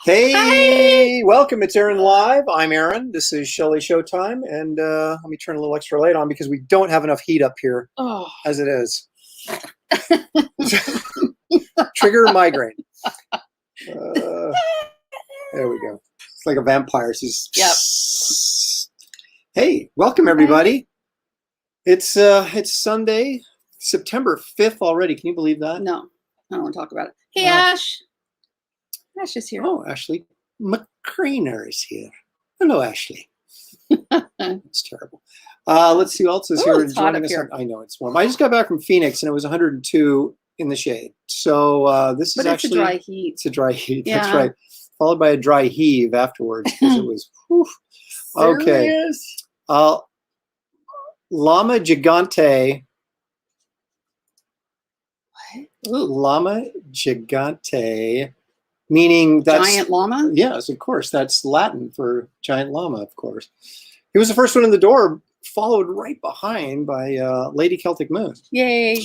Hey, welcome. It's Aaron Live. I'm Aaron. This is Shelley Showtime. And let me turn a little extra light on because we don't have enough heat up here as it is. Trigger migraine. There we go. It's like a vampire. She's... Yep. Hey, welcome everybody. It's Sunday, September 5th already. Can you believe that? No, I don't want to talk about it. Hey, Ash. Ash is here. Oh, Ashley McCrainer is here. Hello, Ashley. It's terrible. Let's see who else is here. It's hot up here. I know it's warm. I just got back from Phoenix and it was 102 in the shade. So this is actually a dry heat. It's a dry heat. Yeah. That's right. Followed by a dry heave afterwards because it was. Whew. Okay. Llama Gigante. What? Llama Gigante. Meaning that's giant llama? Yes, of course. That's Latin for giant llama, of course. He was the first one in the door, followed right behind by Lady Celtic Moon. Yay.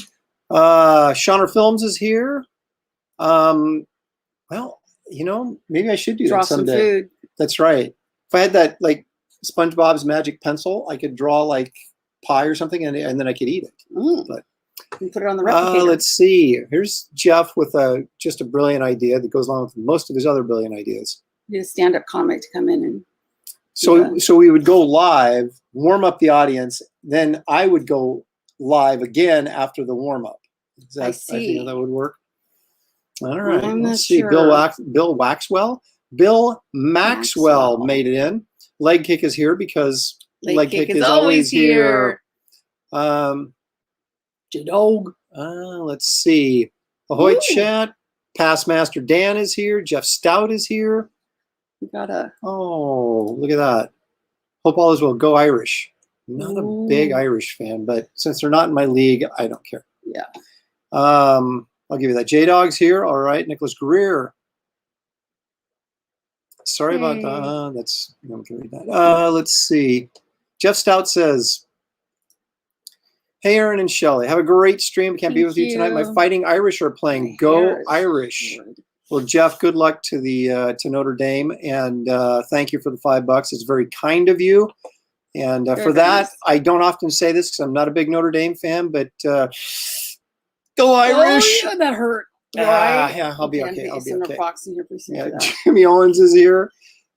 Shawner Films is here. Well, you know, maybe I should do Draw that someday. some food. That's right. If I had that, like, SpongeBob's magic pencil, I could draw, like, pie or something, and then I could eat it. But you put it on the replicator. let's see. Here's Jeff with just a brilliant idea that goes along with most of his other brilliant ideas. Need a stand-up comic to come in and. So we would go live, warm up the audience, then I would go live again after the warm up. I see. I think that would work. All right. I'm let's not see. sure. Bill Waxwell. Bill Maxwell made it in. Leg Kick is here because Leg Kick is always here. J-Dog. Let's see. Ahoy Chat. Past Master Dan is here. Jeff Stout is here. We got a. Oh, look at that. Hope all is well. Go Irish. Not a big Irish fan, but since they're not in my league, I don't care. Yeah. I'll give you that. J-Dog's here. All right. Nicholas Greer. Sorry about that. That's, no one can read that. Let's see. Jeff Stout says, hey, Aaron and Shelley, have a great stream. Can't be with you tonight. My Fighting Irish are playing. Go Irish. Well, Jeff, good luck to the to Notre Dame, and thank you for the $5. It's very kind of you. And for that, nice. I don't often say this because I'm not a big Notre Dame fan, but go Irish. Oh, yeah, that hurt. Right? Yeah, I'll be okay. I'll be okay. Yeah, Jimmy Owens is here.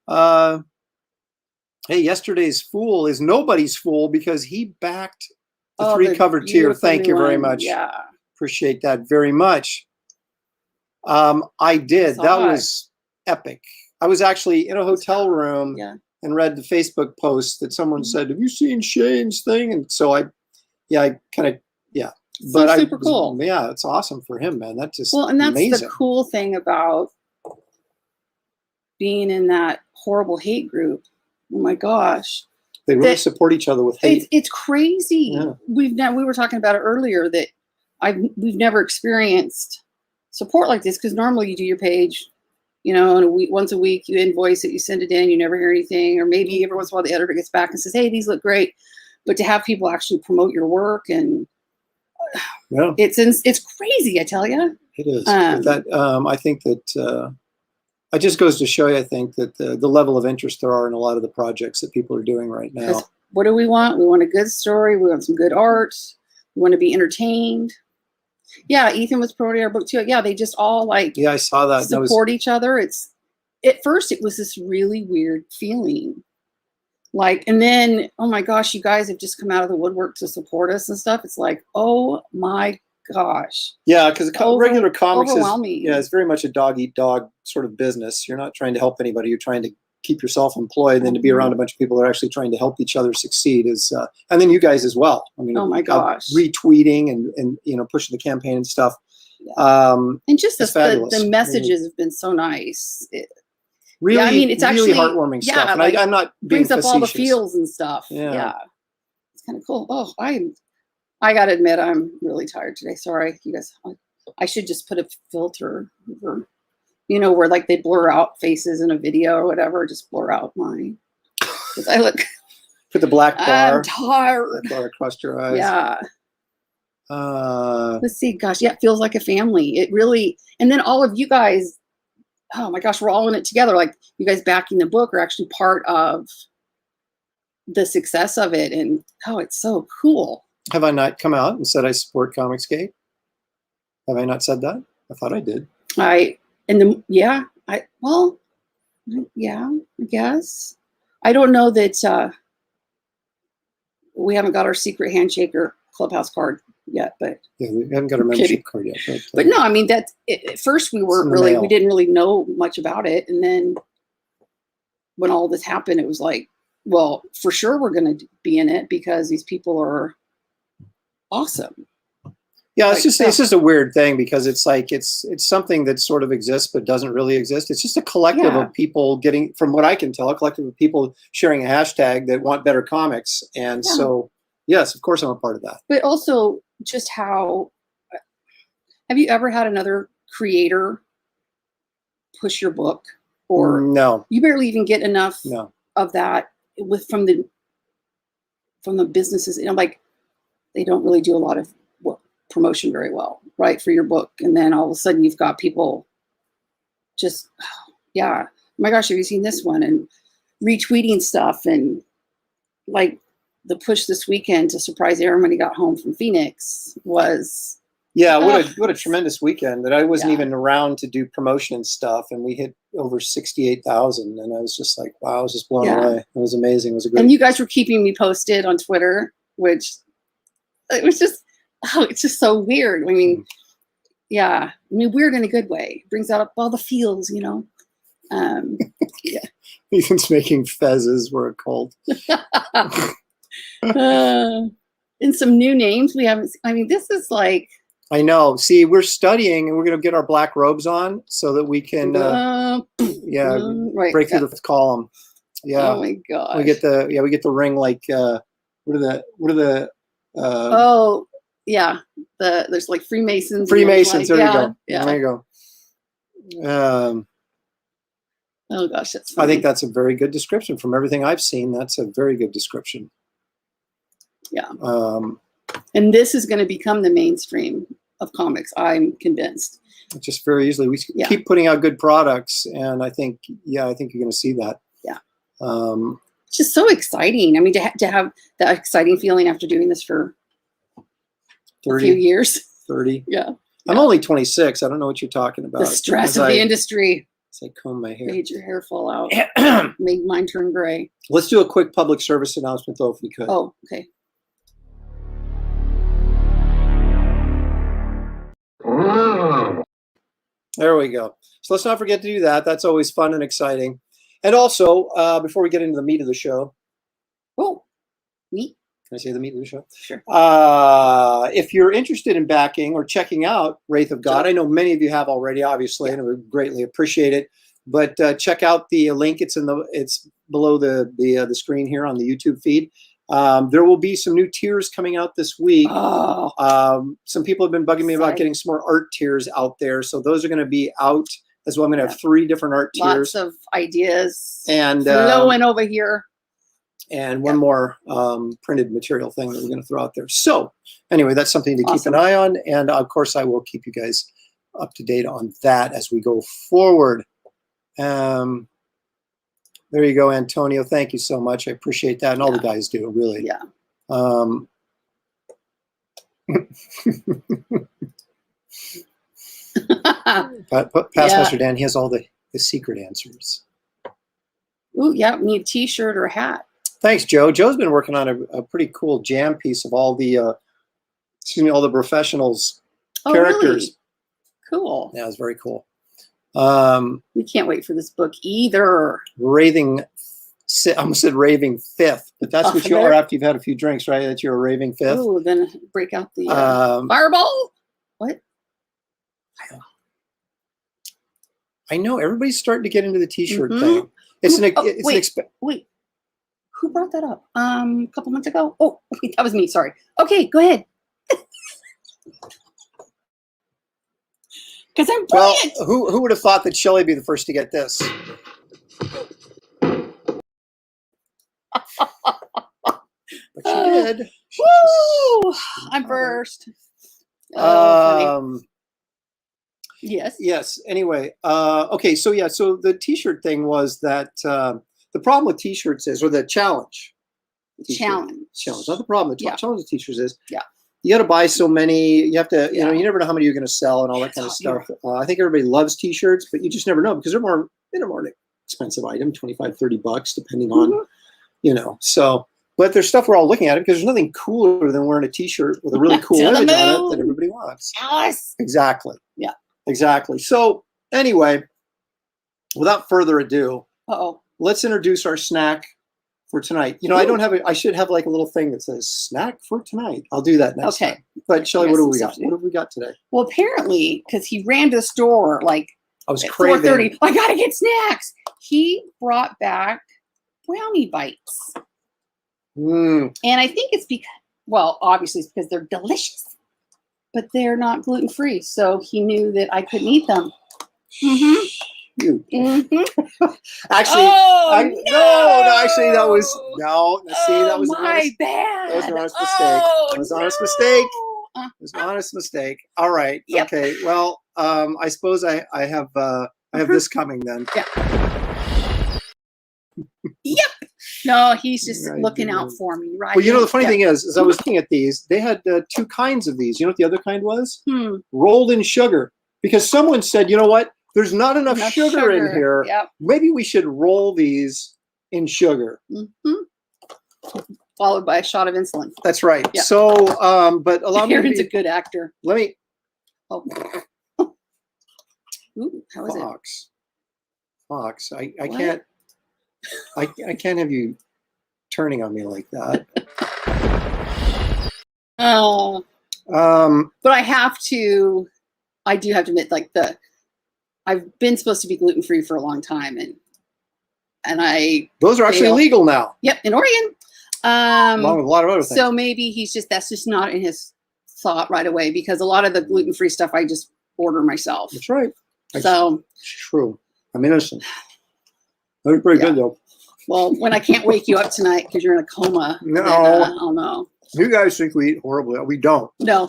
Hey, yesterday's fool is nobody's fool because he backed the 3 cover tier. Thank you very much. Yeah, appreciate that very much. I did. That was epic. I was actually in a hotel room and read the Facebook post that someone said, have you seen Shane's thing? And so I kind of, but super cool. Yeah, it's awesome for him, man. That's just and that's amazing. The cool thing about being in that horrible hate group. Oh my gosh. They really support each other with hate. It's crazy. Yeah. We were talking about it earlier that we've never experienced support like this, because normally you do your page, you know, and once a week you invoice it, you send it in, you never hear anything, or maybe every once in a while the editor gets back and says, hey, these look great. But to have people actually promote your work, and it's crazy, I tell you. It is. I think that it just goes to show you, I think, that the level of interest there are in a lot of the projects that people are doing right now. What do we want? We want a good story. We want some good art. We want to be entertained. Yeah, Ethan was promoting our book too. Yeah, they just all I saw that. Support each other. It's at first it was this really weird feeling. And then, oh my gosh, you guys have just come out of the woodwork to support us and stuff. It's like, oh my gosh. Yeah, because regular comics is overwhelming. It's very much a dog eat dog sort of business. You're not trying to help anybody. You're trying to keep yourself employed, and then to be around a bunch of people that are actually trying to help each other succeed is, and then you guys as well. I mean, oh my gosh, retweeting and pushing the campaign and stuff. Yeah. And just the messages have been so nice. Really, it's really actually heartwarming stuff. And I'm not being brings up all the feels and stuff. Yeah. It's kind of cool. Oh, I got to admit, I'm really tired today. Sorry, you guys. I should just put a filter over, where they blur out faces in a video or whatever. Just blur out mine. Because I look. Put the black bar. I'm tired. Black bar across your eyes. Yeah. Let's see. Gosh, it feels like a family. It really. And then all of you guys oh my gosh, we're all in it together. Like you guys backing the book are actually part of the success of it. And oh, it's so cool. Have I not come out and said I support Comicsgate? Have I not said that? I thought I did. Yeah, I guess. I don't know that we haven't got our secret handshake or Clubhouse card yet, but yeah, we haven't got our membership card yet. But no, I mean that's at first we didn't really know much about it, and then when all this happened, it was like, well, for sure we're going to be in it because these people are awesome. Yeah, it's just a weird thing because it's like it's something that sort of exists but doesn't really exist. It's just a collective of people getting, from what I can tell, a collective of people sharing a hashtag that want better comics. And so, yes, of course, I'm a part of that. But also, just how have you ever had another creator push your book, or no? You barely even get enough of that from the businesses. Like they don't really do a lot of promotion very well, right, for your book, and then all of a sudden you've got people just oh my gosh, have you seen this one, and retweeting stuff, and like the push this weekend to surprise Aaron when he got home from Phoenix was what a tremendous weekend that I wasn't even around to do promotion and stuff, and we hit over 68,000, and I was just like, wow, I was just blown away. It was amazing. It was a great. And you guys were keeping me posted on Twitter, which it was just it's just so weird. I mean, weird in a good way. It brings out all the feels, Ethan's making fezzes were a cult. And some new names we haven't. I mean, this is like. I know. See, we're studying, and we're going to get our black robes on so that we can, break through the column. Yeah. Oh my god. We get the ring. Like, what are the? There's like Freemasons. Freemasons. Like, there you go. Yeah. There you go. Oh gosh, that's funny. I think that's a very good description. From everything I've seen, that's a very good description. Yeah. And this is going to become the mainstream of comics. I'm convinced. Just very easily. We keep putting out good products, and I think you're going to see that. Yeah. It's just so exciting. I mean, to have that exciting feeling after doing this for 30, a few years. 30. Yeah. I'm only 26. I don't know what you're talking about. The stress of the industry. As I comb my hair. Made your hair fall out. Made mine turn gray. Let's do a quick public service announcement, though, if we could. Oh, okay. There we go. So let's not forget to do that. That's always fun and exciting. And also, before we get into the meat of the show. Oh, meat? Can I say the meat of the show? Sure. If you're interested in backing or checking out Wraith of God, I know many of you have already, obviously, and I would greatly appreciate it. But check out the link. It's below the screen here on the YouTube feed. There will be some new tiers coming out this week. Some people have been bugging me about getting some more art tiers out there, so those are going to be out as well. I'm going to have 3 different art tiers. Lots of ideas and flowing over here. And one more printed material thing that we're going to throw out there. So anyway, that's something to keep an eye on. And of course, I will keep you guys up to date on that as we go forward. There you go, Antonio. Thank you so much. I appreciate that. And all the guys do, really. Yeah. Master Dan, he has all the secret answers. Ooh, yeah, need a t-shirt or a hat. Thanks, Joe. Joe's been working on a pretty cool jam piece of all the all the professionals characters. Really? Cool. Yeah, it's very cool. We can't wait for this book either. I almost said raving fifth, but that's what you are after you've had a few drinks, right? That you're a raving fifth. Oh, then break out the fireball. What? I know everybody's starting to get into the t-shirt thing. It's wait. Who brought that up? A couple months ago. Oh, wait, that was me. Sorry. Okay, go ahead. Because I'm brilliant. Well, who would have thought that Shelley would be the first to get this? But she did. Woo! I'm first. So Yes. Yes. Anyway, okay. So yeah. So the T-shirt thing was that the problem with T-shirts is, or the challenge. Challenge. Not the problem. The Yeah. challenge with T-shirts is, yeah, you got to buy so many. You have to, Yeah. you never know how many you're going to sell and all that kind of stuff. I think everybody loves T-shirts, but you just never know because they're more an expensive item, $25, $30, depending on, So, but there's stuff we're all looking at it because there's nothing cooler than wearing a T-shirt with a really cool To the image on it moon. that everybody wants. Alice. Exactly. Yeah. Exactly. So anyway, without further ado, Uh-oh. let's introduce our snack for tonight. I don't have I should have like a little thing that says snack for tonight. I'll do that next time. But Shelley, what do we got? What have we got today? Well, apparently, because he ran to the store like I was at craving. 4:30. I gotta get snacks. He brought back brownie bites. Mm. And I think it's because, well, obviously it's because they're delicious, but they're not gluten-free. So he knew that I couldn't eat them. Mm-hmm. Actually, actually, that was that was my bad. That was an honest mistake. That was an honest mistake. It was an honest mistake. All right. Yep. Okay. Well, I suppose I have this coming then. Yeah. Yep. No, he's just looking out for me, right? Well, the funny thing is I was looking at these. They had two kinds of these. You know what the other kind was? Rolled in sugar. Because someone said, you know what? There's not enough sugar in here. Yep. Maybe we should roll these in sugar. Followed by a shot of insulin. That's right. Yep. So, but allow me. Aaron's a good actor. Let me. Oh. Ooh, how is it? Fox. I can't. I can't have you turning on me like that. Oh. But I have to. I do have to admit, like I've been supposed to be gluten-free for a long time, and those are actually legal now. Yep, in Oregon. Along with a lot of other things. So maybe that's just not in his thought right away, because a lot of the gluten-free stuff I just order myself. That's right. So true. I'm innocent. That was pretty good though. Well, when I can't wake you up tonight because you're in a coma, no, then, I'll know. You guys think we eat horribly? We don't. No.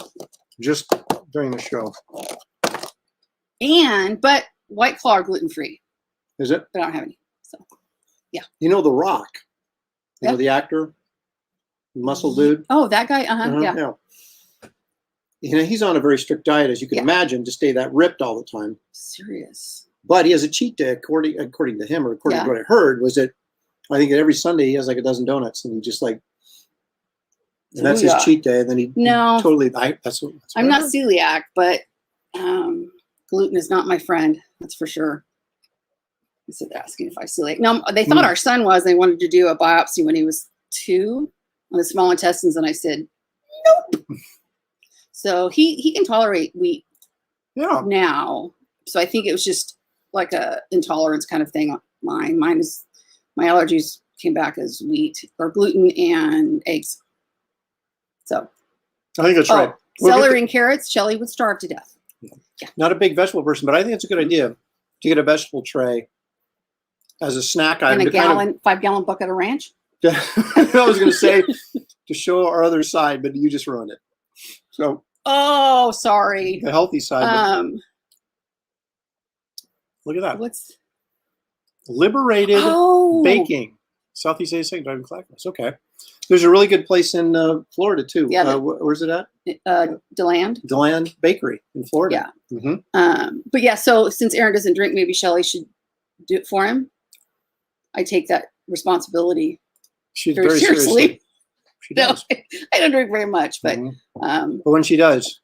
Just during the show. But White Claw are gluten-free. Is it? But I don't have any. So, yeah. The Rock. You know the actor, muscle dude. Oh, that guy. Yeah. He's on a very strict diet, as you can imagine, to stay that ripped all the time. Serious. But he has a cheat day, according to him, or according to what I heard, was that I think that every Sunday he has like a dozen donuts, and he just and that's his cheat day. And then he totally. I'm not celiac, but gluten is not my friend. That's for sure. So they're asking if I'm celiac. No, they thought our son was. They wanted to do a biopsy when he was 2 on the small intestines, and I said, nope. So he can tolerate wheat now. So I think it was just like a intolerance kind of thing. Mine is, my allergies came back as wheat or gluten and eggs. So I think that's right. Celery and carrots, Shelley would starve to death. Yeah. Not a big vegetable person, but I think it's a good idea to get a vegetable tray as a snack item. And a 5-gallon bucket of ranch. I was going to say to show our other side, but you just ruined it. So. Oh, sorry. The healthy side. Look at that. What's Liberated Baking? Southeast Asia Second Driving Clackamas. Okay. There's a really good place in Florida too. Yeah. Where's it at? DeLand. DeLand Bakery in Florida. Yeah. Mm-hmm. But yeah, so since Aaron doesn't drink, maybe Shelley should do it for him. I take that responsibility very seriously. She does. No, I don't drink very much, but but when she does,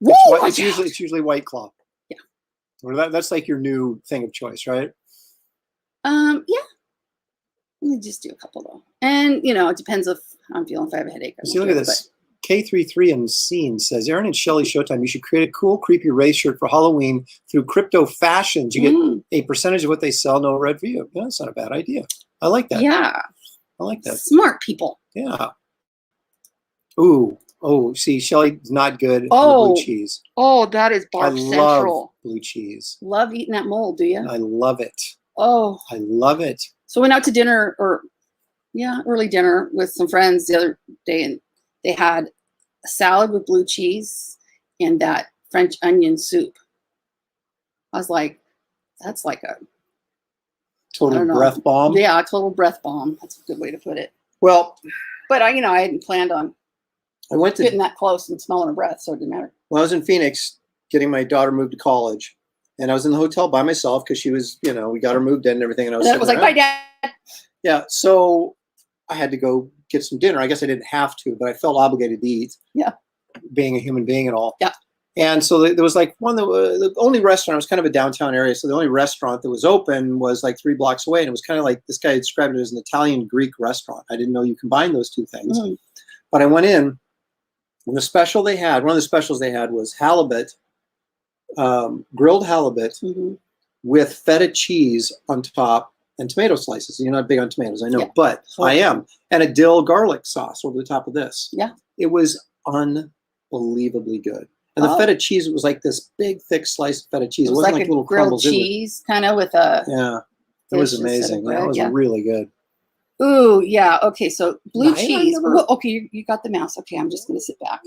it's usually White Claw. Yeah. Or that's like your new thing of choice, right? Yeah. Let me just do a couple though, and it depends if I'm feeling. If I have a headache. See, look at this. K33 and Scene says, Aaron and Shelley Showtime, you should create a cool, creepy race shirt for Halloween through Crypto Fashions. You get a percentage of what they sell, no red view. Yeah, that's not a bad idea. I like that. Yeah. I like that. Smart people. Yeah. Ooh. Oh, see, Shelley's not good with blue cheese. Oh, that is Barf Central. Love blue cheese. Love eating that mold, do you? I love it. Oh. I love it. So we went out to dinner, early dinner with some friends the other day, and they had a salad with blue cheese and that French onion soup. I was like, that's like a Total breath bomb. Yeah, a total breath bomb. That's a good way to put it. Well, but I hadn't planned on getting that close and smelling her breath, so it didn't matter. When I was in Phoenix, getting my daughter moved to college, and I was in the hotel by myself because she was, we got her moved in and everything, and I was like, bye, Dad. Yeah, so I had to go get some dinner. I guess I didn't have to, but I felt obligated to eat. Yeah, being a human being and all. Yeah. And so there was like the only restaurant, it was kind of a downtown area. So the only restaurant that was open was like 3 blocks away. And it was kind of like, this guy described it as an Italian-Greek restaurant. I didn't know you combine those two things. Mm-hmm. But I went in, and the special they had, one of the specials they had was halibut, grilled halibut mm-hmm. with feta cheese on top and tomato slices. You're not big on tomatoes, I know, but I am. And a dill garlic sauce over the top of this. Yeah. It was unbelievably good. And the feta cheese, it was like this big, thick slice of feta cheese. It wasn't like little crumbles. Grilled cheese, kind of with a... Yeah, it was amazing. Yeah, it was really good. Ooh, yeah. Okay, so blue cheese. Well, okay, you got the mouse. Okay, I'm just going to sit back.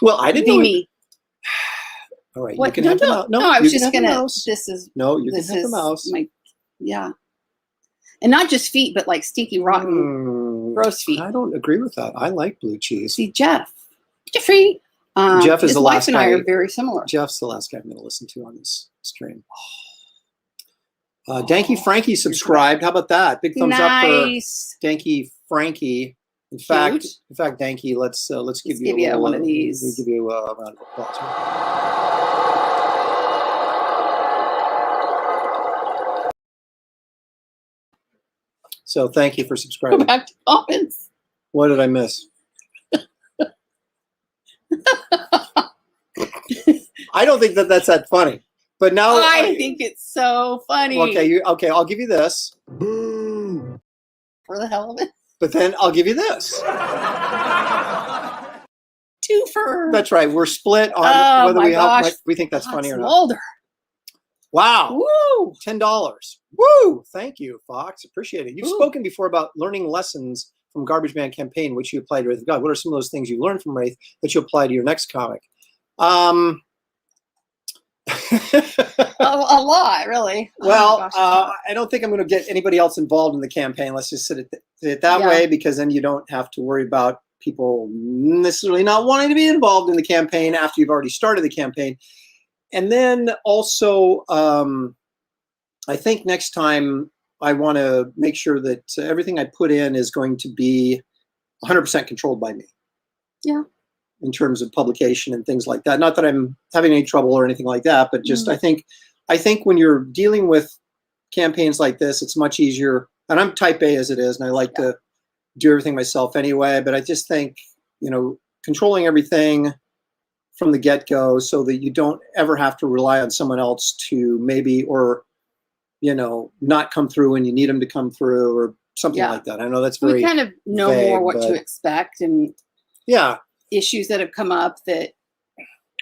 Well, I didn't know. Me. All right, what? You can have the mouse. No, I was just going to... This is... No, you can have the mouse. Yeah. And not just feet, but like stinky, rotten, gross feet. I don't agree with that. I like blue cheese. See, Jeffrey... Jeff is the last guy. His wife and I are very similar. Jeff's the last guy I'm going to listen to on this stream. Danky Frankie subscribed. How about that? Big thumbs up for Danky Frankie. In fact, Danky, let's give you one of these. We'll give you a round of applause. So thank you for subscribing. Go back to comments. What did I miss? I don't think that's that funny, but now I think it's so funny. Okay, I'll give you this. For the hell of it. But then I'll give you this. Twofer. That's right. We're split on whether we think that's funny or not. Older. Wow. Woo! $10. Woo! Thank you, Fox. Appreciate it. You've spoken before about learning lessons from Garbage Man Campaign, which you applied to Wraith of God. What are some of those things you learned from Wraith that you apply to your next comic? A lot, really. Well, I don't think I'm going to get anybody else involved in the campaign. Let's just say it that way, because then you don't have to worry about people necessarily not wanting to be involved in the campaign after you've already started the campaign. And then also, I think next time I want to make sure that everything I put in is going to be 100% controlled by me. Yeah. In terms of publication and things like that. Not that I'm having any trouble or anything like that, but just I think when you're dealing with campaigns like this, it's much easier. And I'm type A as it is, and I like to do everything myself anyway. But I just think, controlling everything from the get-go so that you don't ever have to rely on someone else to maybe, or, not come through when you need them to come through or something like that. I know that's very We kind of know vague, more what to expect and issues that have come up that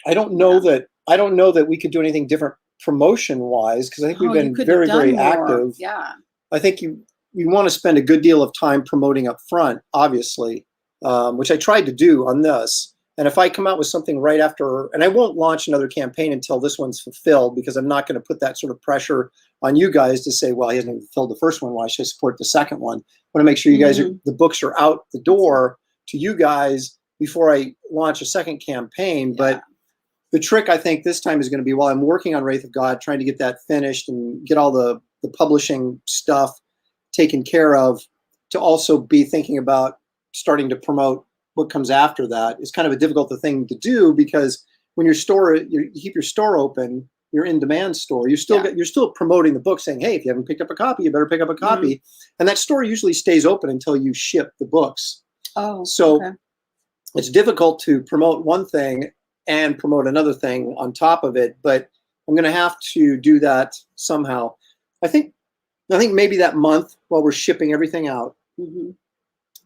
I don't know that we could do anything different promotion-wise, because I think we've been very, very active. Yeah. I think you want to spend a good deal of time promoting up front, obviously, which I tried to do on this. And if I come out with something right after, and I won't launch another campaign until this one's fulfilled, because I'm not going to put that sort of pressure on you guys to say, well, he hasn't even fulfilled the first one. Why should I support the second one? I want to make sure you guys the books are out the door to you guys before I launch a second campaign. But the trick, I think, this time is going to be, while I'm working on Wraith of God, trying to get that finished and get all the publishing stuff taken care of, to also be thinking about starting to promote what comes after that. Is kind of a difficult thing to do, because when you keep your store open, your in-demand store, you're still promoting the book, saying, hey, if you haven't picked up a copy, you better pick up a copy. And that store usually stays open until you ship the books. Oh, so it's difficult to promote one thing and promote another thing on top of it, but I'm going to have to do that somehow. I think maybe that month, while we're shipping everything out,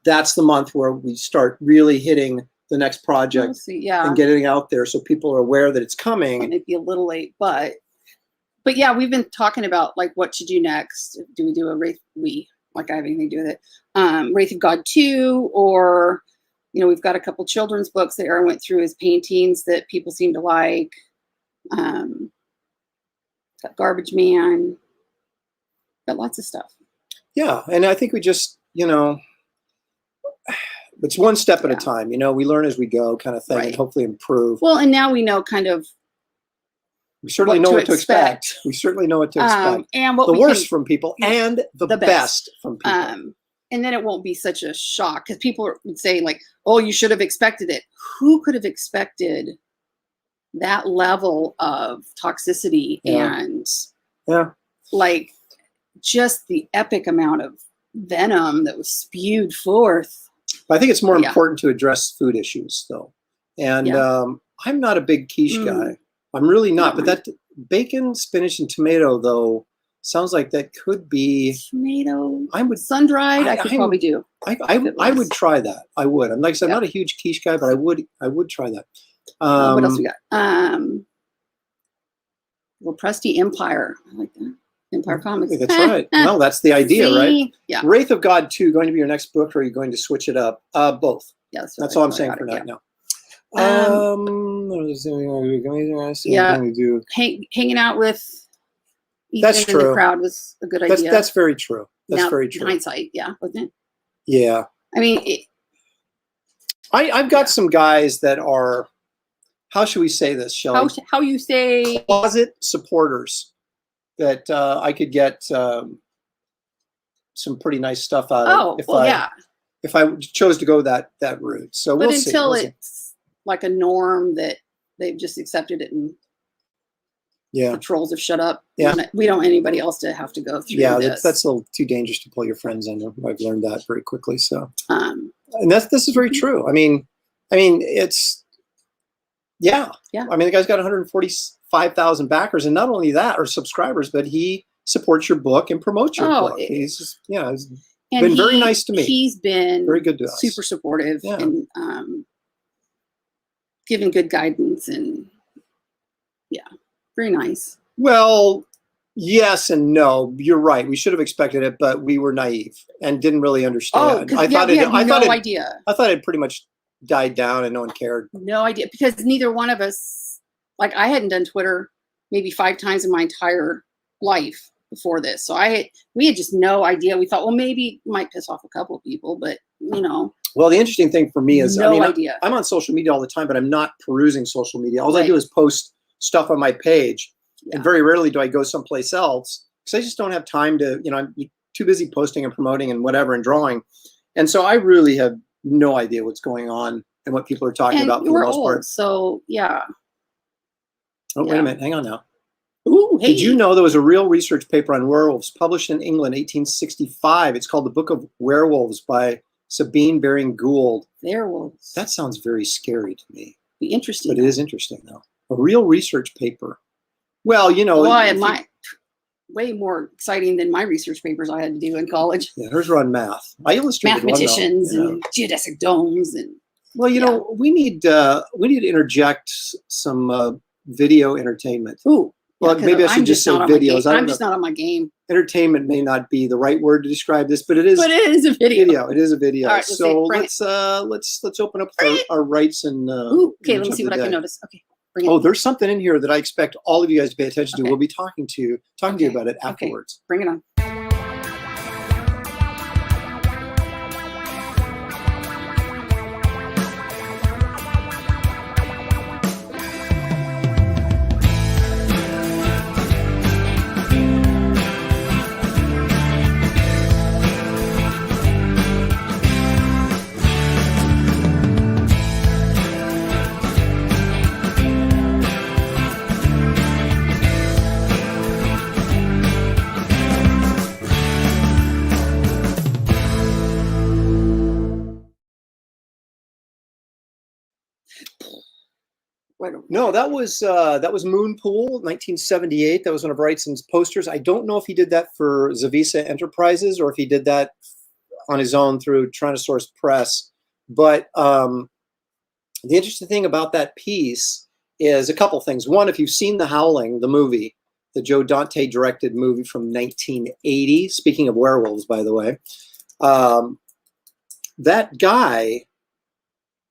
that's the month where we start really hitting the next project and getting it out there so people are aware that it's coming. It may be a little late, but yeah, we've been talking about like what to do next. Do we do a Wraith? I have anything to do with it. Wraith of God 2, or we've got a couple children's books that Aaron went through, his paintings that people seem to like. got Garbage Man, got lots of stuff. Yeah, and I think we just, it's one step at a time. We learn as we go, kind of thing, and hopefully improve. Well, and now we know kind of. We certainly know what to expect. We certainly know what to expect. And what the worst from people and the best from people. And then it won't be such a shock because people would say like, "Oh, you should have expected it." Who could have expected that level of toxicity and like just the epic amount of venom that was spewed forth? I think it's more important to address food issues, though. And I'm not a big quiche guy. I'm really not. But that bacon, spinach, and tomato, though, sounds like that could be tomato. Sun-dried. I could probably do. I would try that. I would. Like I said, I'm not a huge quiche guy, but I would try that. What else we got? Well, Prusty Empire. I like that. Empire Comics. That's right. Well, that's the idea, right? Yeah. Wraith of God 2 going to be your next book, or are you going to switch it up? Both. Yeah, that's all I'm saying for now. Hanging out with Ethan that's true. In the crowd was a good idea. That's very true. That's very true. Hindsight, wasn't it? Yeah. I mean, I've got some guys that are, how should we say this, Shelley? How you say? Closet supporters that I could get some pretty nice stuff out of. If I chose to go that route. So we'll see. But until it's like a norm that they've just accepted it and the trolls have shut up. Yeah. We don't want anybody else to have to go through this. That's a little too dangerous to pull your friends in. I've learned that very quickly. So and this is very true. I mean it's I mean the guy's got 145,000 backers, and not only that, or subscribers, but he supports your book and promotes your book. He's just, he's been very nice to me. He's been very good to us. Super supportive and giving good guidance and very nice. Well, yes and no. You're right. We should have expected it, but we were naive and didn't really understand. I thought it pretty much died down and no one cared. No idea, because neither one of us, like I hadn't done Twitter maybe 5 times in my entire life before this. So we had just no idea. We thought, well, maybe it might piss off a couple of people, but Well, the interesting thing for me is, idea. I'm on social media all the time, but I'm not perusing social media. All I do is post stuff on my page, and very rarely do I go someplace else because I just don't have time to. I'm too busy posting and promoting and whatever and drawing, and so I really have no idea what's going on and what people are talking about for the most part. So Oh, wait a minute, hang on now. Ooh, hey. Did you know there was a real research paper on werewolves published in England, 1865? It's called The Book of Werewolves by Sabine Baring-Gould. Werewolves. That sounds very scary to me. Be interesting. But it is interesting, though. A real research paper. Well, way more exciting than my research papers I had to do in college. Yeah, hers were on math. I illustrated mathematicians and geodesic domes and. Well, we need to interject some video entertainment. Ooh. Well, maybe I should just say videos. I'm just not on my game. Entertainment may not be the right word to describe this, but it is. But it is a video. It is a video. All right, so let's open up our rights and. Okay, let me see what I can notice. Okay. There's something in here that I expect all of you guys to pay attention to. We'll be talking to you about it afterwards. Bring it on. No, that was Moon Pool, 1978. That was one of Wrightson's posters. I don't know if he did that for Zavisa Enterprises or if he did that on his own through Tyrannosaurus Press. But the interesting thing about that piece is a couple things. One, if you've seen The Howling, the movie, the Joe Dante directed movie from 1980, speaking of werewolves, by the way, that guy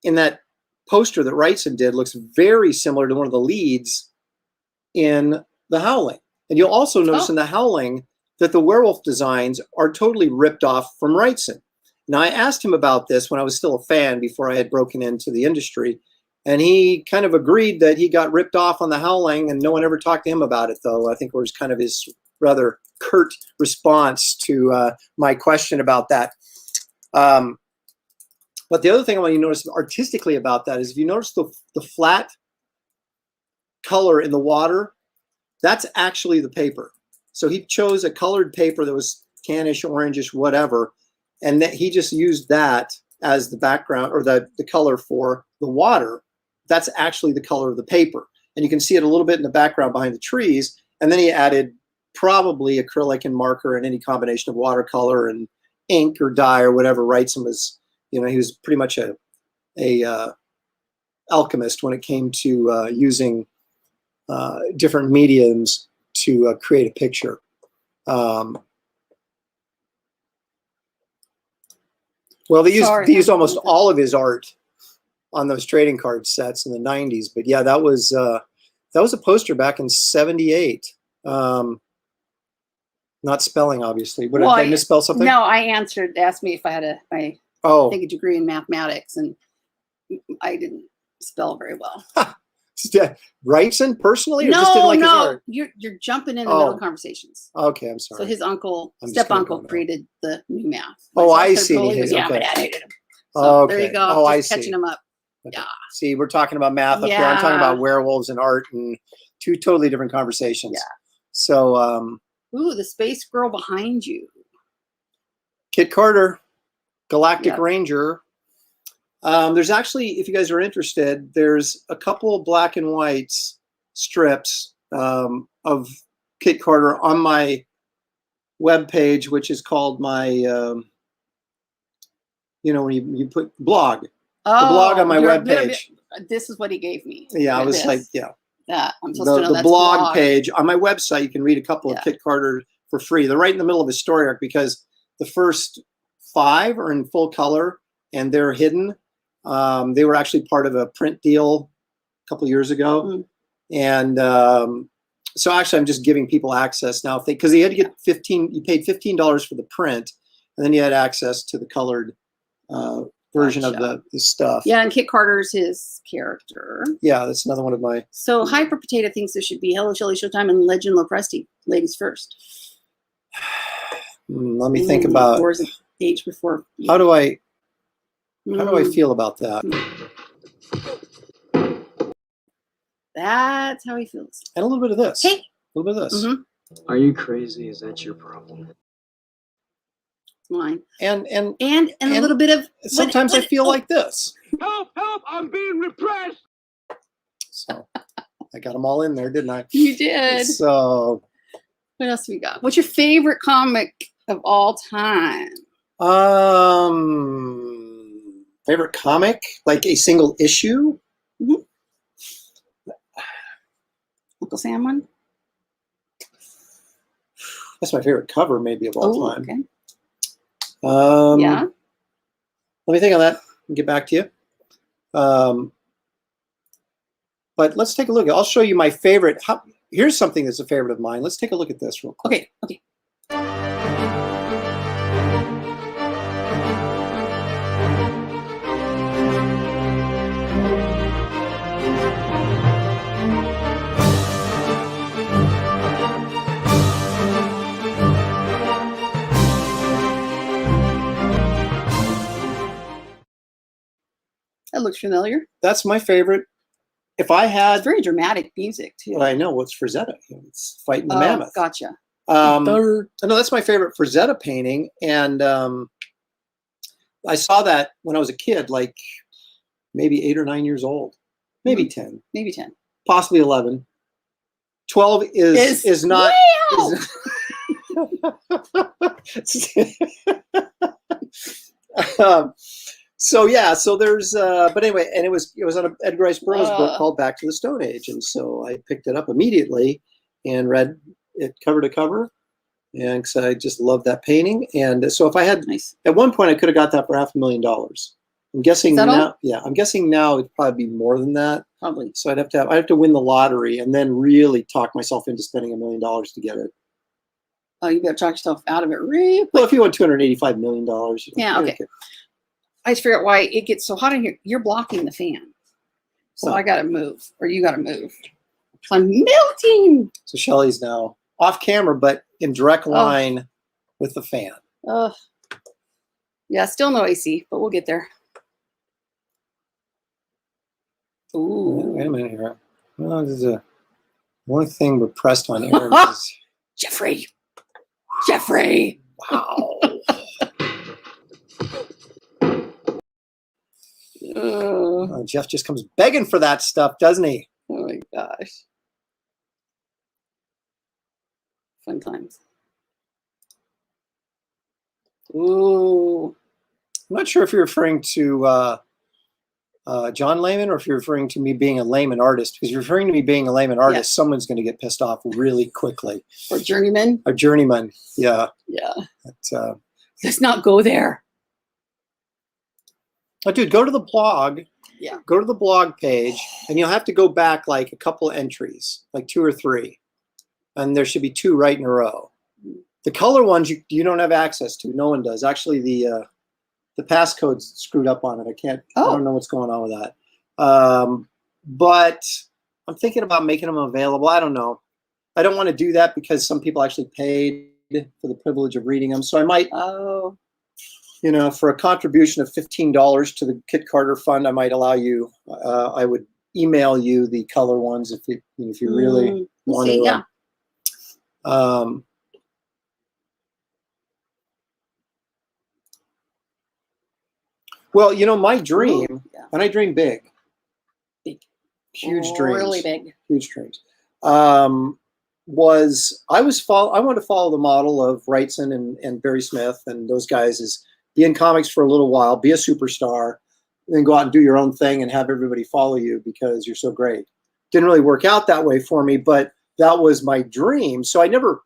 in that poster that Wrightson did looks very similar to one of the leads in The Howling. And you'll also notice in The Howling that the werewolf designs are totally ripped off from Wrightson. Now, I asked him about this when I was still a fan before I had broken into the industry, and he kind of agreed that he got ripped off on The Howling, and no one ever talked to him about it, though. I think it was kind of his rather curt response to my question about that. But the other thing I want you to notice artistically about that is if you notice the flat color in the water, that's actually the paper. So he chose a colored paper that was tannish, orangish, whatever, and that he just used that as the background or the color for the water. That's actually the color of the paper. And you can see it a little bit in the background behind the trees. And then he added probably acrylic and marker and any combination of watercolor and ink or dye or whatever. Wrightson was, he was pretty much a alchemist when it came to using different mediums to create a picture. Well, they used almost all of his art on those trading card sets in the 90s. But yeah, that was a poster back in '78. Not spelling, obviously. Did I misspell something? No, I asked me if I had a degree in mathematics, and I didn't spell very well. Wrightson personally, or just didn't like his art? You're jumping in the middle of conversations. Okay, I'm sorry. So his step uncle created the new math. I see. Yeah, my dad hated him. So there you go. I see. Catching him up. Okay. Yeah. See, we're talking about math up here. I'm talking about werewolves and art, and two totally different conversations. Yeah. So, ooh, the space girl behind you. Kit Carter, Galactic Ranger. There's actually, if you guys are interested, there's a couple of black and white strips of Kit Carter on my webpage, which is called my, when you put blog. The blog on my webpage. This is what he gave me. Yeah, I was like, that I'm supposed to know the blog page on my website. You can read a couple of Kit Carter for free. They're right in the middle of his story arc because the first 5 are in full color and they're hidden. They were actually part of a print deal a couple years ago, and so actually I'm just giving people access now because he had to get You paid $15 for the print, and then you had access to the colored version of the stuff. Yeah, and Kit Carter's his character. Yeah, that's another one of my. So Hyper Potato thinks there should be Hello Shelley Showtime and Legend Lopresti. Ladies first. Let me think about. Or is it age before? How do I feel about that? That's how he feels. And a little bit of this. Hey. A little bit of this. Are you crazy? Is that your problem? Mine. And a little bit of sometimes I feel like this. Help, I'm being repressed. So I got them all in there, didn't I? You did. So what else we got? What's your favorite comic of all time? Favorite comic? Like a single issue? Uncle Sam one? That's my favorite cover maybe of all time. Okay. Let me think on that and get back to you. But let's take a look. I'll show you my favorite. Here's something that's a favorite of mine. Let's take a look at this real quick. Okay. That looks familiar. That's my favorite. If I had, it's very dramatic music too. Well, I know it's Frazetta. It's fighting the mammoth. Gotcha. No, that's my favorite Frazetta painting, and I saw that when I was a kid, like maybe 8 or 9 years old, maybe 10, possibly 11. 12 is not. So there's but anyway, and it was on an Edgar Rice Burroughs book called Back to the Stone Age, and so I picked it up immediately and read it cover to cover, and because I just love that painting. And so if I had at one point I could have got that for $500,000. I'm guessing now. Yeah, I'm guessing now it'd probably be more than that. Probably. So I'd have to win the lottery and then really talk myself into spending $1 million to get it. Oh, you better talk yourself out of it real quick. Well, if you want $285 million, Yeah, okay. I just figure out why it gets so hot in here. You're blocking the fan. So I got to move, or you got to move. I'm melting. So Shelly's now off camera, but in direct line with the fan. Yeah, still no AC, but we'll get there. Ooh. Wait a minute here. Well, there's one thing we're pressed on Aaron is Jeffrey. wow. Jeff just comes begging for that stuff, doesn't he? Oh my gosh. Fun times. Ooh. I'm not sure if you're referring to John Layman or if you're referring to me being a layman artist. Because if you're referring to me being a layman artist, someone's going to get pissed off really quickly. Or journeyman? A journeyman, yeah. Yeah. Let's not go there. Oh, dude, go to the blog. Yeah. Go to the blog page, and you'll have to go back like a couple entries, like 2 or 3. And there should be 2 right in a row. The color ones you don't have access to. No one does. Actually, the passcode's screwed up on it. I don't know what's going on with that. But I'm thinking about making them available. I don't know. I don't want to do that because some people actually paid for the privilege of reading them. So I might, for a contribution of $15 to the Kit Carter Fund, I might allow you. I would email you the color ones if you really want to. Yeah. Well, my dream, and I dream big, huge dreams, really big, huge dreams. I wanted to follow the model of Wrightson and Barry Smith and those guys is be in comics for a little while, be a superstar, then go out and do your own thing and have everybody follow you because you're so great. Didn't really work out that way for me, but that was my dream. So I remember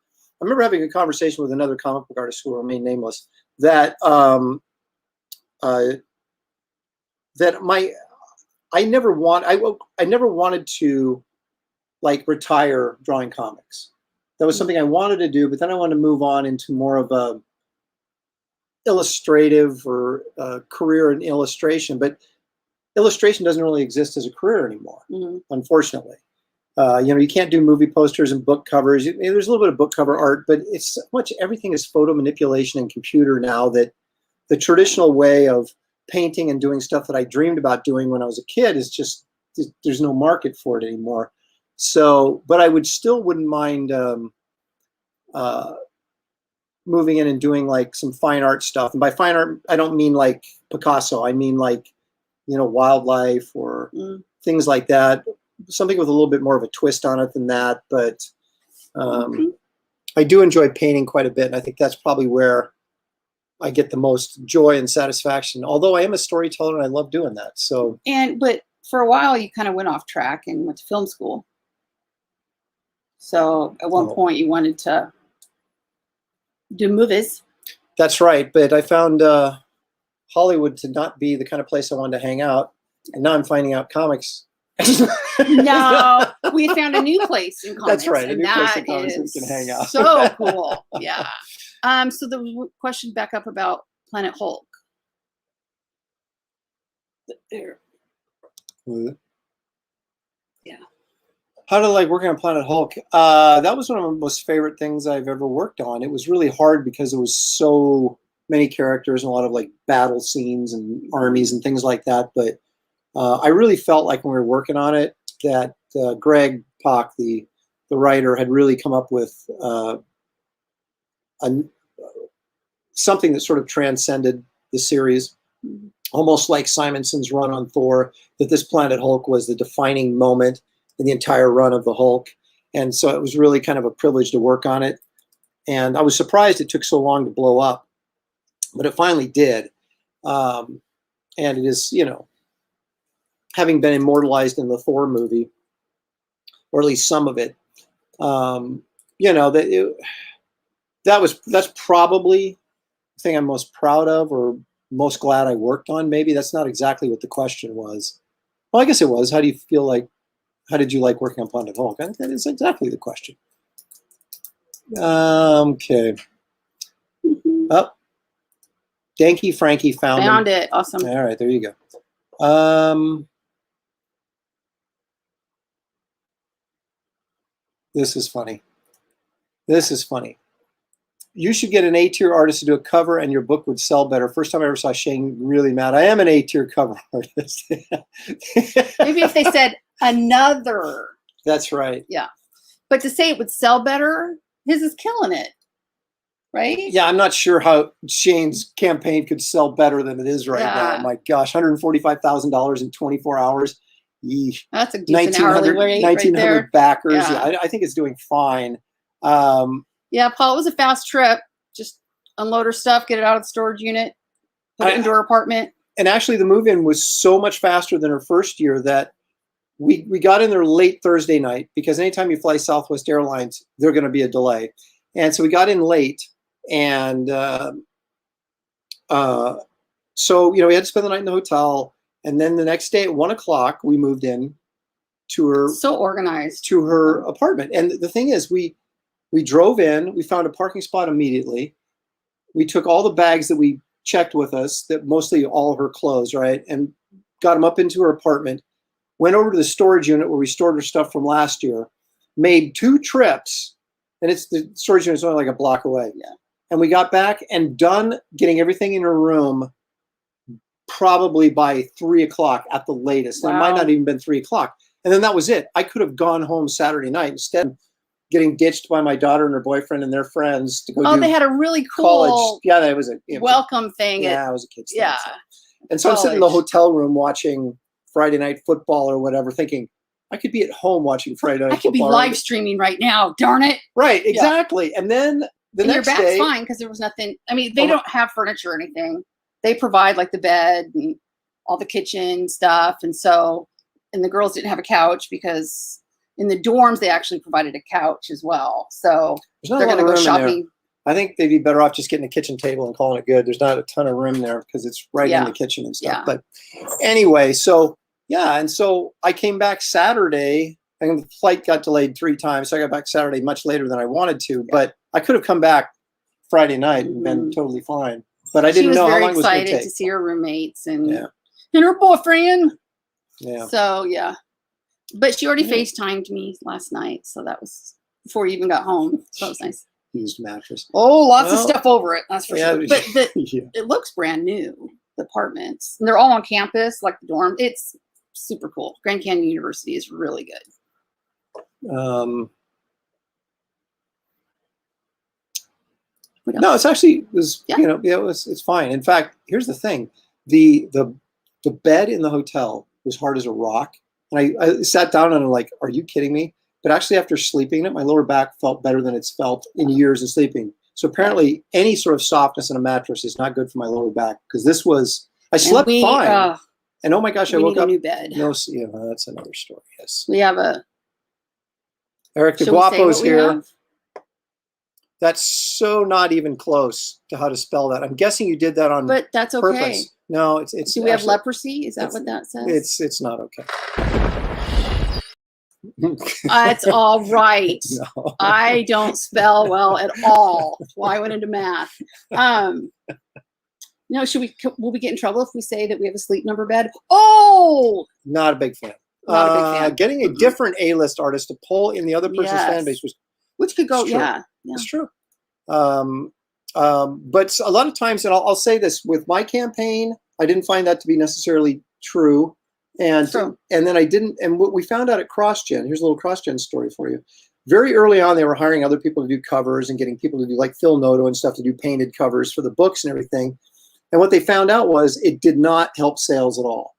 having a conversation with another comic book artist who will remain nameless that I never wanted to like retire drawing comics. That was something I wanted to do, but then I wanted to move on into more of a illustrative or career in illustration. But illustration doesn't really exist as a career anymore, unfortunately. You can't do movie posters and book covers. There's a little bit of book cover art, but it's everything is photo manipulation and computer now that the traditional way of painting and doing stuff that I dreamed about doing when I was a kid is just, there's no market for it anymore. So, but I wouldn't mind moving in and doing like some fine art stuff. And by fine art, I don't mean like Picasso. I mean like, wildlife or things like that. Something with a little bit more of a twist on it than that. But I do enjoy painting quite a bit. And I think that's probably where I get the most joy and satisfaction. Although I am a storyteller and I love doing that. So but for a while you kind of went off track and went to film school. So at one point you wanted to do movies. That's right. But I found Hollywood to not be the kind of place I wanted to hang out. And now I'm finding out comics. No, we found a new place in comics. That's right. A and new place that in comics is we can hang out. So cool. Yeah. So the question back up about Planet Hulk. There. Yeah. How did I like working on Planet Hulk? That was one of my most favorite things I've ever worked on. It was really hard because there was so many characters and a lot of like battle scenes and armies and things like that. But I really felt like when we were working on it that Greg Pak, the writer, had really come up with something that sort of transcended the series, almost like Simonson's run on Thor, that this Planet Hulk was the defining moment in the entire run of the Hulk. And so it was really kind of a privilege to work on it. And I was surprised it took so long to blow up, but it finally did. And it is, having been immortalized in the Thor movie, or at least some of it, that's probably the thing I'm most proud of or most glad I worked on. Maybe that's not exactly what the question was. Well, I guess it was. How do you feel like? How did you like working on Planet Hulk? I think that is exactly the question. Okay. Oh, Danky Frankie found it. Awesome. All right, there you go. This is funny. This is funny. You should get an A-tier artist to do a cover and your book would sell better. First time I ever saw Shane really mad. I am an A-tier cover artist. Maybe if they said another. That's right. Yeah. But to say it would sell better, his is killing it. Right? Yeah, I'm not sure how Shane's campaign could sell better than it is right now. My gosh, $145,000 in 24 hours. Yeesh. That's a decent hourly rate 1,900 right there. backers. Yeah. Yeah, I think it's doing fine. Yeah, Paul, it was a fast trip. Just unload her stuff, get it out of the storage unit, put it into her apartment. And actually, the move-in was so much faster than her first year that we got in there late Thursday night, because anytime you fly Southwest Airlines, there's going to be a delay. And so we got in late, and so we had to spend the night in the hotel. And then the next day at 1 o'clock, we moved in to her. So organized. To her apartment. And the thing is, we drove in, we found a parking spot immediately. We took all the bags that we checked with us, that mostly all her clothes, right? And got them up into her apartment, went over to the storage unit where we stored her stuff from last year, made 2 trips, and the storage unit is only like a block away. Yeah. And we got back and done getting everything in her room probably by 3 o'clock at the latest. Wow. It might not even been 3 o'clock. And then that was it. I could have gone home Saturday night instead. Getting ditched by my daughter and her boyfriend and their friends to go. They had a really cool college. Yeah, that was welcome thing. Yeah, it was a kid's thing. Yeah. And so I'm sitting in the hotel room watching Friday Night Football or whatever, thinking I could be at home watching Friday Night Football. I could be live streaming right now. Darn it! Right, exactly. Yeah. And then the next your back's day, fine because there was nothing. I mean, they don't have furniture or anything. They provide like the bed and all the kitchen stuff, and the girls didn't have a couch because. In the dorms, they actually provided a couch as well. So they're going to go shopping. I think they'd be better off just getting a kitchen table and calling it good. There's not a ton of room there because it's right in the kitchen and stuff. Yeah. But anyway, so I came back Saturday, and the flight got delayed 3 times. So I got back Saturday much later than I wanted to. Yeah. But I could have come back Friday night and been totally fine. But I didn't know how long it was going to take. She was very excited to see her roommates and her boyfriend. Yeah. So, yeah. But she already FaceTimed me last night, so that was before you even got home. So that was nice. Used mattress. Oh, lots of stuff over it. That's for sure. But it looks brand new. The apartments, and they're all on campus, like the dorm. It's super cool. Grand Canyon University is really good. No, it's actually it's fine. In fact, here's the thing: the bed in the hotel was hard as a rock. And I sat down and I'm like, are you kidding me? But actually, after sleeping in it, my lower back felt better than it's felt in years of sleeping. So apparently, any sort of softness in a mattress is not good for my lower back, because this was, I slept fine. And oh my gosh, I woke up. We need a new bed. No, that's another story. Yes. We have Eric the Guapo's here. That's so not even close to how to spell that. I'm guessing you did that on purpose. But that's okay. No, it's. Do we have leprosy? Is that what that says? It's not okay. It's all right. No. I don't spell well at all. That's why I went into math. No, will we get in trouble if we say that we have a sleep number bed? Oh, not a big fan. Not a big fan. Getting a different A-list artist to pull in the other person's fan base which could go. Yeah, it's true. But a lot of times, and I'll say this with my campaign, I didn't find that to be necessarily true. And then I didn't, and what we found out at CrossGen, here's a little CrossGen story for you. Very early on, they were hiring other people to do covers and getting people to do like Phil Noto and stuff to do painted covers for the books and everything. And what they found out was it did not help sales at all.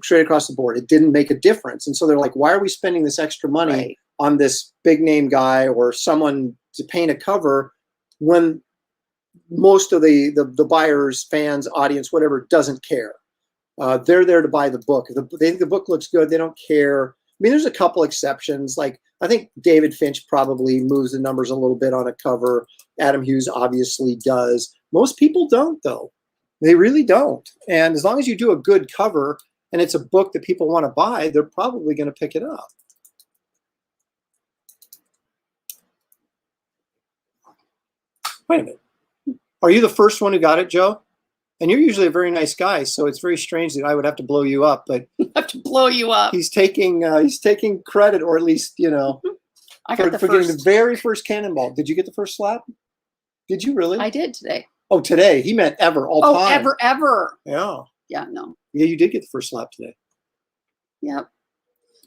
Straight across the board. It didn't make a difference. And so they're like, why are we spending this extra money on this big name guy or someone to paint a cover when most of the buyers, fans, audience, whatever, doesn't care? They're there to buy the book. If they think the book looks good, they don't care. I mean, there's a couple exceptions. Like, I think David Finch probably moves the numbers a little bit on a cover. Adam Hughes obviously does. Most people don't, though. They really don't. And as long as you do a good cover, and it's a book that people want to buy, they're probably going to pick it up. Wait a minute. Are you the first one who got it, Joe? And you're usually a very nice guy, so it's very strange that I would have to blow you up. But I have to blow you up. he's taking credit, or at least I got for getting the very first cannonball. Did you get the first slap? Did you really? I did today. Oh, today. He meant ever, all time. Ever. Yeah. Yeah, no. Yeah, you did get the first slap today. Yep.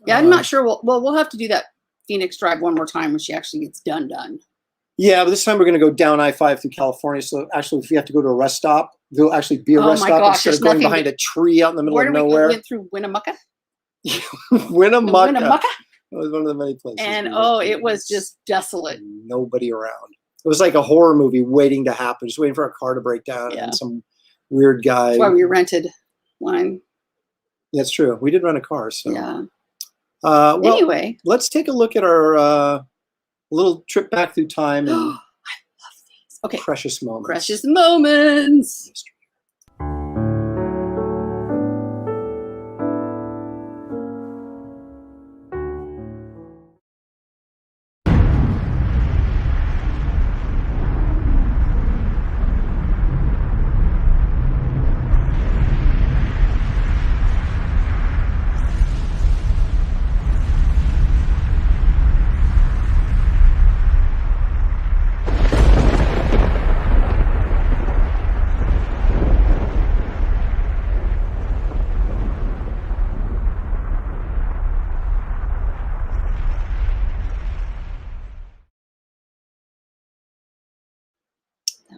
Yeah, I'm not sure. We'll have to do that Phoenix Drive one more time when she actually gets done. Yeah, but this time we're going to go down I-5 through California. So actually, if you have to go to a rest stop, there'll actually be a rest stop instead of going behind a tree out in the middle of nowhere. We went through Winnemucca. Winnemucca. Winnemucca. It was one of the many places. And it was just desolate. Nobody around. It was like a horror movie waiting to happen, just waiting for a car to break down and some weird guy. That's why we rented one. That's true. We did rent a car. So yeah. Well, anyway, let's take a look at our little trip back through time and I love these. Okay. Precious moments. Precious moments.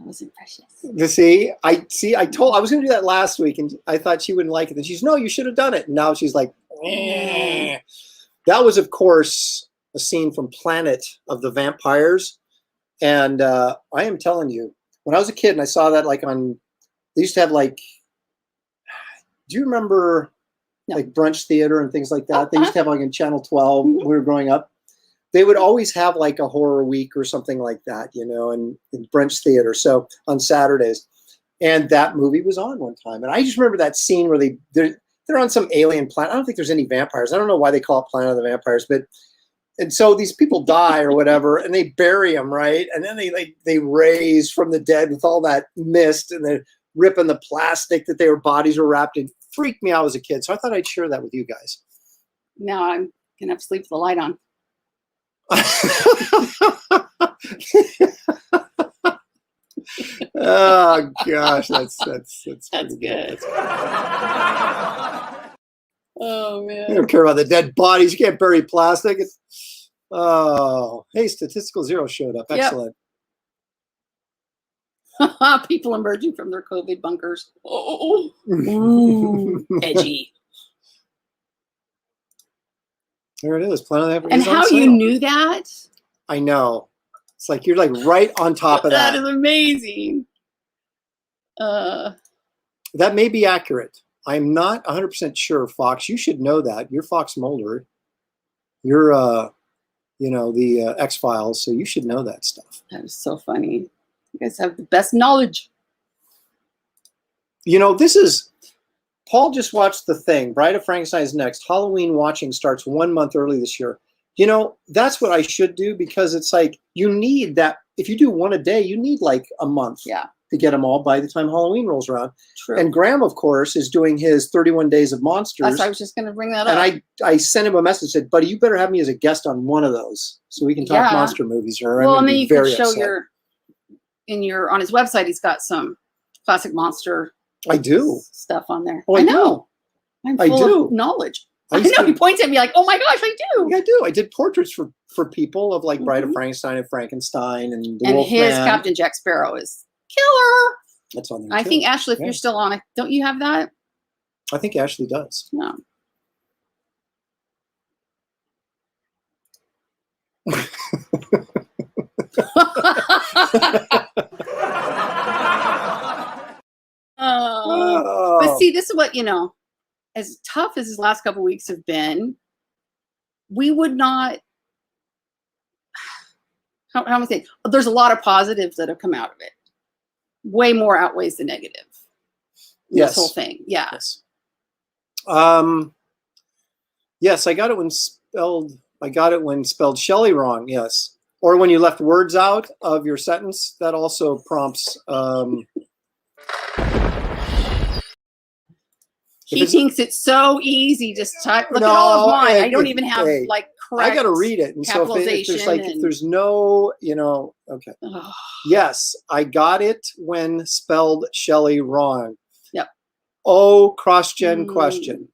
Wasn't precious. I was going to do that last week, and I thought she wouldn't like it. And she's, no, you should have done it. And now she's like, eh. That was, of course, a scene from Planet of the Vampires. And I am telling you, when I was a kid and I saw that they used to have do you remember like brunch theater and things like that? They used to have in Channel 12 when we were growing up. They would always have a horror week or something like that, in brunch theater. So on Saturdays, and that movie was on one time. And I just remember that scene where they're on some alien planet. I don't think there's any vampires. I don't know why they call it Planet of the Vampires, and so these people die or whatever, and they bury them, right? And then they raise from the dead with all that mist, and they're ripping the plastic that their bodies were wrapped in. Freaked me out as a kid. So I thought I'd share that with you guys. Now I'm gonna have to sleep with the light on. Oh gosh, that's good. Oh man, you don't care about the dead bodies. You can't bury plastic. Hey, Statistical Zero showed up. Excellent. People emerging from their COVID bunkers. Ooh, edgy. There it is. Planet of the Vampires. And how you knew that? I know. It's like you're right on top of that. That is amazing. That may be accurate. I'm not 100% sure, Fox. You should know that. You're Fox Mulder. You're, the X-Files, so you should know that stuff. That is so funny. You guys have the best knowledge. Paul just watched The Thing. Bride of Frankenstein's next. Halloween watching starts 1 month early this year. That's what I should do, because it's you need that. If you do one a day, you need a month to get them all by the time Halloween rolls around. True. And Graham, of course, is doing his 31 Days of Monsters. I was just going to bring that up. And I sent him a message, said, buddy, you better have me as a guest on one of those so we can talk monster movies. Or well, and then you can show on his website, he's got some classic monster stuff on there. Oh, I know. I'm full of knowledge. I know. He points at me like, oh my gosh, I do. Yeah, I do. I did portraits for people of Bride of Frankenstein and Frankenstein and the Wolfman. His Captain Jack Sparrow is killer. That's on there I think, Ashley, if you're still on it, don't you have that? I think Ashley does. No. But see, this is what, as tough as his last couple of weeks have been, we would not, how am I saying? There's a lot of positives that have come out of it. Way more outweighs the negative. Yes. This whole thing. Yeah. Yes. Yes, I got it when spelled Shelley wrong. Yes, or when you left words out of your sentence. That also prompts. He thinks it's so easy. Just type. Look at all of mine. I don't even have like correct. I got to read it, and so if there's no, okay. Oh. Yes, I got it when spelled Shelley wrong. Yep. Oh, cross-gen question.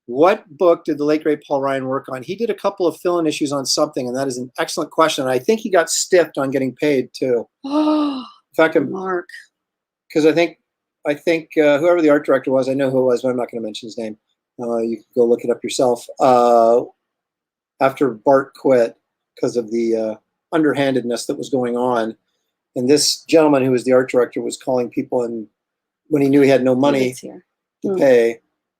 What book did the late great Paul Ryan work on? He did a couple of fill-in issues on something, and that is an excellent question. And I think he got stiffed on getting paid too. In fact, Mark, because I think whoever the art director was, I know who it was, but I'm not going to mention his name. You can go look it up yourself. After Bart quit because of the underhandedness that was going on, and this gentleman who was the art director was calling people, and when he knew he had no money to pay,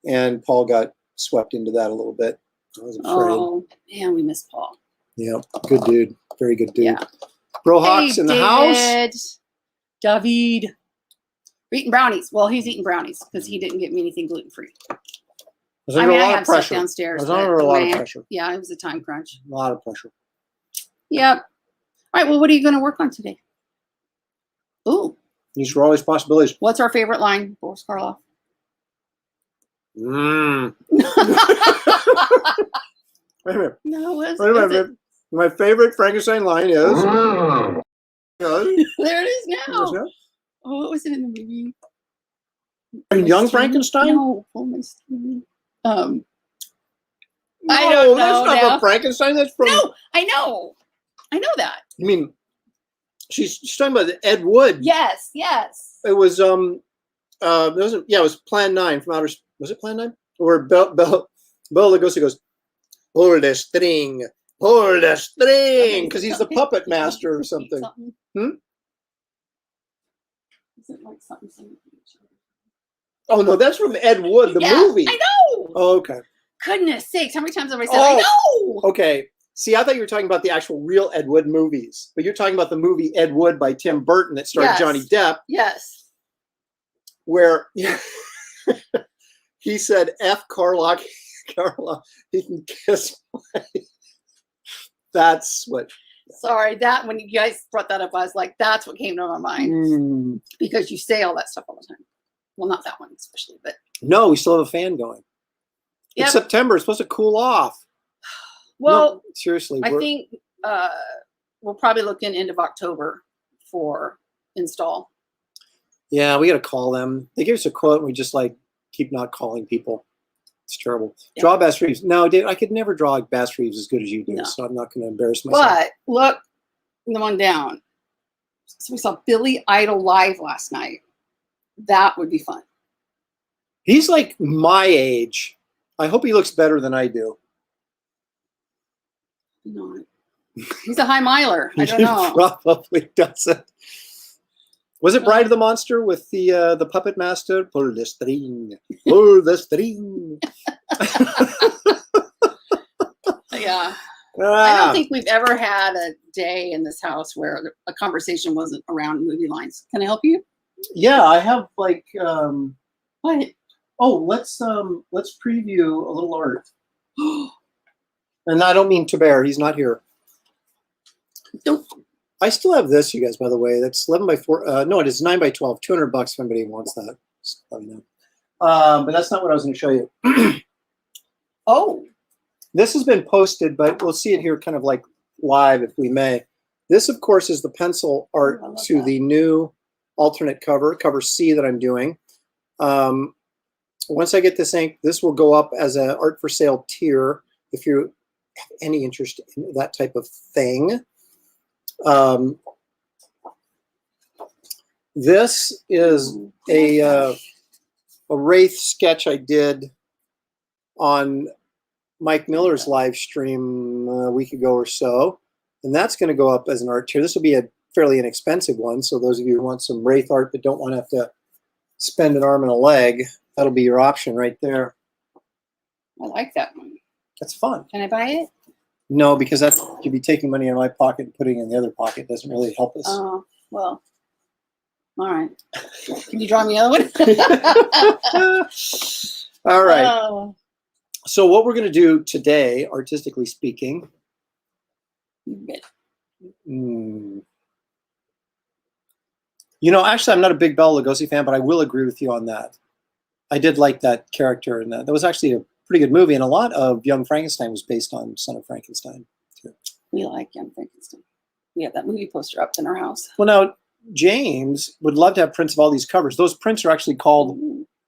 and Paul got swept into that a little bit. I was afraid. Oh man, we miss Paul. Yeah, good dude, very good dude. Yeah. Bro Hawks in the house. David. We're eating brownies. Well, he's eating brownies because he didn't get me anything gluten free. I was under a lot of pressure. Stuff downstairs. I was under a lot of pressure. Yeah, it was a time crunch. A lot of pressure. Yep. All right. Well, what are you going to work on today? Ooh. These are always possibilities. What's our favorite line, Boris Karloff? Wait a minute. No, wait a minute. My favorite Frankenstein line is. There it is now. Oh, what was it in the movie? Young Frankenstein? No, I don't know. That's not from Frankenstein. That's from. No, I know that. You mean she's talking about Ed Wood? Yes, yes. It was it was Plan 9 from outer. Was it Plan 9? Where Bela Lugosi goes, hold the string, because he's the puppet master or something. Is it like something? Oh no, that's from Ed Wood, the movie. I know. Oh, okay. Goodness sakes, how many times have I said I know? Okay. See, I thought you were talking about the actual real Ed Wood movies, but you're talking about the movie Ed Wood by Tim Burton that starred Johnny Depp. Yes. Where he said, F. Carla, he can kiss my... That's what... Sorry, that when you guys brought that up, I was like, that's what came to my mind. Because you say all that stuff all the time. Well, not that one especially, but... No, we still have a fan going. Yep. It's September. It's supposed to cool off. Well, no, seriously. I think we'll probably look in end of October for install. Yeah, we got to call them. They give us a quote and we just keep not calling people. It's terrible. Yeah. Draw Bass Reeves. No, Dave, I could never draw Bass Reeves as good as you do, so I'm not going to embarrass myself. But look, the one down. So we saw Billy Idol live last night. That would be fun. He's like my age. I hope he looks better than I do. No, he's a high miler. I don't know. Probably doesn't. Was it Bride of the Monster with the puppet master? Pull the string, pull the string. Yeah. I don't think we've ever had a day in this house where a conversation wasn't around movie lines. Can I help you? Yeah, I have what? Oh, let's preview a little art. And I don't mean Taber. He's not here. Nope. I still have this, you guys, by the way. That's 11 by 4. No, it is 9 by 12. $200 if anybody wants that. Just let me know. But that's not what I was going to show you. Oh. This has been posted, but we'll see it here kind of like live if we may. This, of course, is the pencil art to the new alternate cover C that I'm doing. Once I get this ink, this will go up as an art for sale tier if you have any interest in that type of thing. This is a Wraith sketch I did on Mike Miller's live stream a week ago or so, and that's going to go up as an art tier. This will be a fairly inexpensive one, so those of you who want some Wraith art but don't want to have to spend an arm and a leg, that'll be your option right there. I like that one. That's fun. Can I buy it? No, because that's you'd be taking money in my pocket and putting it in the other pocket. Doesn't really help us. Oh, well. All right. Can you draw me another one? All right. Oh. So what we're going to do today, artistically speaking, actually, I'm not a big Bela Lugosi fan, but I will agree with you on that. I did like that character, and that was actually a pretty good movie. And a lot of Young Frankenstein was based on Son of Frankenstein, too. We like Young Frankenstein. We have that movie poster up in our house. Well, now, James would love to have prints of all these covers. Those prints are actually called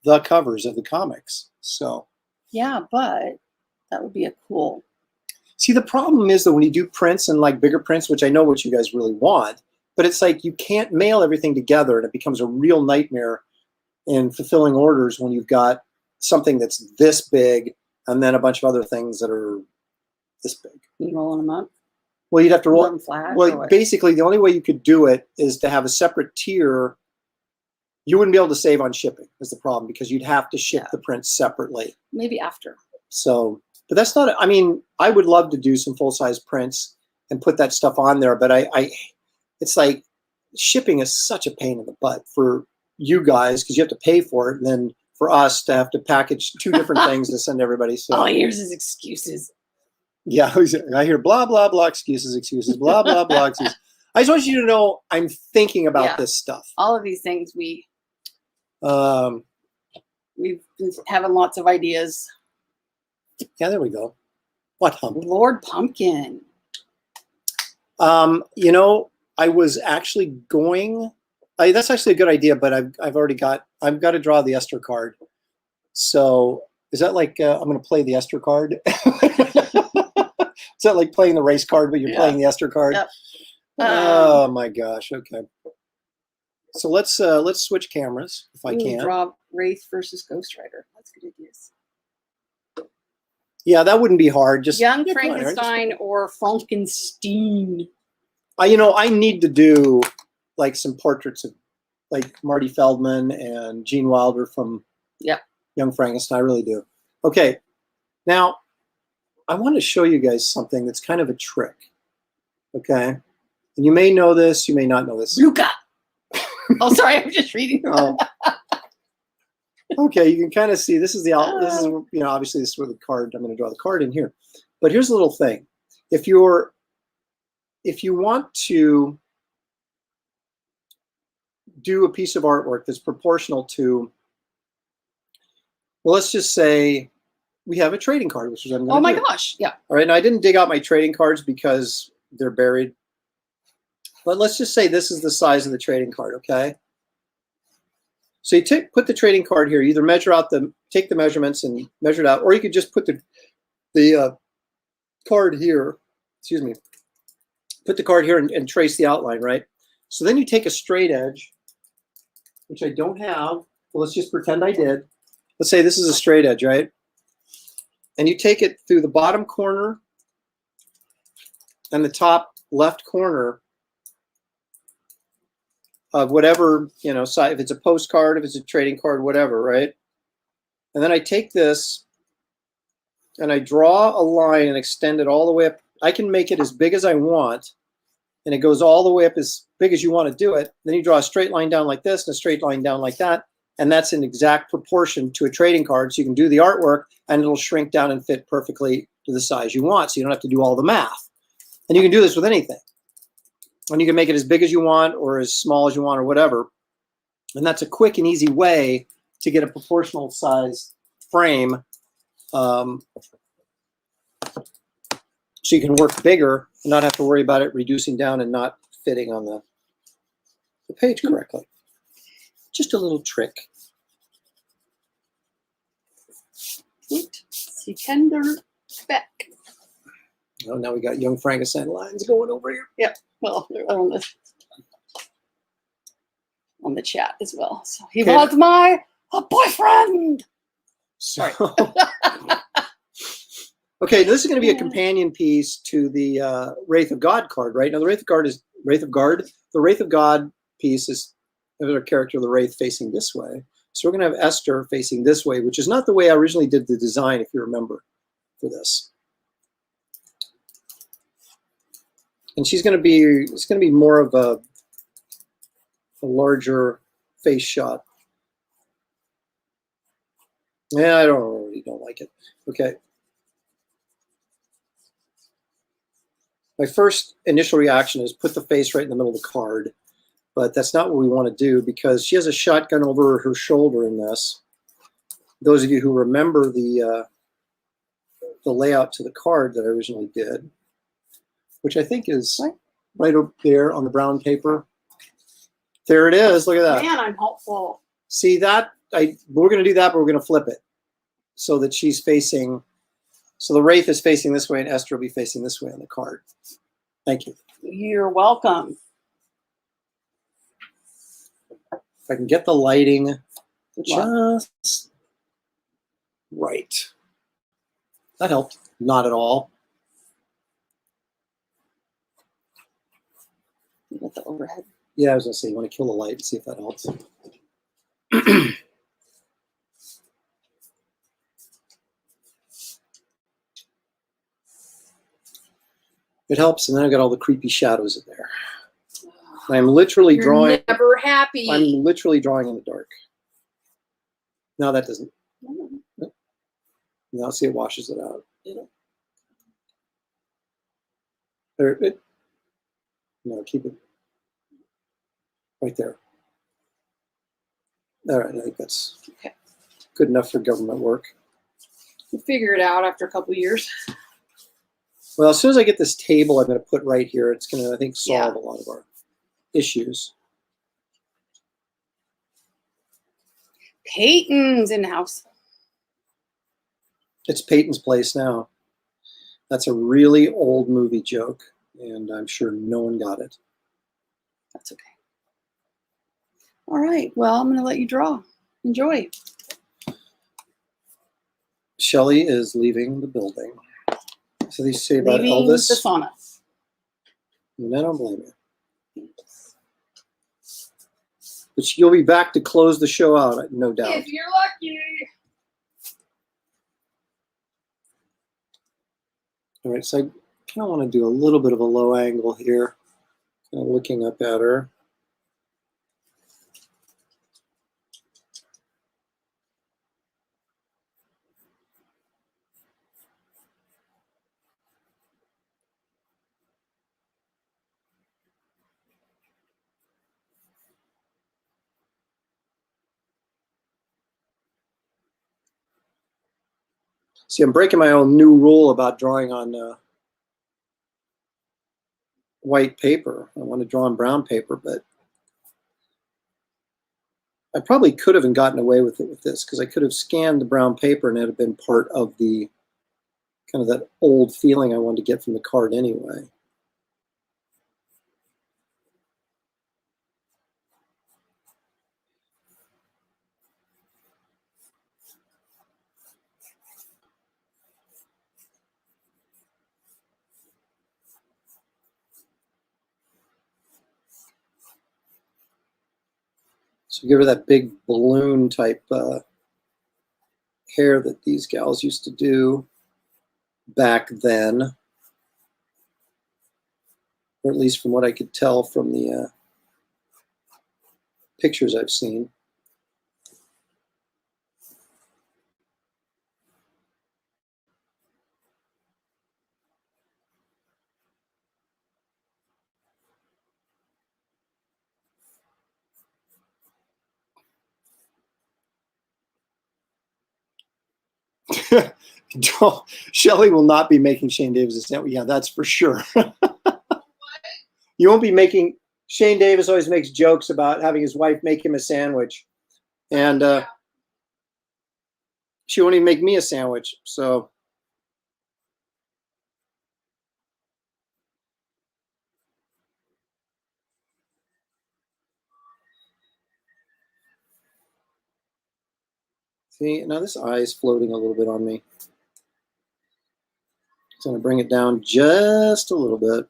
the covers of the comics. So, yeah, but that would be a cool. See, the problem is that when you do prints and like bigger prints, which I know what you guys really want, but it's like you can't mail everything together, and it becomes a real nightmare in fulfilling orders when you've got something that's this big and then a bunch of other things that are this big. You rolling them up? Well, you'd have to roll them flat. Well, basically, the only way you could do it is to have a separate tier. You wouldn't be able to save on shipping is the problem, because you'd have to ship the prints separately. Maybe after. So, but that's not, I mean, I would love to do some full-size prints and put that stuff on there, but it's like shipping is such a pain in the butt for you guys, because you have to pay for it, and then for us to have to package 2 different things to send everybody. So all he hears is excuses. Yeah, I hear blah, blah, blah, excuses, blah, blah, blah, excuses. I just want you to know I'm thinking about this stuff. All of these things we've been having lots of ideas. Yeah, there we go. What hump? Lord Pumpkin. I was actually going. That's actually a good idea, but I've got to draw the Esther card. So is that like I'm going to play the Esther card? Is that like playing the race card, but you're playing the Esther card? Yep. Oh my gosh. Okay. So let's switch cameras if I can. Draw Wraith versus Ghost Rider. That's good ideas. Yeah, that wouldn't be hard. Just Young Frankenstein or Frankenstein. I need to do like some portraits of like Marty Feldman and Gene Wilder from Young Frankenstein. I really do. Okay. Now, I want to show you guys something that's kind of a trick. Okay. And you may know this, you may not know this. Luca. Oh, sorry, I'm just reading. Okay, you can kind of see this is obviously this is where the card, I'm going to draw the card in here. But here's a little thing. If you want to do a piece of artwork that's proportional to, well, let's just say we have a trading card, which is what I'm going to do. Oh my gosh, yeah. All right, and I didn't dig out my trading cards because they're buried. But let's just say this is the size of the trading card, okay? So you put the trading card here. You either take the measurements and measure it out, or you could just put the card here. Excuse me. Put the card here and trace the outline, right? So then you take a straight edge, which I don't have. Well, let's just pretend I did. Let's say this is a straight edge, right? And you take it through the bottom corner and the top left corner of whatever, side, if it's a postcard, if it's a trading card, whatever, right? And then I take this and I draw a line and extend it all the way up. I can make it as big as I want, and it goes all the way up as big as you want to do it. Then you draw a straight line down like this and a straight line down like that, and that's in exact proportion to a trading card. So you can do the artwork, and it'll shrink down and fit perfectly to the size you want, so you don't have to do all the math. And you can do this with anything. And you can make it as big as you want or as small as you want or whatever. And that's a quick and easy way to get a proportional size frame, so you can work bigger and not have to worry about it reducing down and not fitting on the page correctly. Just a little trick. Sikender Beck. Oh, now we got Young Frankenstein lines going over here. Yeah, well, they're on the chat as well. So he was my boyfriend. Sorry. Okay, this is going to be a companion piece to the Wraith of God card, right? Now, the Wraith of God is Wraith of God. The Wraith of God piece is another character of the Wraith facing this way. So we're going to have Esther facing this way, which is not the way I originally did the design, if you remember, for this. And it's going to be more of a larger face shot. Yeah, I really don't like it. Okay. My first initial reaction is put the face right in the middle of the card, but that's not what we want to do because she has a shotgun over her shoulder in this. Those of you who remember the layout to the card that I originally did, which I think is right up there on the brown paper. There it is. Look at that. Man, I'm helpful. See that? We're going to do that, but we're going to flip it so that she's facing. So the Wraith is facing this way, and Esther will be facing this way on the card. Thank you. You're welcome. If I can get the lighting just right. That helped. Not at all. You got the overhead. Yeah, I was going to say, you want to kill the light and see if that helps. It helps, and then I've got all the creepy shadows in there. I'm literally drawing. Never happy. I'm literally drawing in the dark. No, that doesn't. Now see, it washes it out. There, no, keep it right there. All right, I think that's okay. Good enough for government work. We'll figure it out after a couple of years. Well, as soon as I get this table, I'm going to put right here. It's going to, I think, solve a lot of our issues. Peyton's in the house. It's Peyton's place now. That's a really old movie joke, and I'm sure no one got it. That's okay. All right. Well, I'm going to let you draw. Enjoy. Shelley is leaving the building. So they say about Leaving Elvis. the sauna. And I don't blame you. But you'll be back to close the show out, no doubt. If you're lucky. All right, so I kind of want to do a little bit of a low angle here, kind of looking up at her. See, I'm breaking my own new rule about drawing on white paper. I want to draw on brown paper, but I probably could have gotten away with it with this because I could have scanned the brown paper and it had been part of the kind of that old feeling I wanted to get from the card anyway. So give her that big balloon type hair that these gals used to do back then, or at least from what I could tell from the pictures I've seen. Shelley will not be making Shane Davis a sandwich. Yeah, that's for sure. You won't be making. Shane Davis always makes jokes about having his wife make him a sandwich, and she won't even make me a sandwich. So see, now this eye is floating a little bit on me. So I'm going to bring it down just a little bit.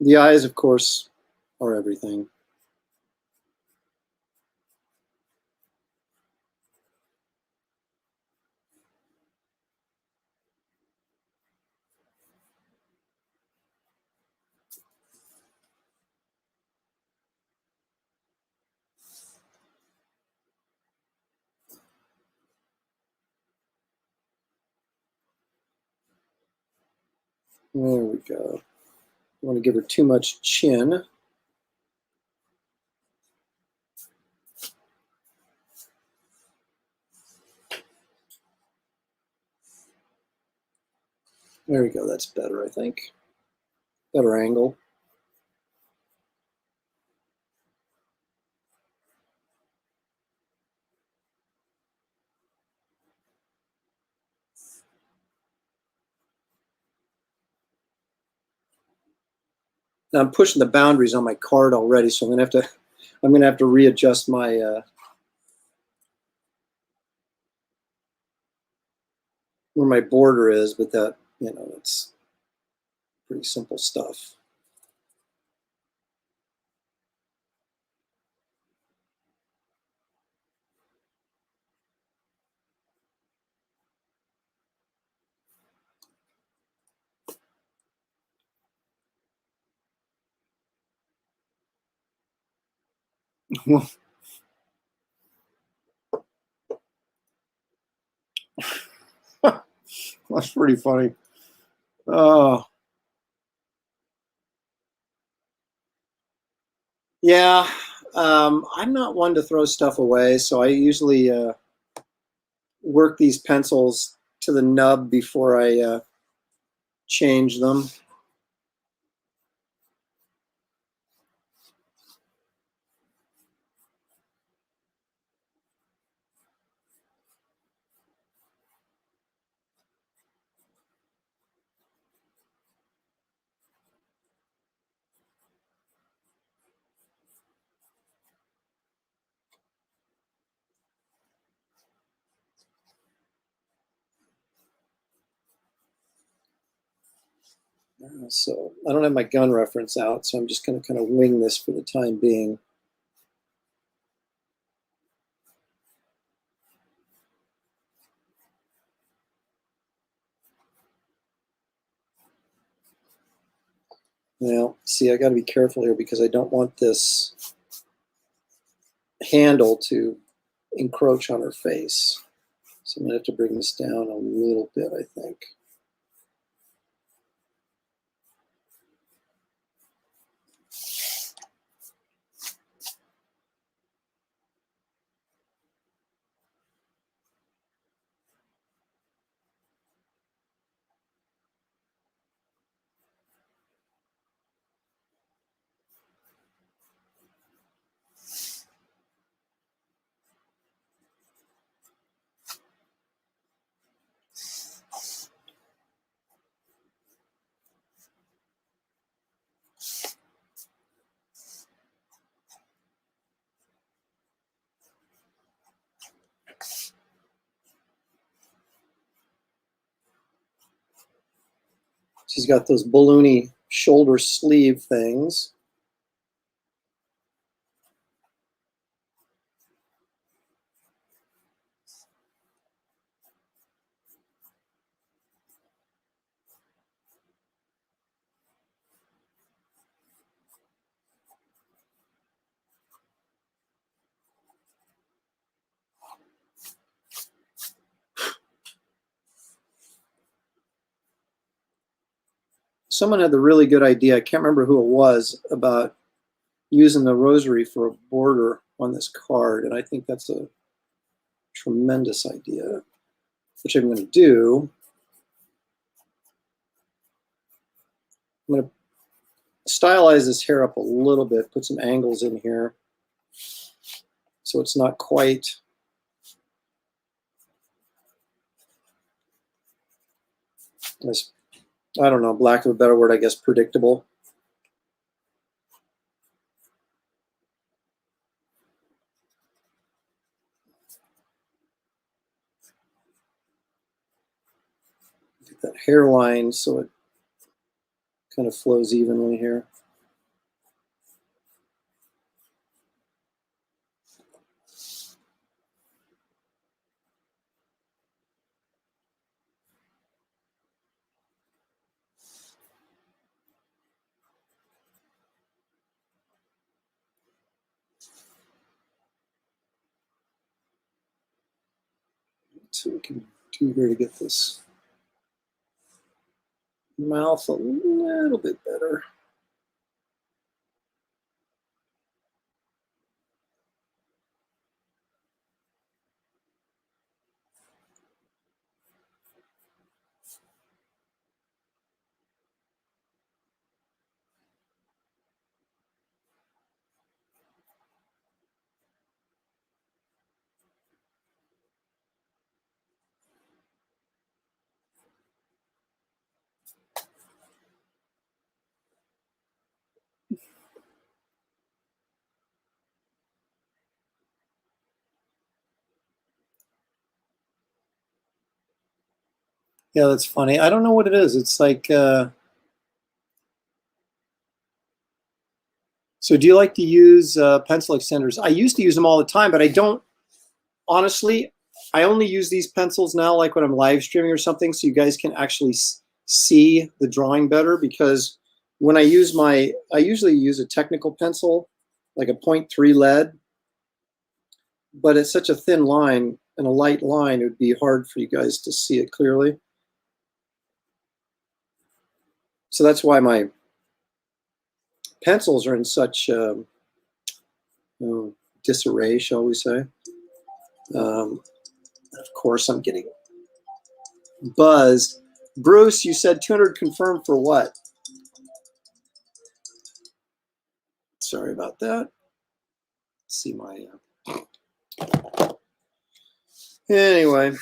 The eyes, of course, are everything. There we go. Don't want to give her too much chin. There we go. That's better, I think. Better angle. Now I'm pushing the boundaries on my card already, so I'm gonna have to readjust my where my border is, but that, it's pretty simple stuff. That's pretty funny. Oh, yeah. I'm not one to throw stuff away, so I usually work these pencils to the nub before I change them. So I don't have my gun reference out, so I'm just going to kind of wing this for the time being. Now, see, I got to be careful here because I don't want this handle to encroach on her face. So I'm going to have to bring this down a little bit, I think. She's got those balloony shoulder sleeve things. Someone had the really good idea, I can't remember who it was, about using the rosary for a border on this card, and I think that's a tremendous idea, which I'm going to do. I'm going to stylize this hair up a little bit, put some angles in here so it's not quite as, I don't know, lack of a better word, I guess, predictable. Get that hairline so it kind of flows evenly here. So we can do here to get this Mouth a little bit better. Yeah, that's funny. I don't know what it is. It's like, so do you like to use pencil extenders? I used to use them all the time, but I don't, honestly, I only use these pencils now, like when I'm live streaming or something, so you guys can actually see the drawing better, because when I usually use a technical pencil, like a 0.3 lead, but it's such a thin line and a light line, it would be hard for you guys to see it clearly. So that's why my pencils are in such disarray, shall we say. Of course, I'm getting buzzed. Bruce, you said 200 confirmed for what? Sorry about that. Let's see my... Anyway,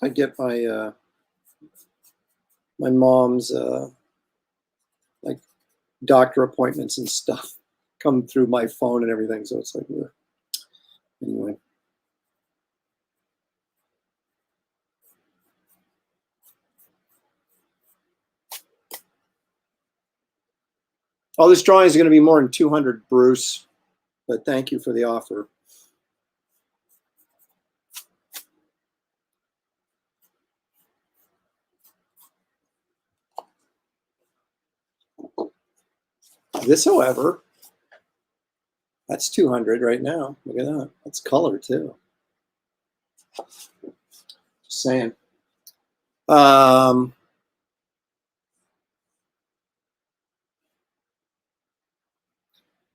I get my my mom's like doctor appointments and stuff come through my phone and everything, so it's like, anyway. Oh, this drawing is going to be more than 200, Bruce, but thank you for the offer. This, however, that's 200 right now. Look at that. That's color too. Just saying.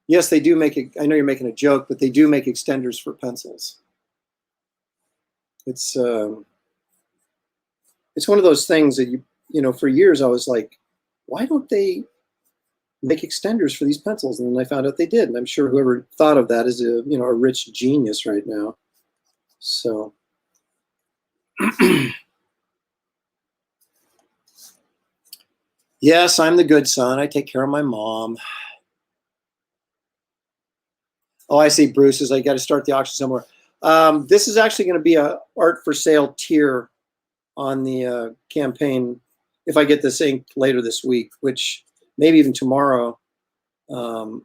Yes, they do make it. I know you're making a joke, but they do make extenders for pencils. It's one of those things that you know, for years I was like, why don't they make extenders for these pencils? And then I found out they did, and I'm sure whoever thought of that is a a rich genius right now. So. Yes, I'm the good son. I take care of my mom. Oh, I see. Bruce is like, got to start the auction somewhere. This is actually going to be a art for sale tier on the campaign if I get this ink later this week, which maybe even tomorrow. So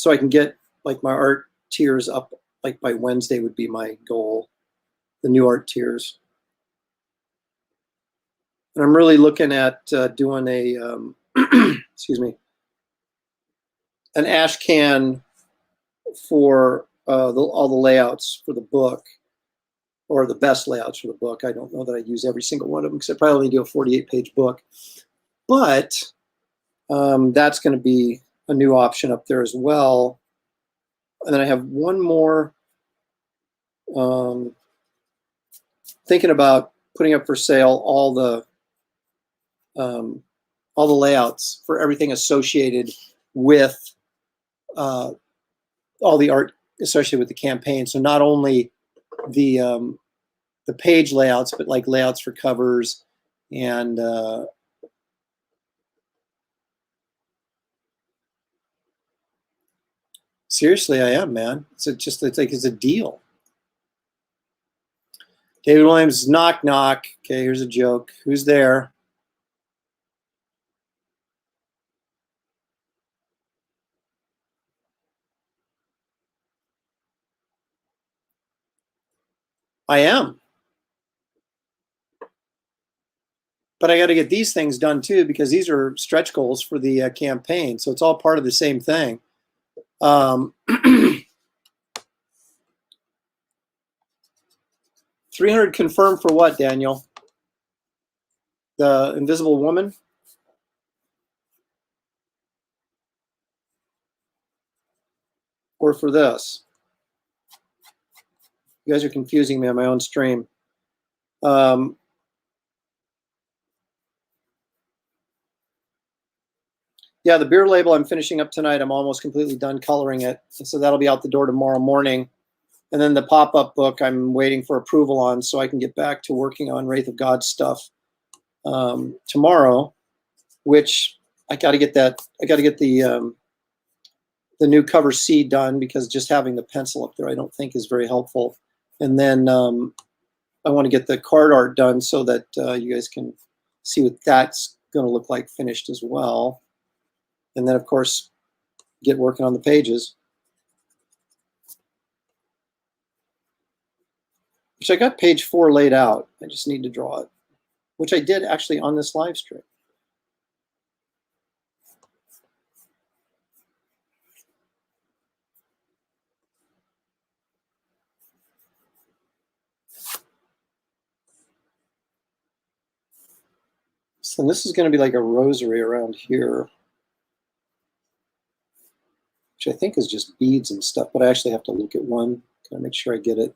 I can get like my art tiers up like by Wednesday would be my goal, the new art tiers. And I'm really looking at doing a, excuse me, an ash can for all the layouts for the book, or the best layouts for the book. I don't know that I'd use every single one of them, because I probably only do a 48-page book. But that's going to be a new option up there as well. And then I have one more, thinking about putting up for sale all the layouts for everything associated with all the art associated with the campaign. So not only the page layouts, but like layouts for covers and seriously, I am, man. It's a deal. David Williams, knock, knock. Okay, here's a joke. Who's there? I am. But I got to get these things done too, because these are stretch goals for the campaign. So it's all part of the same thing. 300 confirmed for what, Daniel? The Invisible Woman? Or for this? You guys are confusing me on my own stream. Yeah, the beer label I'm finishing up tonight. I'm almost completely done coloring it. So that'll be out the door tomorrow morning. And then the pop-up book I'm waiting for approval on so I can get back to working on Wraith of God stuff tomorrow, which I got to get that. I got to get the new cover C done because just having the pencil up there I don't think is very helpful. And then I want to get the card art done so that you guys can see what that's going to look like finished as well. And then, of course, get working on the pages. Which I got page 4 laid out. I just need to draw it, which I did actually on this live stream. So this is going to be like a rosary around here, which I think is just beads and stuff, but I actually have to look at one. Gotta make sure I get it.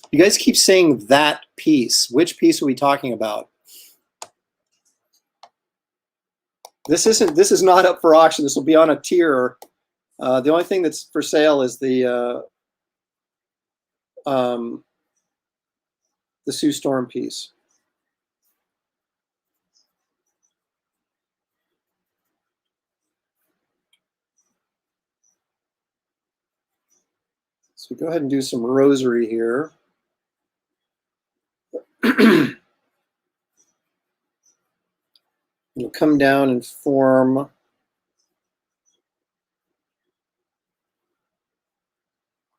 You guys keep saying that piece. Which piece are we talking about? This is not up for auction. This will be on a tier. The only thing that's for sale is the Sue Storm piece. So go ahead and do some rosary here. It'll come down and form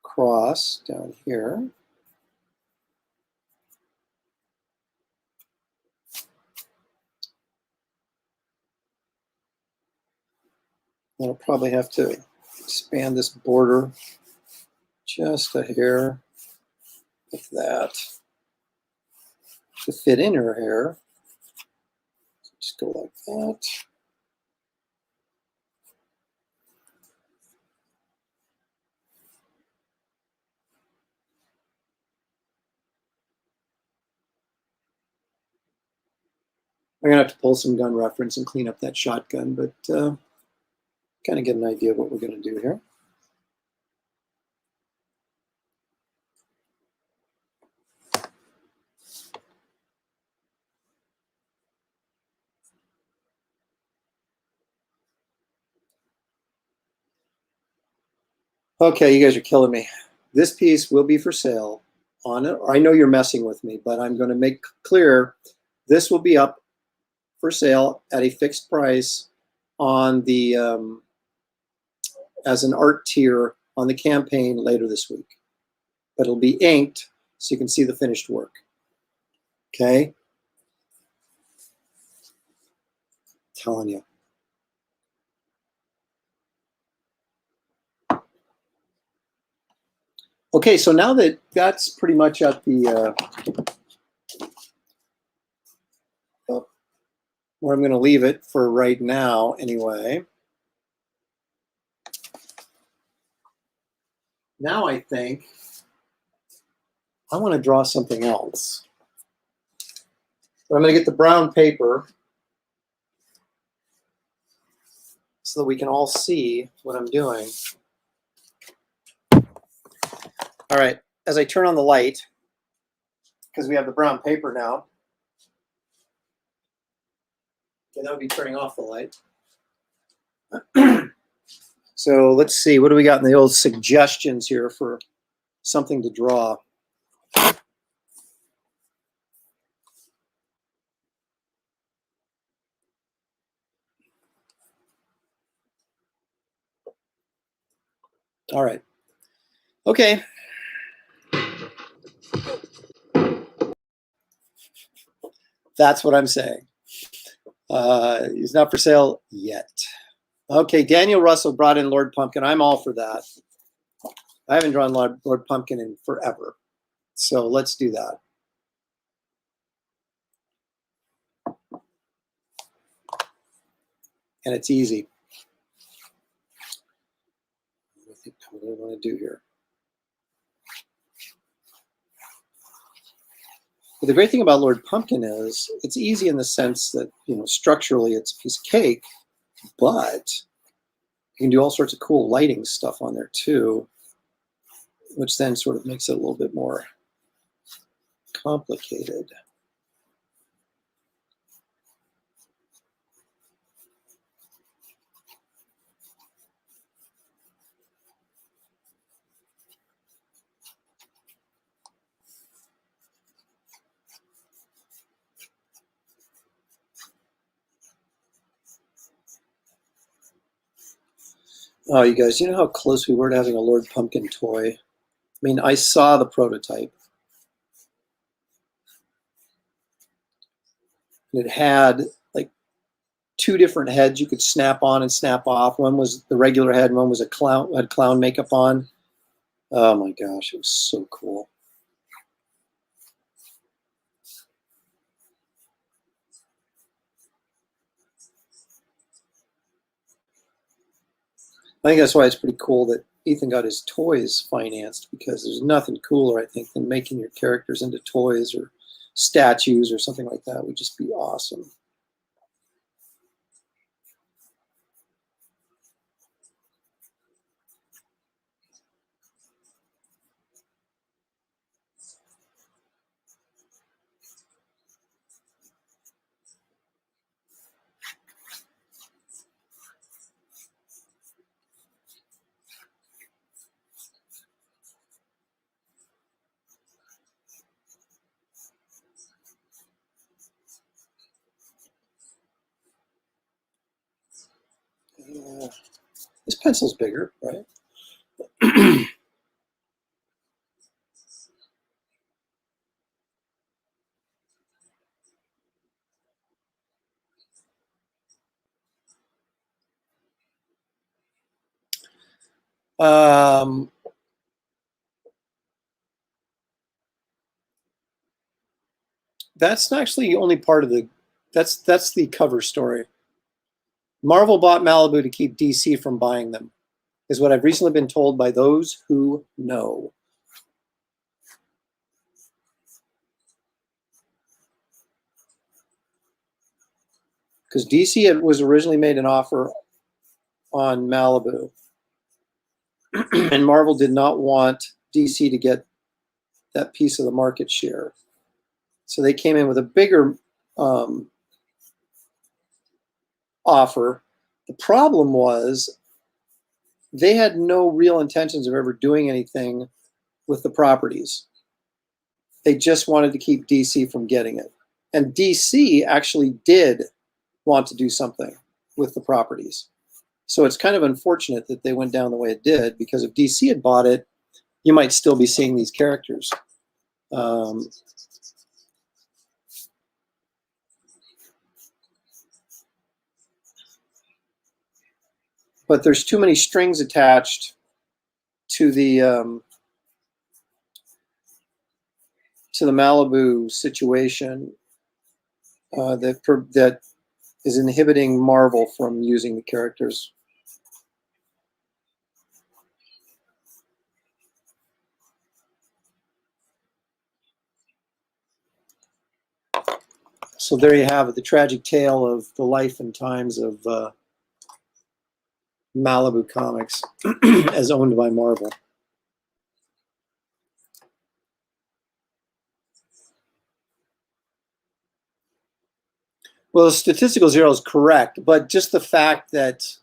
cross down here. I'll probably have to expand this border just a hair like that to fit in her hair. Just go like that. I'm gonna have to pull some gun reference and clean up that shotgun, but kind of get an idea of what we're gonna do here. Okay, you guys are killing me. This piece will be for sale on it. I know you're messing with me, but I'm going to make clear this will be up for sale at a fixed price on the as an art tier on the campaign later this week. But it'll be inked so you can see the finished work. Okay? Telling you. Okay, so now that that's pretty much at the where I'm going to leave it for right now anyway. Now I think I want to draw something else. But I'm going to get the brown paper so that we can all see what I'm doing. All right, as I turn on the light, because we have the brown paper now. Okay, that would be turning off the light. So let's see, what do we got in the old suggestions here for something to draw? All right. Okay. That's what I'm saying. He's not for sale yet. Okay, Daniel Russell brought in Lord Pumpkin. I'm all for that. I haven't drawn Lord Pumpkin in forever. So let's do that. And it's easy. What do I want to do here? But the great thing about Lord Pumpkin is it's easy in the sense that, you know, structurally it's a piece of cake, but you can do all sorts of cool lighting stuff on there too, which then sort of makes it a little bit more complicated. Oh, you guys, you know how close we were to having a Lord Pumpkin toy? I mean, I saw the prototype. And it had like 2 different heads you could snap on and snap off. One was the regular head, and one was a clown, had clown makeup on. Oh my gosh, it was so cool. I think that's why it's pretty cool that Ethan got his toys financed, because there's nothing cooler, I think, than making your characters into toys or statues or something like that. It would just be awesome. This pencil's bigger, right? That's actually only part of the, that's the cover story. Marvel bought Malibu to keep DC from buying them, is what I've recently been told by those who know. Because DC was originally made an offer on Malibu, and Marvel did not want DC to get that piece of the market share. So they came in with a bigger offer. The problem was they had no real intentions of ever doing anything with the properties. They just wanted to keep DC from getting it. And DC actually did want to do something with the properties. So it's kind of unfortunate that they went down the way it did, because if DC had bought it, you might still be seeing these characters. But there's too many strings attached to the Malibu situation that is inhibiting Marvel from using the characters. So there you have it, the tragic tale of the life and times of Malibu Comics as owned by Marvel. Well, the statistical zero is correct, but just the fact that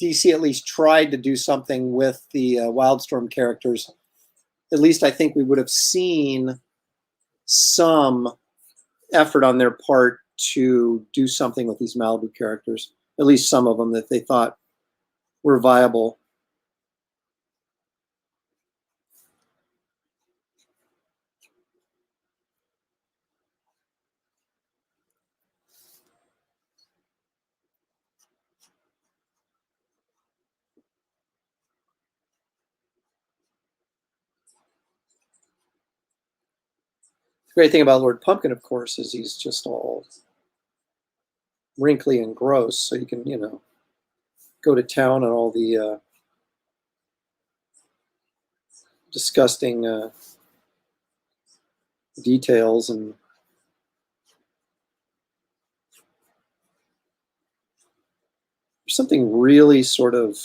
DC at least tried to do something with the Wildstorm characters, at least I think we would have seen some effort on their part to do something with these Malibu characters, at least some of them that they thought were viable. Great thing about Lord Pumpkin, of course, is he's just all wrinkly and gross, so you can, go to town on all the disgusting details, and there's something really sort of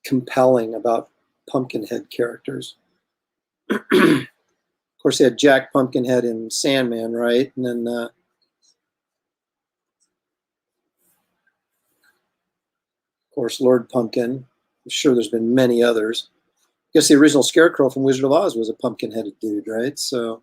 compelling about Pumpkinhead characters. Of course, they had Jack Pumpkinhead in Sandman, right? And then of course, Lord Pumpkin. I'm sure there's been many others. I guess the original Scarecrow from Wizard of Oz was a pumpkin-headed dude, right? So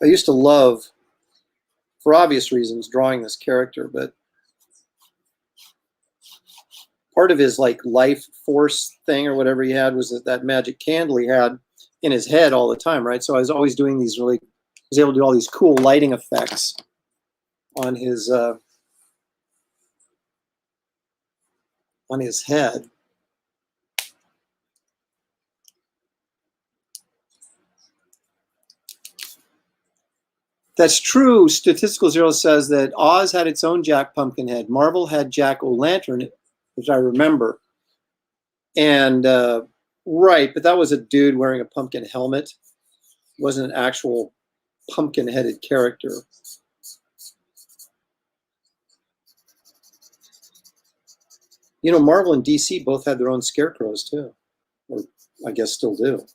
I used to love, for obvious reasons, drawing this character, but part of his like life force thing or whatever he had was that magic candle he had in his head all the time, right? So I was always doing these I was able to do all these cool lighting effects on his head. That's true. Statistical Zero says that Oz had its own Jack Pumpkinhead. Marvel had Jack O'Lantern, which I remember. And right, but that was a dude wearing a pumpkin helmet. It wasn't an actual pumpkin-headed character. Marvel and DC both had their own scarecrows too, or I guess still do.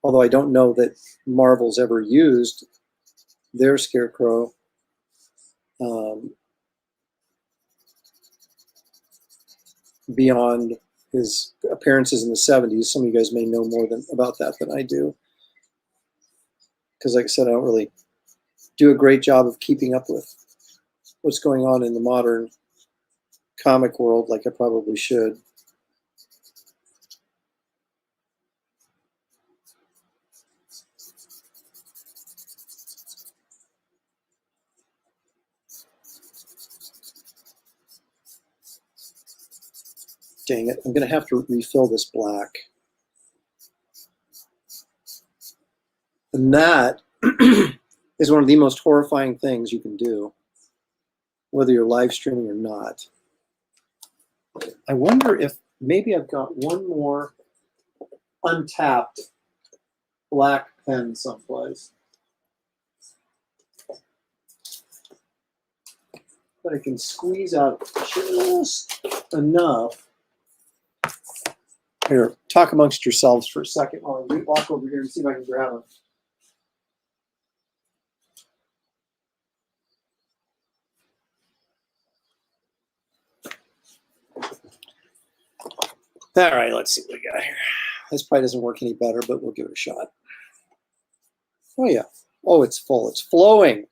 Although I don't know that Marvel's ever used their scarecrow beyond his appearances in the 70s. Some of you guys may know more about that than I do. Because like I said, I don't really do a great job of keeping up with what's going on in the modern comic world like I probably should. Dang it, I'm going to have to refill this black. And that is one of the most horrifying things you can do, whether you're live streaming or not. I wonder if maybe I've got one more untapped black pen someplace that I can squeeze out just enough. Here, talk amongst yourselves for a second while I walk over here and see if I can grab them. All right, let's see what we got here. This probably doesn't work any better, but we'll give it a shot. Oh, yeah. Oh, it's full. It's flowing.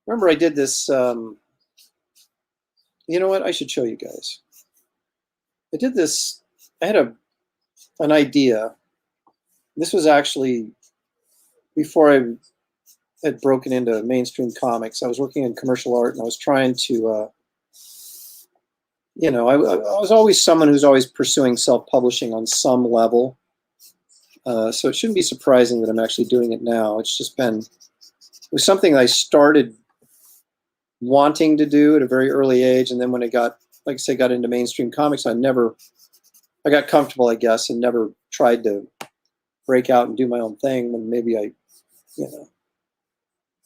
Remember I did this, you know what? I should show you guys. I did this, I had an idea. This was actually before I had broken into mainstream comics. I was working in commercial art, and I was trying to, I was always someone who's always pursuing self-publishing on some level. So it shouldn't be surprising that I'm actually doing it now. It's just been, it was something I started wanting to do at a very early age, and then when it got, like I say, got into mainstream comics, I got comfortable, I guess, and never tried to break out and do my own thing. And maybe I,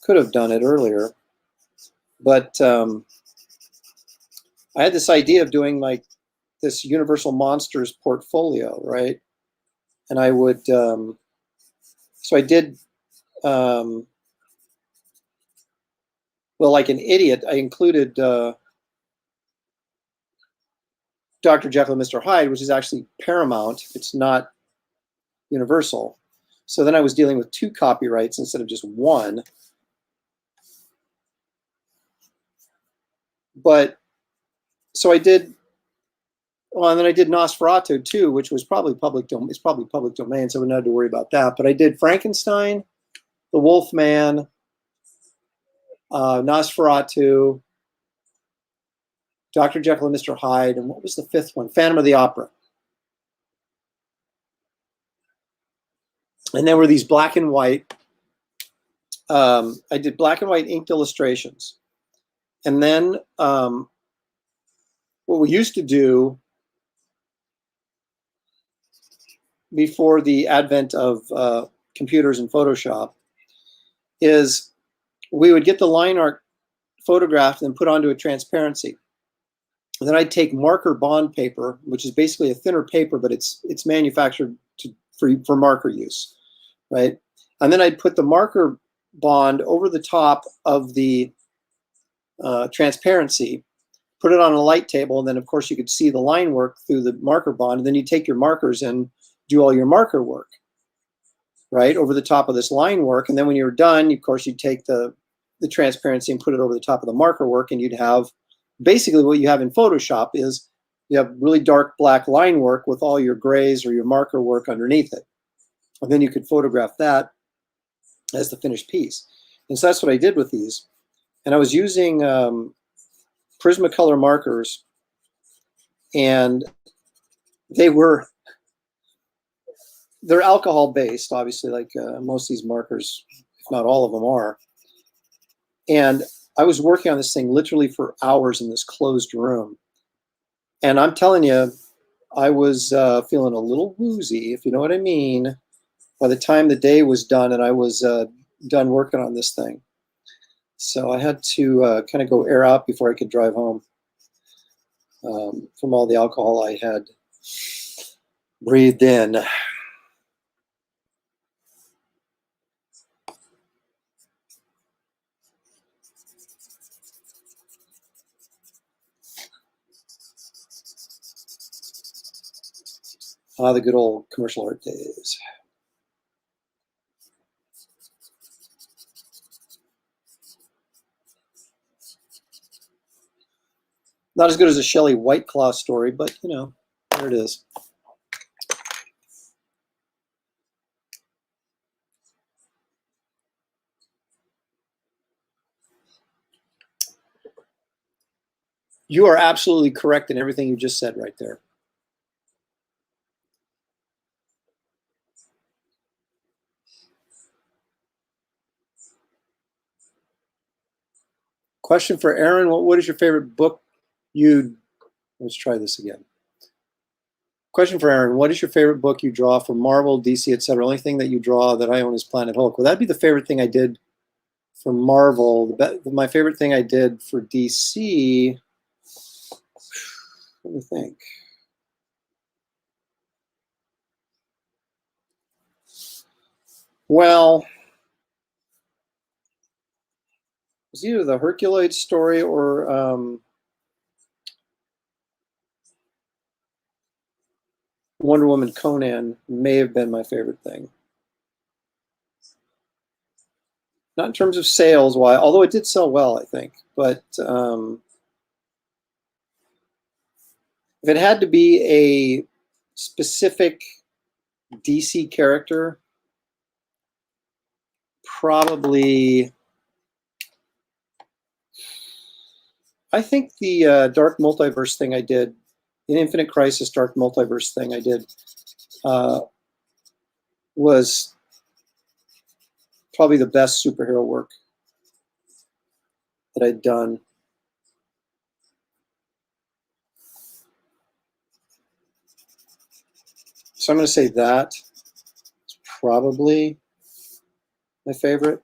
could have done it earlier. But I had this idea of doing like this Universal Monsters portfolio, right? And I would, so I did, well, like an idiot, I included Dr. Jekyll and Mr. Hyde, which is actually Paramount. It's not Universal. So then I was dealing with 2 copyrights instead of just 1. But so I did, well, and then I did Nosferatu too, which was probably public domain. It's probably public domain, so I wouldn't have to worry about that. But I did Frankenstein, The Wolfman, Nosferatu, Dr. Jekyll and Mr. Hyde, and what was the 5th one? Phantom of the Opera. And there were these black and white. I did black and white inked illustrations. And then what we used to do before the advent of computers and Photoshop is we would get the line art photographed and put onto a transparency. And then I'd take marker bond paper, which is basically a thinner paper, but it's manufactured for marker use, right? And then I'd put the marker bond over the top of the transparency, put it on a light table, and then of course you could see the line work through the marker bond, and then you take your markers and do all your marker work, right, over the top of this line work. And then when you're done, of course, you'd take the transparency and put it over the top of the marker work, and you'd have basically what you have in Photoshop is you have really dark black line work with all your grays or your marker work underneath it. And then you could photograph that as the finished piece. And so that's what I did with these. And I was using Prismacolor markers, and they're alcohol based, obviously, like most of these markers, if not all of them are. And I was working on this thing literally for hours in this closed room. And I'm telling you, I was feeling a little woozy, if you know what I mean, by the time the day was done and I was done working on this thing. So I had to kind of go air out before I could drive home from all the alcohol I had breathed in. Ah, the good old commercial art days. Not as good as a Shelley Whiteclaw story, but you know, there it is. You are absolutely correct in everything you just said right there. Question for Aaron. What is your favorite book let's try this again. Question for Aaron. What is your favorite book you draw for Marvel, DC, etc.? Only thing that you draw that I own is Planet Hulk. Well, that'd be the favorite thing I did for Marvel. My favorite thing I did for DC, let me think. Well, it was either the Herculoid story or Wonder Woman Conan may have been my favorite thing. Not in terms of sales, although it did sell well, I think. But if it had to be a specific DC character, probably, I think the Dark Multiverse thing I did, the Infinite Crisis Dark Multiverse thing I did, was probably the best superhero work that I'd done. So I'm going to say that is probably my favorite.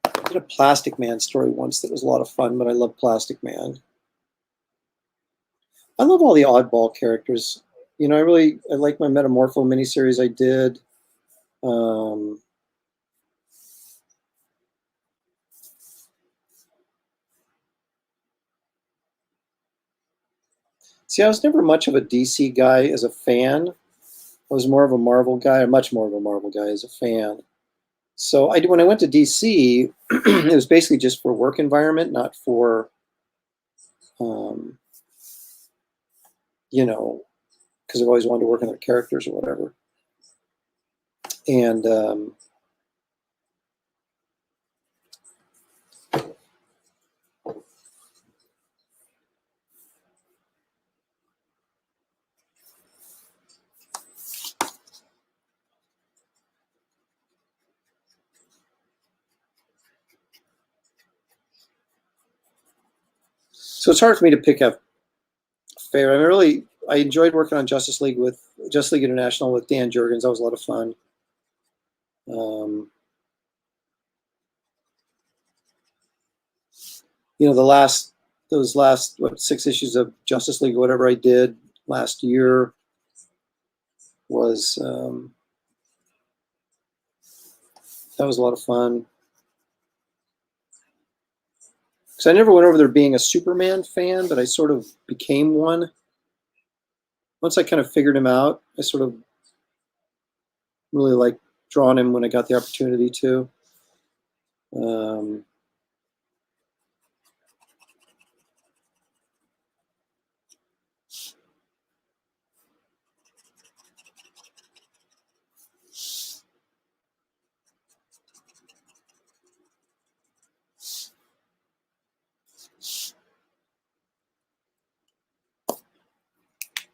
I did a Plastic Man story once that was a lot of fun, but I love Plastic Man. I love all the oddball characters. You know, I like my Metamorpho miniseries I did. See, I was never much of a DC guy as a fan. I was more of a Marvel guy, or much more of a Marvel guy as a fan. So when I went to DC, it was basically just for work environment, not for, you know, because I've always wanted to work on their characters or whatever. And so it's hard for me to pick a favorite. I mean, I enjoyed working on Justice League International with Dan Jurgens. That was a lot of fun. You know, those last 6 issues of Justice League or whatever I did last year was that was a lot of fun. Because I never went over there being a Superman fan, but I sort of became one. Once I kind of figured him out, I sort of really liked drawing him when I got the opportunity to.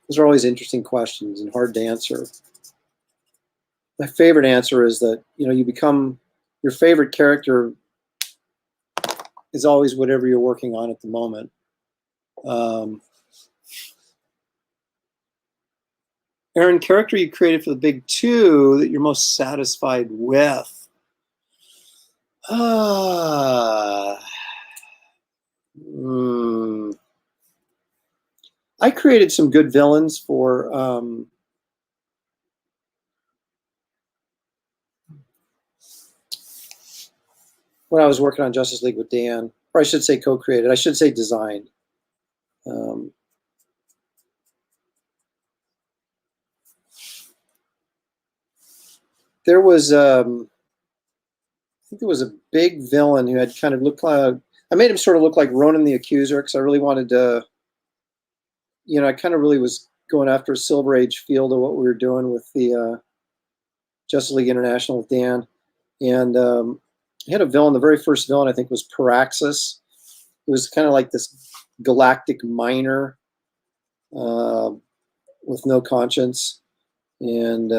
Those are always interesting questions and hard to answer. My favorite answer is that, you know, you become your favorite character is always whatever you're working on at the moment. Aaron, character you created for the big two that you're most satisfied with? I created some good villains for when I was working on Justice League with Dan, or I should say co-created. I should say designed. There was, I think there was a big villain who had kind of looked like, I made him sort of look like Ronan the Accuser because I really wanted to, you know, I kind of really was going after a Silver Age feel to what we were doing with the Justice League International with Dan. And he had a villain. The very first villain, I think, was Paraxis. It was kind of like this galactic miner with no conscience. And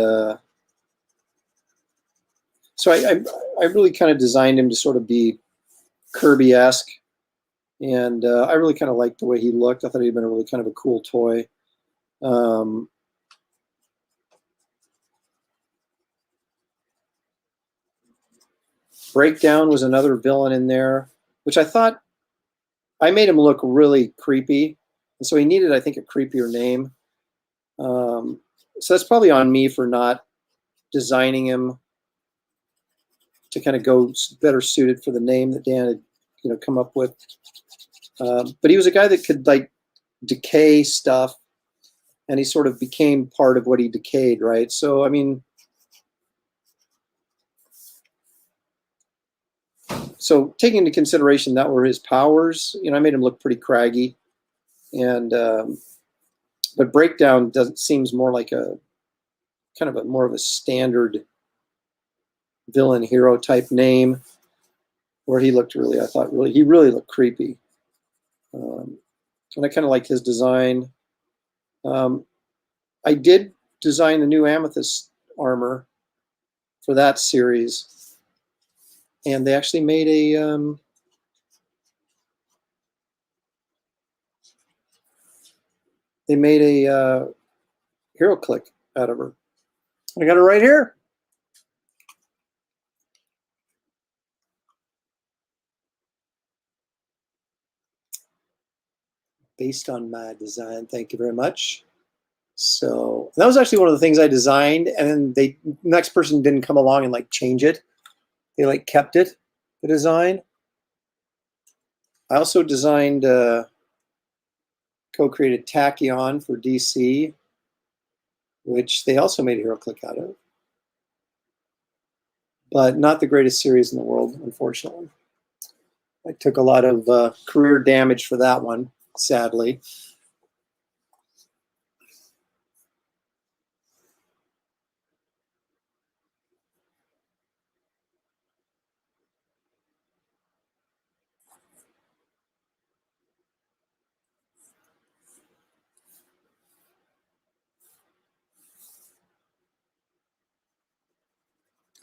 so I really kind of designed him to sort of be Kirby-esque. And I really kind of liked the way he looked. I thought he'd been a really kind of a cool toy. Breakdown was another villain in there, which I thought I made him look really creepy. And so he needed, I think, a creepier name. So that's probably on me for not designing him to kind of go better suited for the name that Dan had, you know, come up with. But he was a guy that could like decay stuff, and he sort of became part of what he decayed, right? So I mean, so taking into consideration that were his powers, you know, I made him look pretty craggy, and but Breakdown seems more like a kind of more of a standard villain hero type name, where he looked really, I thought he really looked creepy, and I kind of liked his design. I did design the new Amethyst armor for that series, and they actually made a hero click out of her. I got it right here. based on my design. Thank you very much. So that was actually one of the things I designed, and then the next person didn't come along and like change it. They like kept it, the design. I also designed, co-created Tachyon for DC, which they also made HeroClick out of. But not the greatest series in the world, unfortunately. I took a lot of career damage for that one, sadly.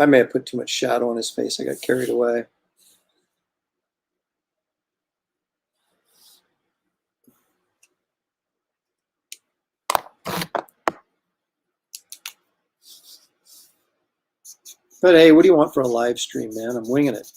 I may have put too much shadow on his face. I got carried away. But hey, what do you want for a live stream, man? I'm winging it.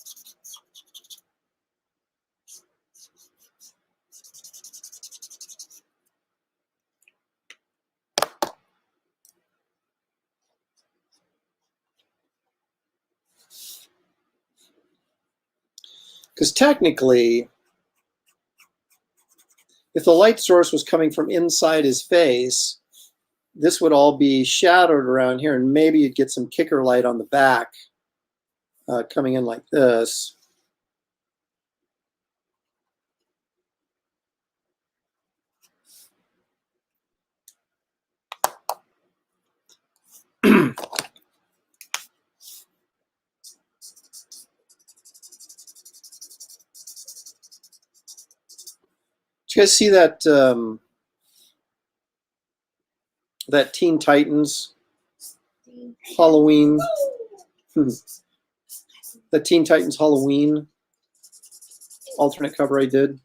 Because technically, if the light source was coming from inside his face, this would all be shadowed around here, and maybe you'd get some kicker light on the back coming in like this. Did you guys see that that Teen Titans Halloween? The Teen Titans Halloween alternate cover I did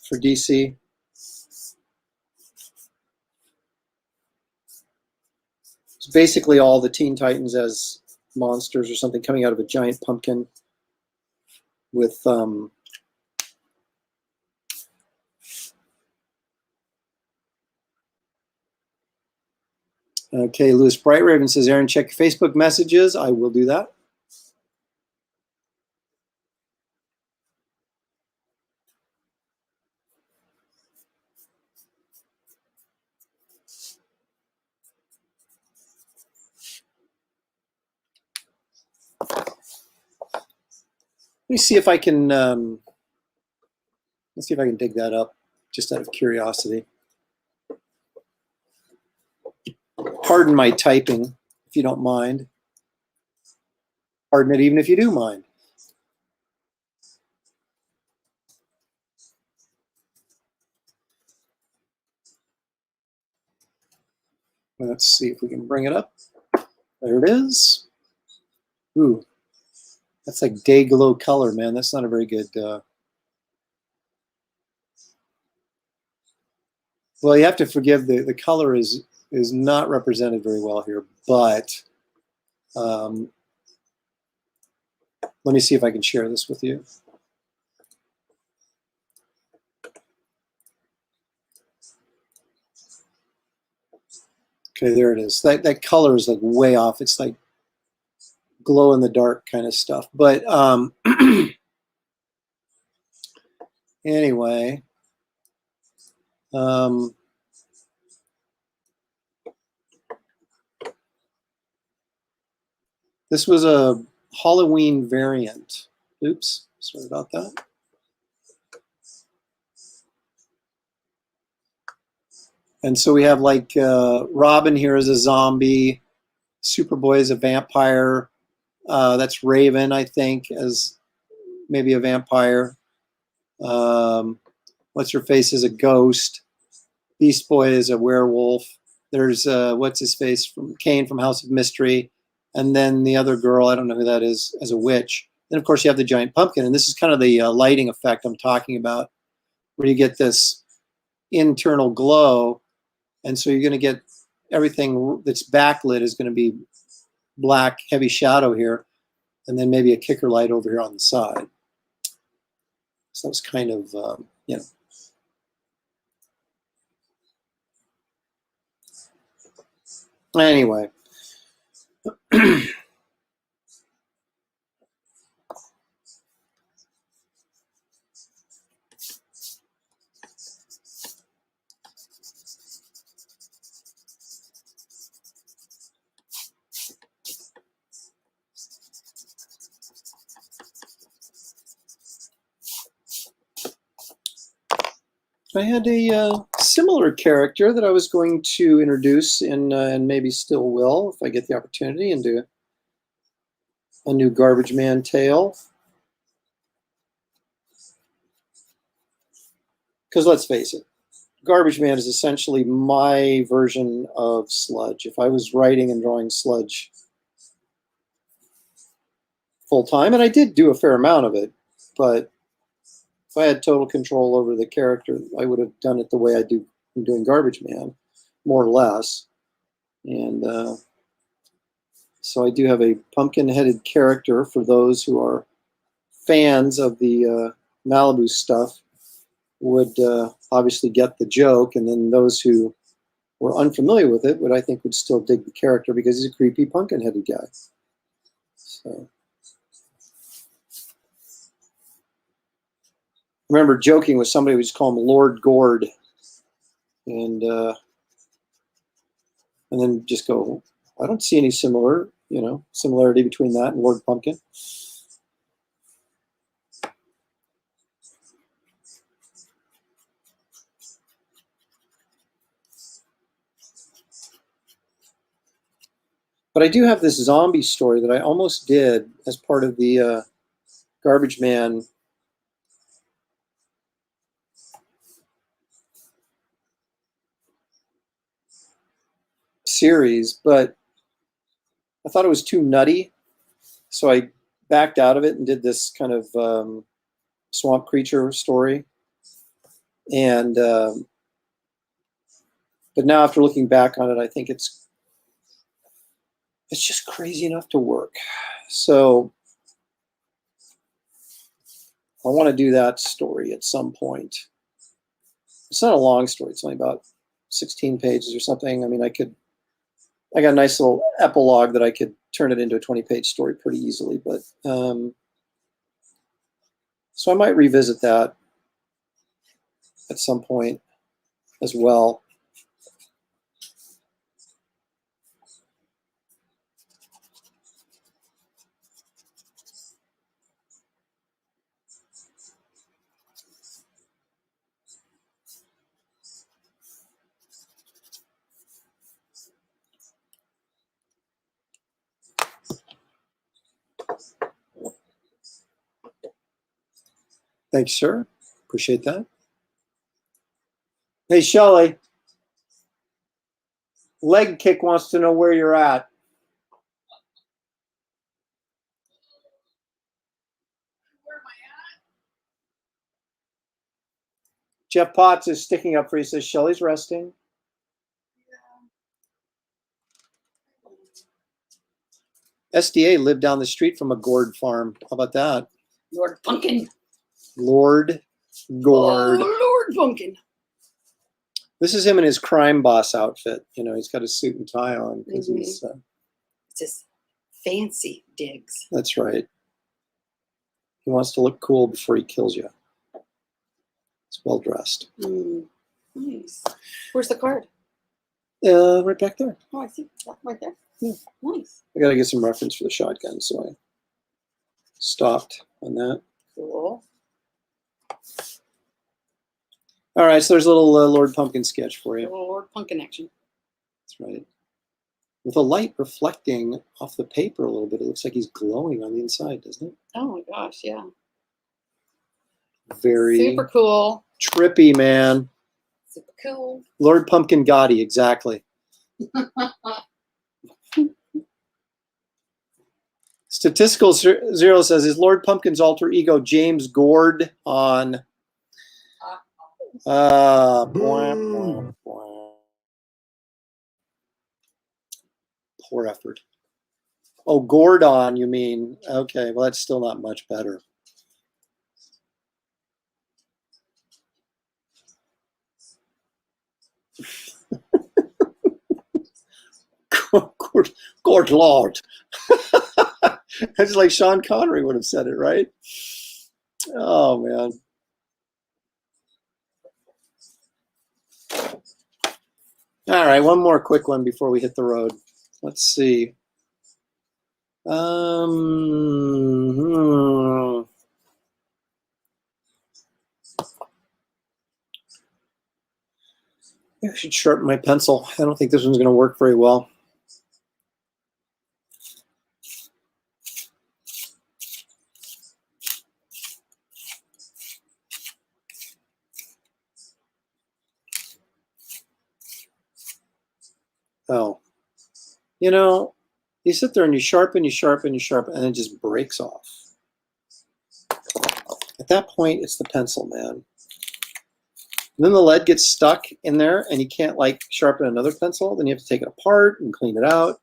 for DC. It's basically all the Teen Titans as monsters or something coming out of a giant pumpkin with okay, Louis Bright Raven says, Aaron, check your Facebook messages. I will do that. Let me see if I can let's see if I can dig that up just out of curiosity. Pardon my typing, if you don't mind. Pardon it even if you do mind. Let's see if we can bring it up. There it is. Ooh, that's like day glow color, man. That's not a very good. Well, you have to forgive the color is not represented very well here, but let me see if I can share this with you. Okay, there it is. That color is like way off. It's like glow in the dark kind of stuff. But anyway, this was a Halloween variant. Oops, sorry about that. And so we have like Robin here as a zombie, Superboy as a vampire. That's Raven, I think, as maybe a vampire. What's her face as a ghost. Beast Boy is a werewolf. There's what's his face from Kane from House of Mystery, and then the other girl, I don't know who that is, as a witch. Then of course you have the giant pumpkin, and this is kind of the lighting effect I'm talking about, where you get this internal glow, and so you're going to get everything that's backlit is going to be black, heavy shadow here, and then maybe a kicker light over here on the side. So that was kind of, you know. Anyway. I had a similar character that I was going to introduce and maybe still will if I get the opportunity into a new Garbage Man tale. Because let's face it, Garbage Man is essentially my version of Sludge. If I was writing and drawing Sludge full time, and I did do a fair amount of it, but if I had total control over the character, I would have done it the way I do in doing Garbage Man, more or less. And so I do have a pumpkin-headed character for those who are fans of the Malibu stuff would obviously get the joke, and then those who were unfamiliar with it would, I think, would still dig the character because he's a creepy pumpkin-headed guy. So I remember joking with somebody who just called him Lord Gourd, and then just go, I don't see any similarity between that and Lord Pumpkin. But I do have this zombie story that I almost did as part of the Garbage Man series, but I thought it was too nutty, so I backed out of it and did this kind of swamp creature story. And but now after looking back on it, I think it's just crazy enough to work. So I want to do that story at some point. It's not a long story. It's only about 16 pages or something. I mean, I got a nice little epilogue that I could turn it into a 20-page story pretty easily. But so I might revisit that at some point as well. Thanks, sir. Appreciate that. Hey, Shelley. Leg Kick wants to know where you're at. Where am I at? Jeff Potts is sticking up for you. He says Shelley's resting. Yeah. SDA lived down the street from a gourd farm. How about that? Lord Pumpkin. Lord Gourd. Oh, Lord Pumpkin. This is him in his crime boss outfit. You know, he's got a suit and tie on because he's. It's just fancy digs. That's right. He wants to look cool before he kills you. He's well dressed. Nice. Where's the card? Right back there. Oh, I see that right there. Yeah. Nice. I got to get some reference for the shotgun, so I stopped on that. Cool. All right, so there's a little Lord Pumpkin sketch for you. Lord Pumpkin action. That's right. With the light reflecting off the paper a little bit, it looks like he's glowing on the inside, doesn't it? Oh my gosh, yeah. Very super cool. Trippy, man. Super cool. Lord Pumpkin Gotti, exactly. Statistical Zero says, is Lord Pumpkin's alter ego James Gourd on? Poor effort. Oh, Gordon, you mean? Okay, well, that's still not much better. Good Lord. That's like Sean Connery would have said it, right? Oh, man. All right, one more quick one before we hit the road. Let's see. I should sharpen my pencil. I don't think this one's going to work very well. Oh, you know, you sit there and you sharpen, and it just breaks off. At that point, it's the pencil, man. And then the lead gets stuck in there and you can't like sharpen another pencil. Then you have to take it apart and clean it out.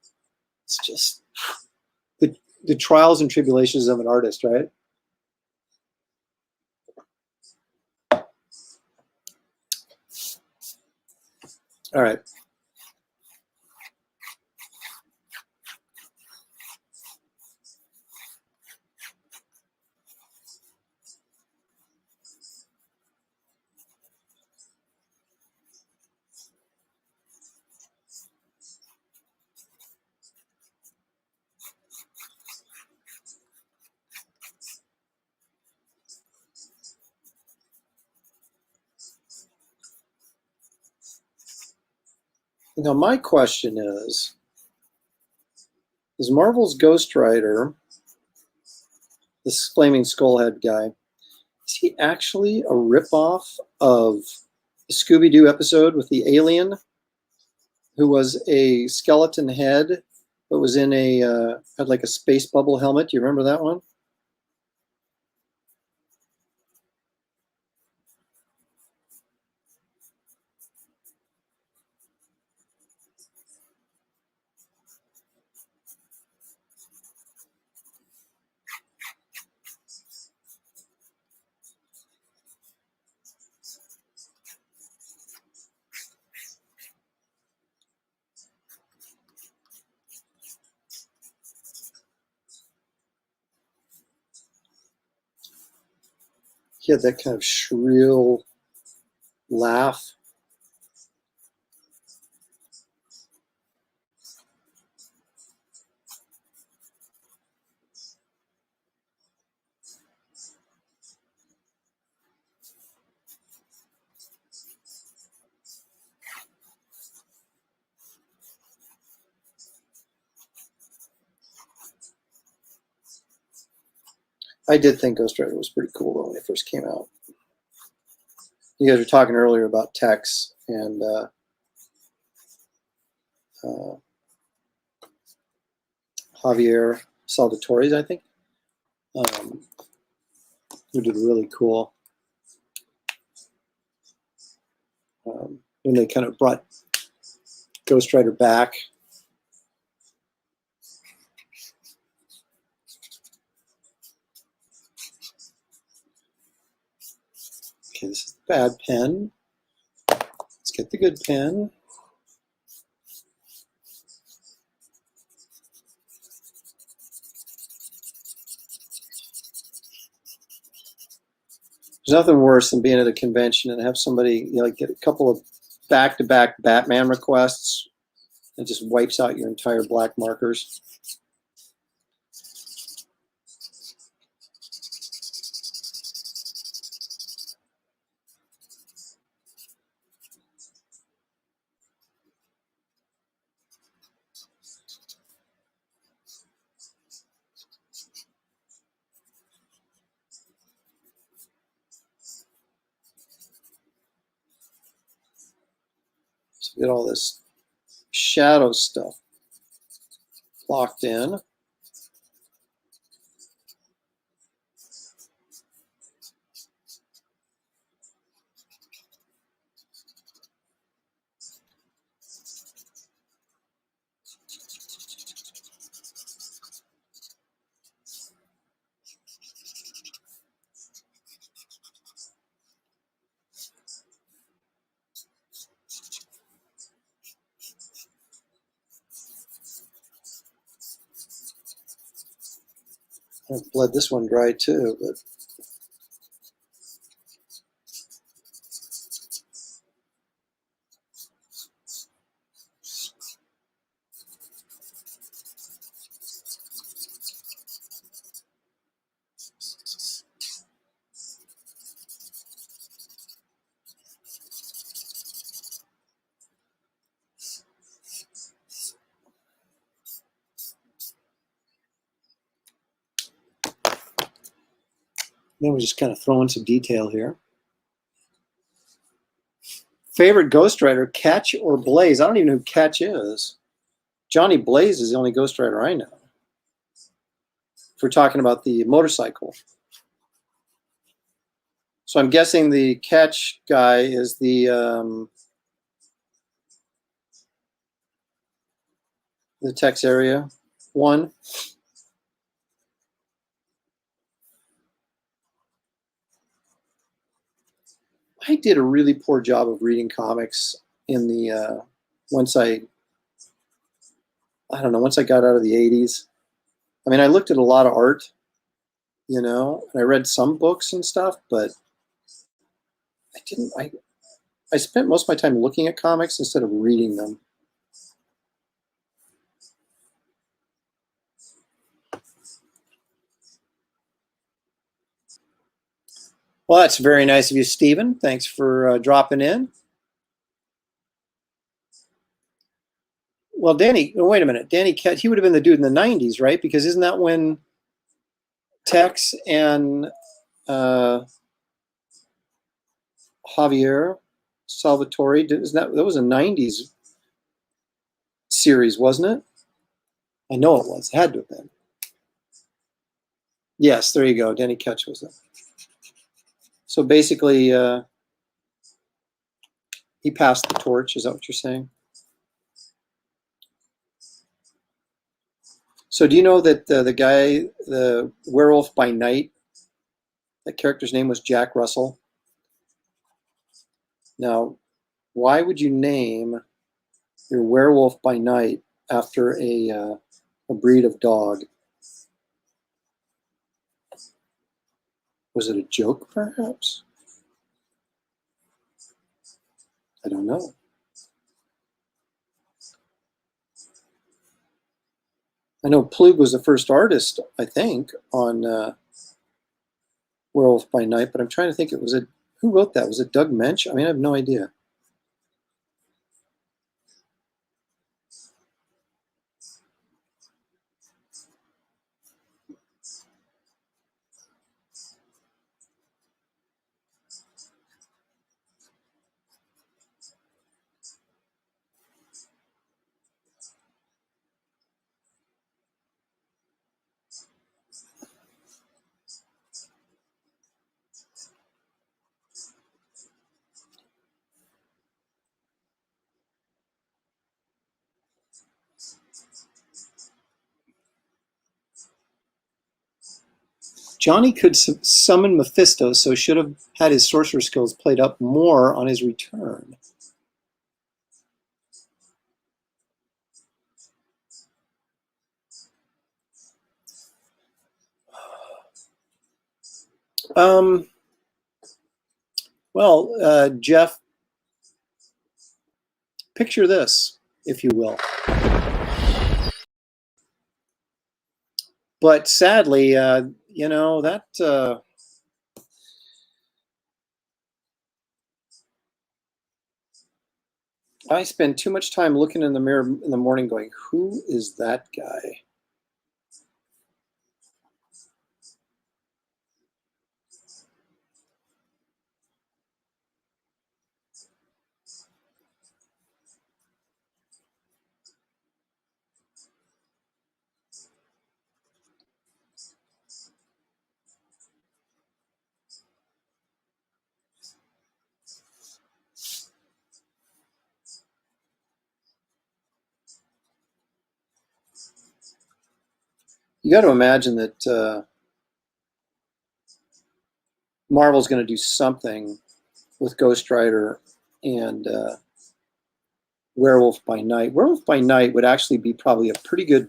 It's just the trials and tribulations of an artist, right? All right. Now, my question is Marvel's Ghost Rider, this flaming skullhead guy, is he actually a ripoff of the Scooby-Doo episode with the alien who was a skeleton head but was in had like a space bubble helmet? Do you remember that one? He had that kind of shrill laugh. I did think Ghost Rider was pretty cool when it first came out. You guys were talking earlier about Tex and Javier Salvatore, I think, who did really cool. When they kind of brought Ghost Rider back. Okay, this is the bad pen. Let's get the good pen. There's nothing worse than being at a convention and have somebody, you know, like get a couple of back-to-back Batman requests. It just wipes out your entire black markers. So get all this shadow stuff locked in. I've bled this one dry too, but then we just kind of throw in some detail here. Favorite ghostwriter, Catch or Blaze? I don't even know who Catch is. Johnny Blaze is the only ghostwriter I know. If we're talking about the motorcycle. So I'm guessing the Catch guy is the text area one. I did a really poor job of reading comics in the once I don't know, once I got out of the 80s. I mean, I looked at a lot of art, you know, and I read some books and stuff, but I spent most of my time looking at comics instead of reading them. Well, that's very nice of you, Stephen. Thanks for dropping in. Well, Danny, wait a minute. Danny Catch, he would have been the dude in the 90s, right? Because isn't that when Tex and Javier Salvatore, that was a 90s series, wasn't it? I know it was. It had to have been. Yes, there you go. Danny Catch was it. So basically, he passed the torch. Is that what you're saying? So do you know that the guy, the Werewolf by Night, that character's name was Jack Russell? Now, why would you name your Werewolf by Night after a breed of dog? Was it a joke, perhaps? I don't know. I know Plug was the first artist, I think, on Werewolf by Night, but I'm trying to think, who wrote that? Was it Doug Mensch? I mean, I have no idea. Johnny could summon Mephisto, so should have had his sorcerer skills played up more on his return. Well, Jeff, picture this, if you will. But sadly, you know, that I spend too much time looking in the mirror in the morning going, who is that guy? You got to imagine that Marvel's going to do something with Ghost Rider and Werewolf by Night. Werewolf by Night would actually be probably a pretty good,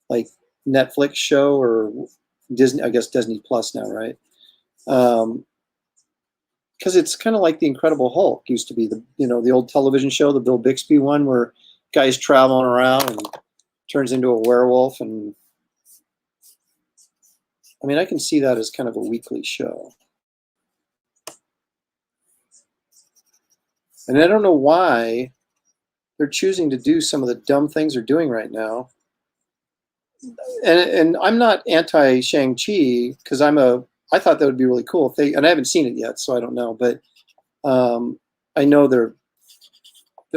like, Netflix show or Disney, I guess Disney Plus now, right? Because it's kind of like the Incredible Hulk used to be, the old television show, the Bill Bixby one, where guys traveling around and turns into a werewolf. And I mean, I can see that as kind of a weekly show. And I don't know why they're choosing to do some of the dumb things they're doing right now. And I'm not anti Shang-Chi because I thought that would be really cool if they, and I haven't seen it yet, so I don't know, but I know they're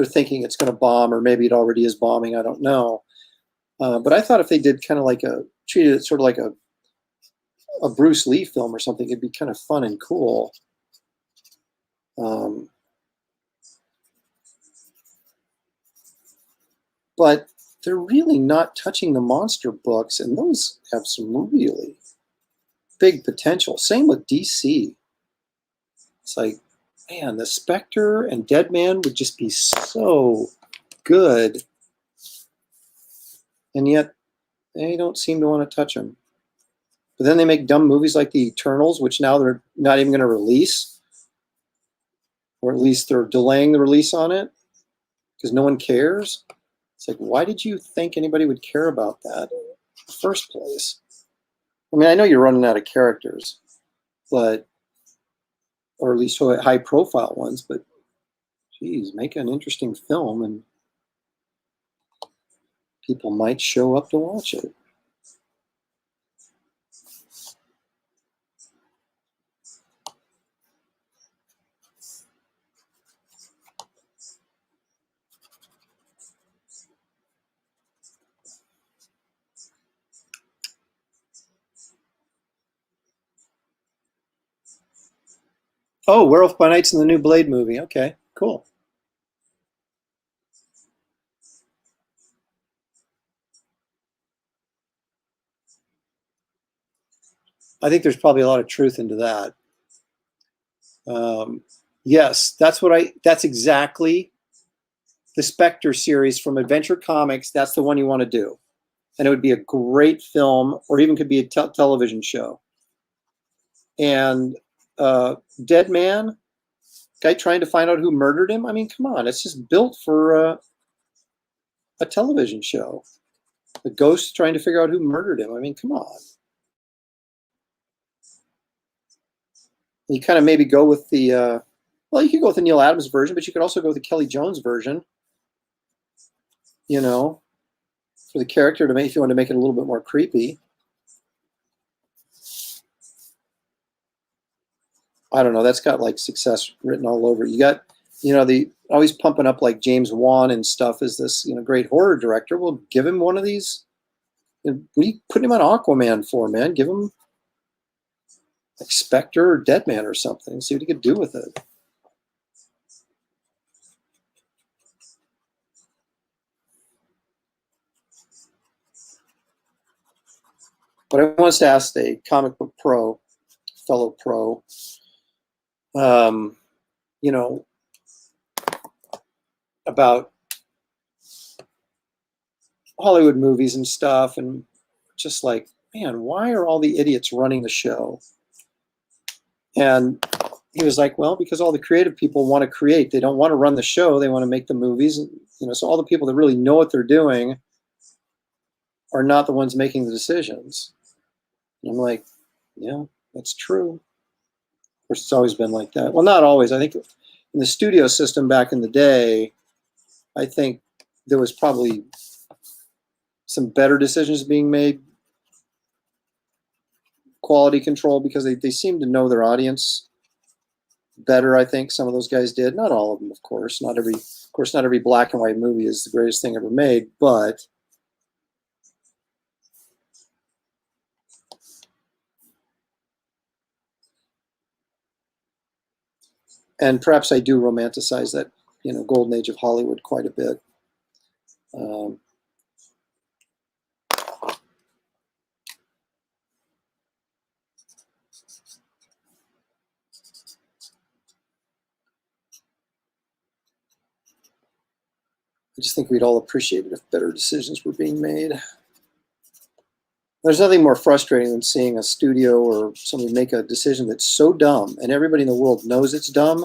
thinking it's going to bomb, or maybe it already is bombing. I don't know. But I thought if they did kind of like treated it sort of like a Bruce Lee film or something, it'd be kind of fun and cool. But they're really not touching the monster books, and those have some really big potential. Same with DC. It's like, man, the Spectre and Deadman would just be so good, and yet they don't seem to want to touch them. But then they make dumb movies like the Eternals, which now they're not even going to release, or at least they're delaying the release on it because no one cares. It's like, why did you think anybody would care about that in the first place? I mean, I know you're running out of characters, but, or at least high profile ones, but geez, make an interesting film and people might show up to watch it. Oh, Werewolf by Night's in the new Blade movie. Okay, cool. I think there's probably a lot of truth into that. Yes, that's exactly the Spectre series from Adventure Comics. That's the one you want to do. And it would be a great film, or even could be a television show. And Dead Man, guy trying to find out who murdered him. I mean, come on, it's just built for a television show. The ghost trying to figure out who murdered him. I mean, come on. You kind of maybe go with the, well, you could go with the Neil Adams version, but you could also go with the Kelly Jones version, for the character to make, if you want to make it a little bit more creepy. I don't know. That's got like success written all over. You got, the always pumping up like James Wan and stuff as this, great horror director. Well, give him one of these. What are you putting him on Aquaman for, man? Give him like Spectre or Deadman or something. See what he could do with it. But I wanted to ask a comic book fellow pro, about Hollywood movies and stuff, and just like, man, why are all the idiots running the show? And he was like, well, because all the creative people want to create. They don't want to run the show. They want to make the movies. So all the people that really know what they're doing are not the ones making the decisions. And I'm like, yeah, that's true. Of course, it's always been like that. Well, not always. I think in the studio system back in the day, I think there was probably some better decisions being made, quality control, because they seem to know their audience better. I think some of those guys did. Not all of them, of course. Not every black and white movie is the greatest thing ever made, but and perhaps I do romanticize that, golden age of Hollywood quite a bit. I just think we'd all appreciate it if better decisions were being made. There's nothing more frustrating than seeing a studio or somebody make a decision that's so dumb, and everybody in the world knows it's dumb.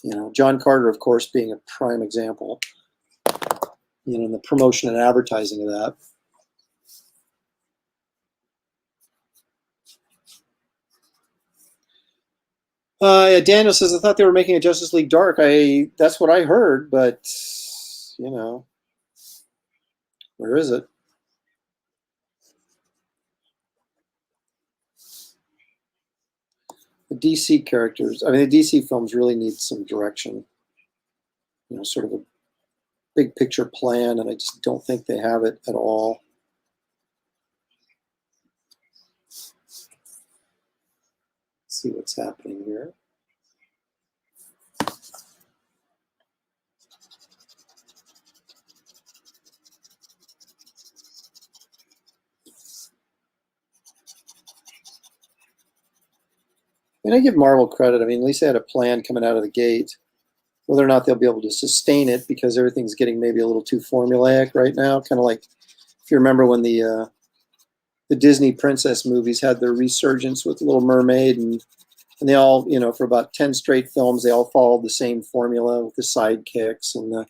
You know, John Carter, of course, being a prime example. You know, in the promotion and advertising of that. Daniel says, I thought they were making a Justice League Dark. That's what I heard, but, you know, where is it? The DC characters, I mean, the DC films really need some direction. You know, sort of a big picture plan, and I just don't think they have it at all. Let's see what's happening here. I mean, I give Marvel credit. I mean, at least they had a plan coming out of the gate. Whether or not they'll be able to sustain it, because everything's getting maybe a little too formulaic right now. Kind of like, if you remember when the Disney princess movies had their resurgence with Little Mermaid, and they all, you know, for about 10 straight films, they all followed the same formula with the sidekicks and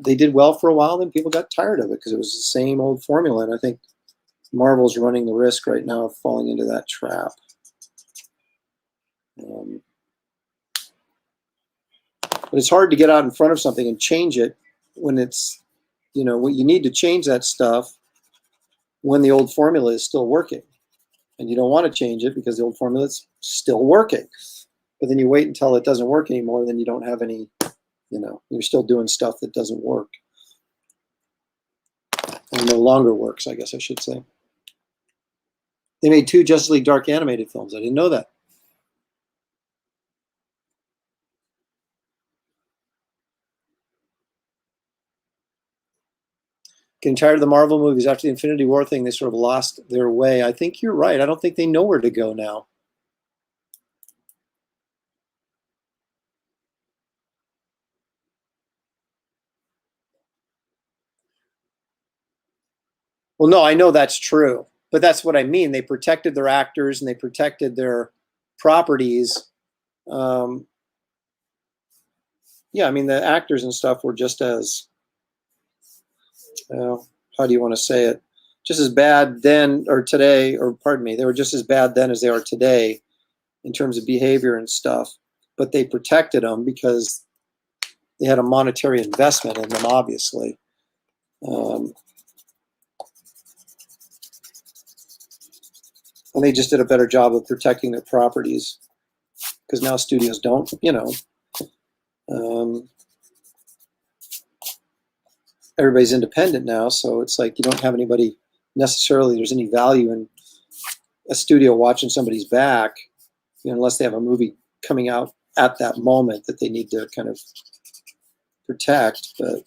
they did well for a while. Then people got tired of it because it was the same old formula. And I think Marvel's running the risk right now of falling into that trap. But it's hard to get out in front of something and change it when it's, you know, what you need to change that stuff when the old formula is still working. And you don't want to change it because the old formula is still working. But then you wait until it doesn't work anymore, then you don't have any, you know, you're still doing stuff that doesn't work. And no longer works, I guess I should say. They made 2 Justice League Dark animated films. I didn't know that. Getting tired of the Marvel movies after the Infinity War thing, they sort of lost their way. I think you're right. I don't think they know where to go now. Well, no, I know that's true, but that's what I mean. They protected their actors and they protected their properties. Yeah, I mean, the actors and stuff were just as, how do you want to say it? Just as bad then or today, or pardon me, they were just as bad then as they are today in terms of behavior and stuff. But they protected them because they had a monetary investment in them, obviously. And they just did a better job of protecting their properties, because now studios don't, you know. Everybody's independent now, so it's like you don't have anybody necessarily, there's any value in a studio watching somebody's back, you know, unless they have a movie coming out at that moment that they need to kind of protect. But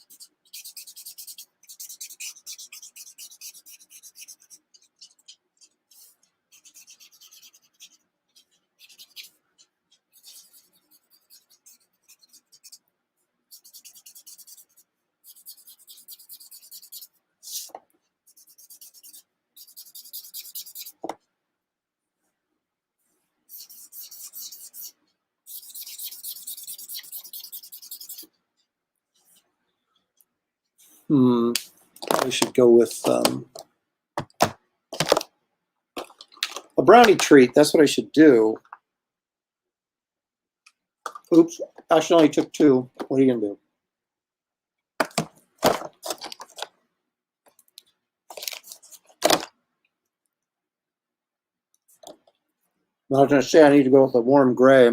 probably should go with a brownie treat. That's what I should do. Oops, actually only took 2. What are you gonna do? I was gonna say I need to go with a warm gray.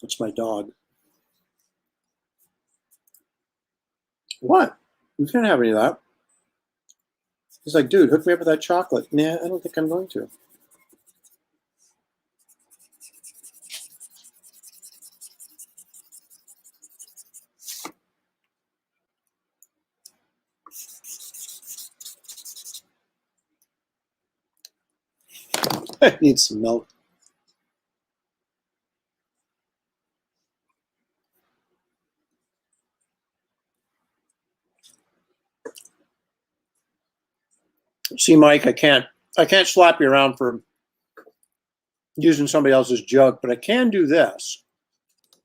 It's my dog. What? You can't have any of that. He's like, dude, hook me up with that chocolate. Nah, I don't think I'm going to. I need some milk. See, Mike, I can't slap you around for using somebody else's joke, but I can do this.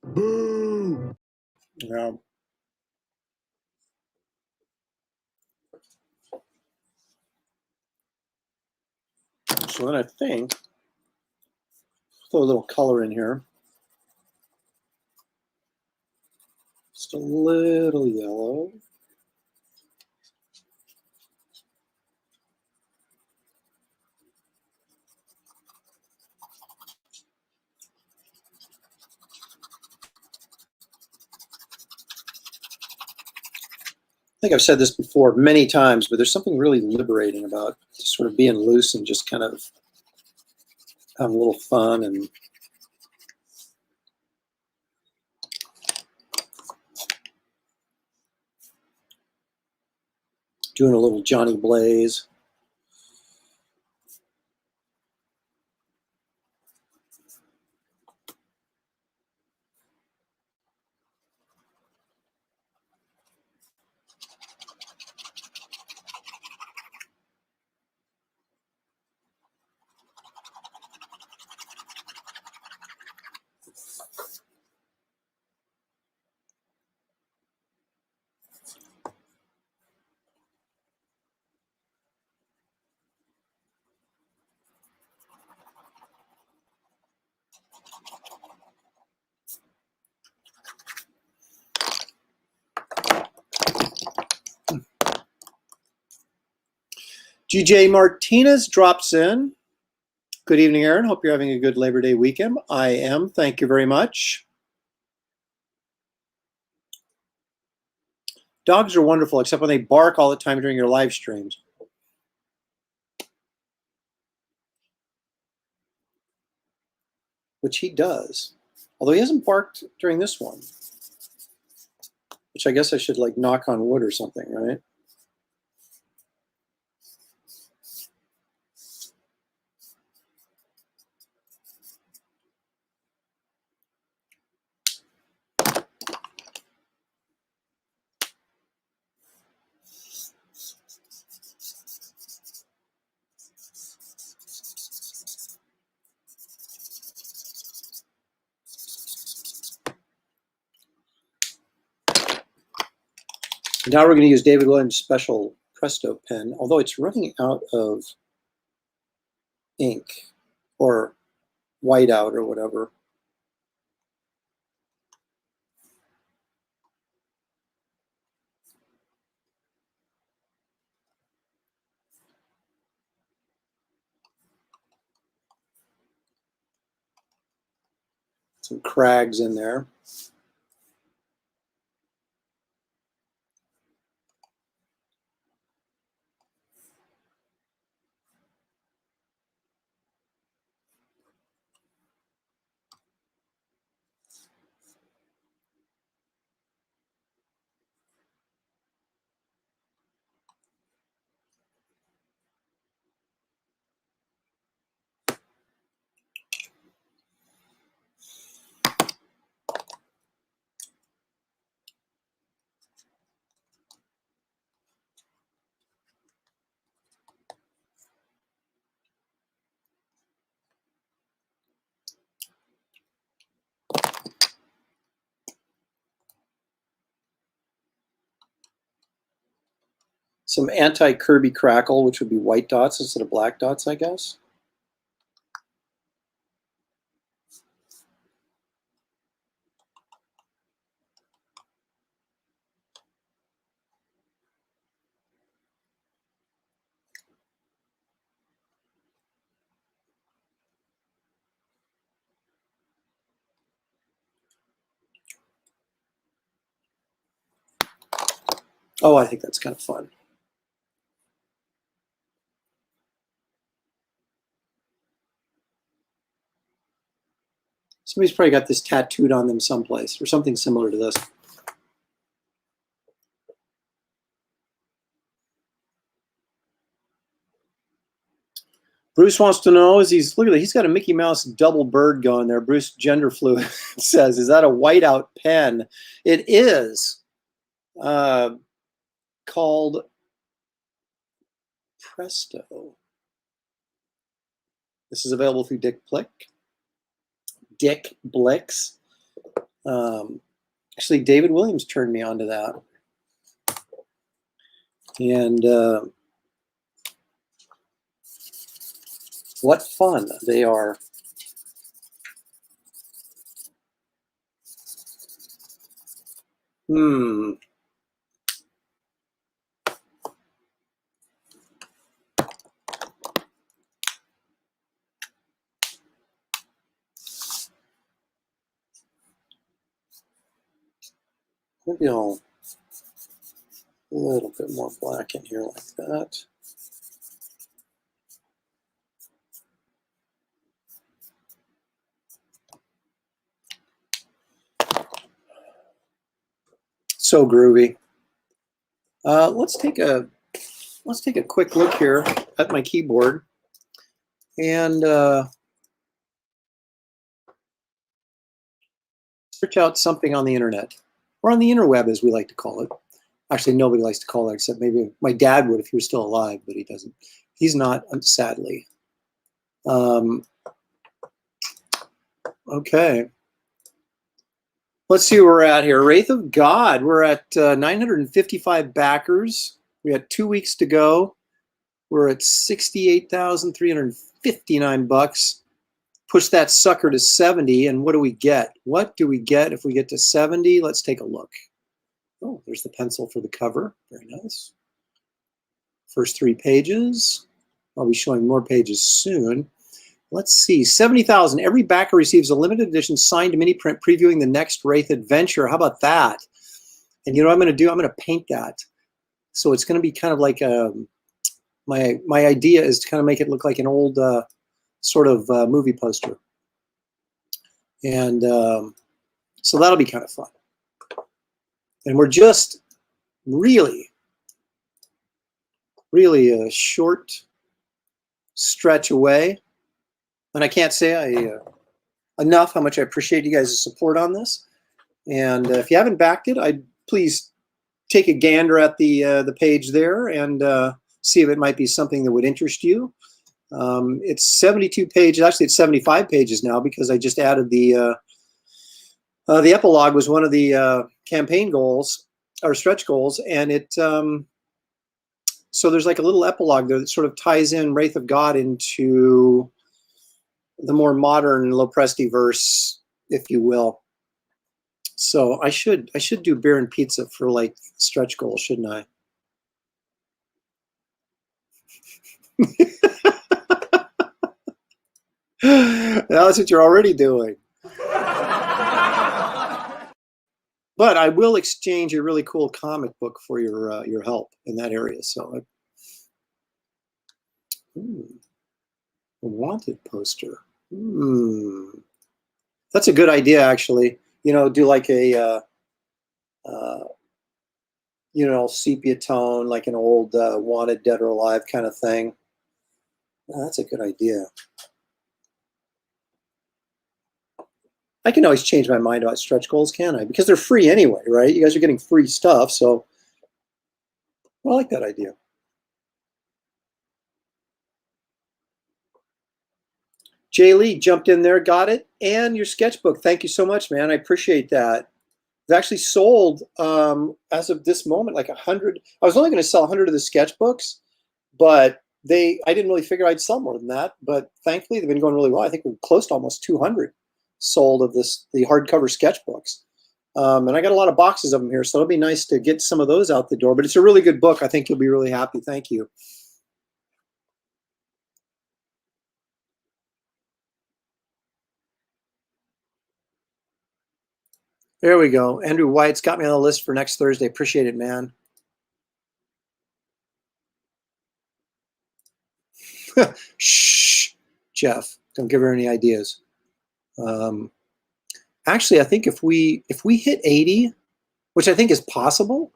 Boo! Yeah. So then I think throw a little color in here. Just a little yellow. I think I've said this before many times, but there's something really liberating about just sort of being loose and just kind of having a little fun and doing a little Johnny Blaze. GJ Martinez drops in. Good evening, Aaron. Hope you're having a good Labor Day weekend. I am. Thank you very much. Dogs are wonderful, except when they bark all the time during your live streams. Which he does. Although he hasn't barked during this one. Which I guess I should like knock on wood or something, right? Now we're going to use David Williams' special Presto pen, although it's running out of ink or whiteout or whatever. Some crags in there. Some anti-Kirby crackle, which would be white dots instead of black dots, I guess. Oh, I think that's kind of fun. Somebody's probably got this tattooed on them someplace or something similar to this. Bruce wants to know, look at that, he's got a Mickey Mouse double bird going there. Bruce Gender Fluid says, is that a whiteout pen? It is called Presto. This is available through Dick Blix. Actually, David Williams turned me on to that. And what fun they are. Maybe I'll a little bit more black in here like that. So groovy. Let's take a quick look here at my keyboard and search out something on the internet, or on the interweb as we like to call it. Actually, nobody likes to call it except maybe my dad would if he was still alive, but he doesn't. He's not, sadly. Okay. Let's see where we're at here. Wraith of God. We're at 955 backers. We got 2 weeks to go. We're at 68,359 bucks. Push that sucker to 70, and what do we get? What do we get if we get to 70? Let's take a look. Oh, there's the pencil for the cover. Very nice. First 3 pages. I'll be showing more pages soon. Let's see, 70,000. Every backer receives a limited edition signed mini print previewing the next Wraith adventure. How about that? And you know what I'm going to do? I'm going to paint that. So it's going to be kind of like my idea is to kind of make it look like an old sort of movie poster. And so that'll be kind of fun. And we're just really a short stretch away. And I can't say enough how much I appreciate you guys' support on this. And if you haven't backed it, I'd please take a gander at the page there and see if it might be something that would interest you. It's 72 pages. Actually, it's 75 pages now because I just added the epilogue was one of the campaign goals or stretch goals, and it so there's like a little epilogue there that sort of ties in Wraith of God into the more modern Lopresti verse, if you will. So I should do beer and pizza for like stretch goals, shouldn't I? That's what you're already doing. But I will exchange a really cool comic book for your help in that area. So, a wanted poster. That's a good idea, actually. You know, do like a you know, sepia tone, like an old wanted dead or alive kind of thing. That's a good idea. I can always change my mind about stretch goals, can't I? Because they're free anyway, right? You guys are getting free stuff, so I like that idea. Jay Lee jumped in there, got it, and your sketchbook. Thank you so much, man. I appreciate that. It's actually sold as of this moment, like 100. I was only going to sell 100 of the sketchbooks, but I didn't really figure I'd sell more than that. But thankfully, they've been going really well. I think we're close to almost 200 sold of the hardcover sketchbooks. And I got a lot of boxes of them here, so it'll be nice to get some of those out the door. But it's a really good book. I think you'll be really happy. Thank you. There we go. Andrew White's got me on the list for next Thursday. Appreciate it, man. Shh, Jeff, don't give her any ideas. Actually, I think if we hit 80, which I think is possible,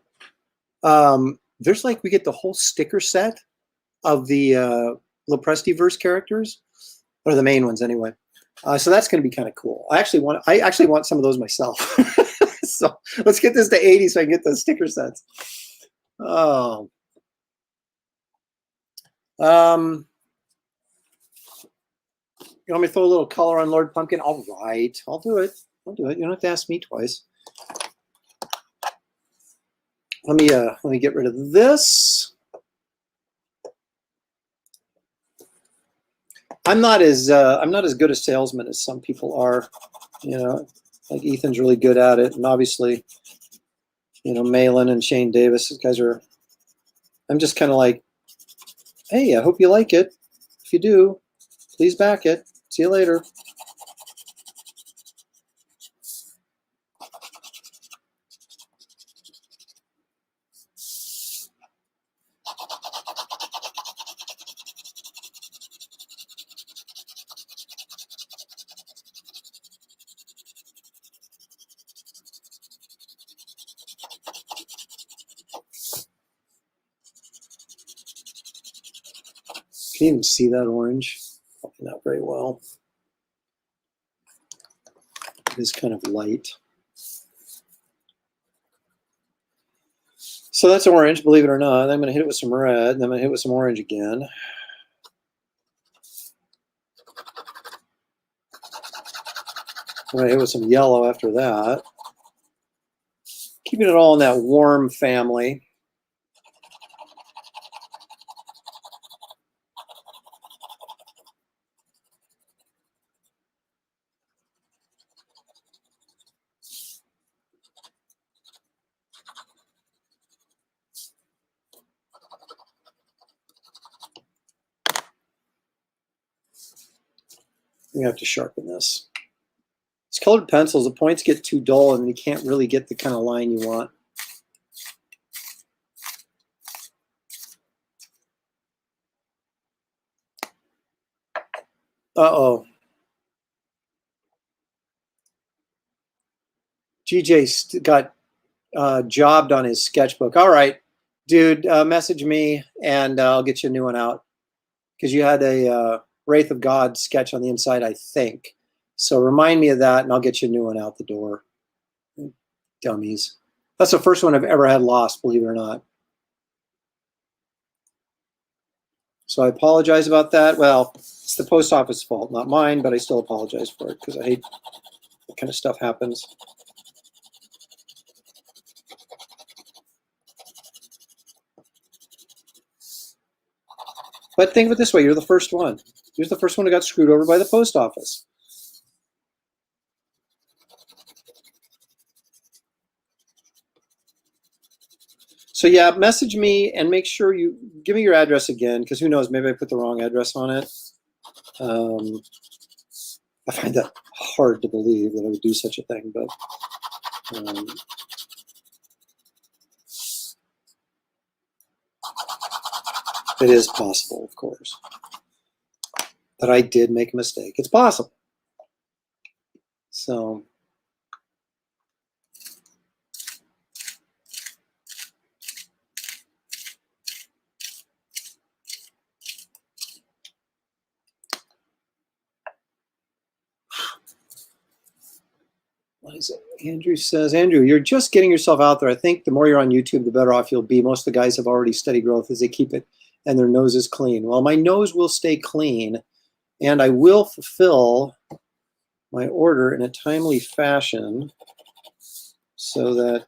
there's like we get the whole sticker set of the Lopresti verse characters, or the main ones anyway. So that's going to be kind of cool. I actually want some of those myself. So let's get this to 80 so I can get those sticker sets. Oh. You want me to throw a little color on Lord Pumpkin? All right, I'll do it. I'll do it. You don't have to ask me twice. Let me get rid of this. I'm not as good a salesman as some people are. You know, like Ethan's really good at it, and obviously, you know, Malin and Shane Davis, these guys are. I'm just kind of like, hey, I hope you like it. If you do, please back it. See you later. Can you even see that orange? Probably not very well. It is kind of light. So that's orange, believe it or not. I'm going to hit it with some red, and then I'm going to hit it with some orange again. I'm going to hit it with some yellow after that. Keeping it all in that warm family. You have to sharpen this. It's colored pencils. The points get too dull, and you can't really get the kind of line you want. Uh-oh. GJ got jobbed on his sketchbook. All right, dude, message me, and I'll get you a new one out. Because you had a Wraith of God sketch on the inside, I think. So remind me of that, and I'll get you a new one out the door. Dummies. That's the first one I've ever had lost, believe it or not. So I apologize about that. Well, it's the post office fault, not mine, but I still apologize for it because I hate that kind of stuff happens. But think of it this way, you're the first one. You're the first one who got screwed over by the post office. So yeah, message me and make sure you give me your address again, because who knows, maybe I put the wrong address on it. I find that hard to believe that I would do such a thing, but it is possible, of course. But I did make a mistake. It's possible. So what is it? Andrew says, Andrew, you're just getting yourself out there. I think the more you're on YouTube, the better off you'll be. Most of the guys have already steady growth as they keep it and their nose is clean. Well, my nose will stay clean, and I will fulfill my order in a timely fashion so that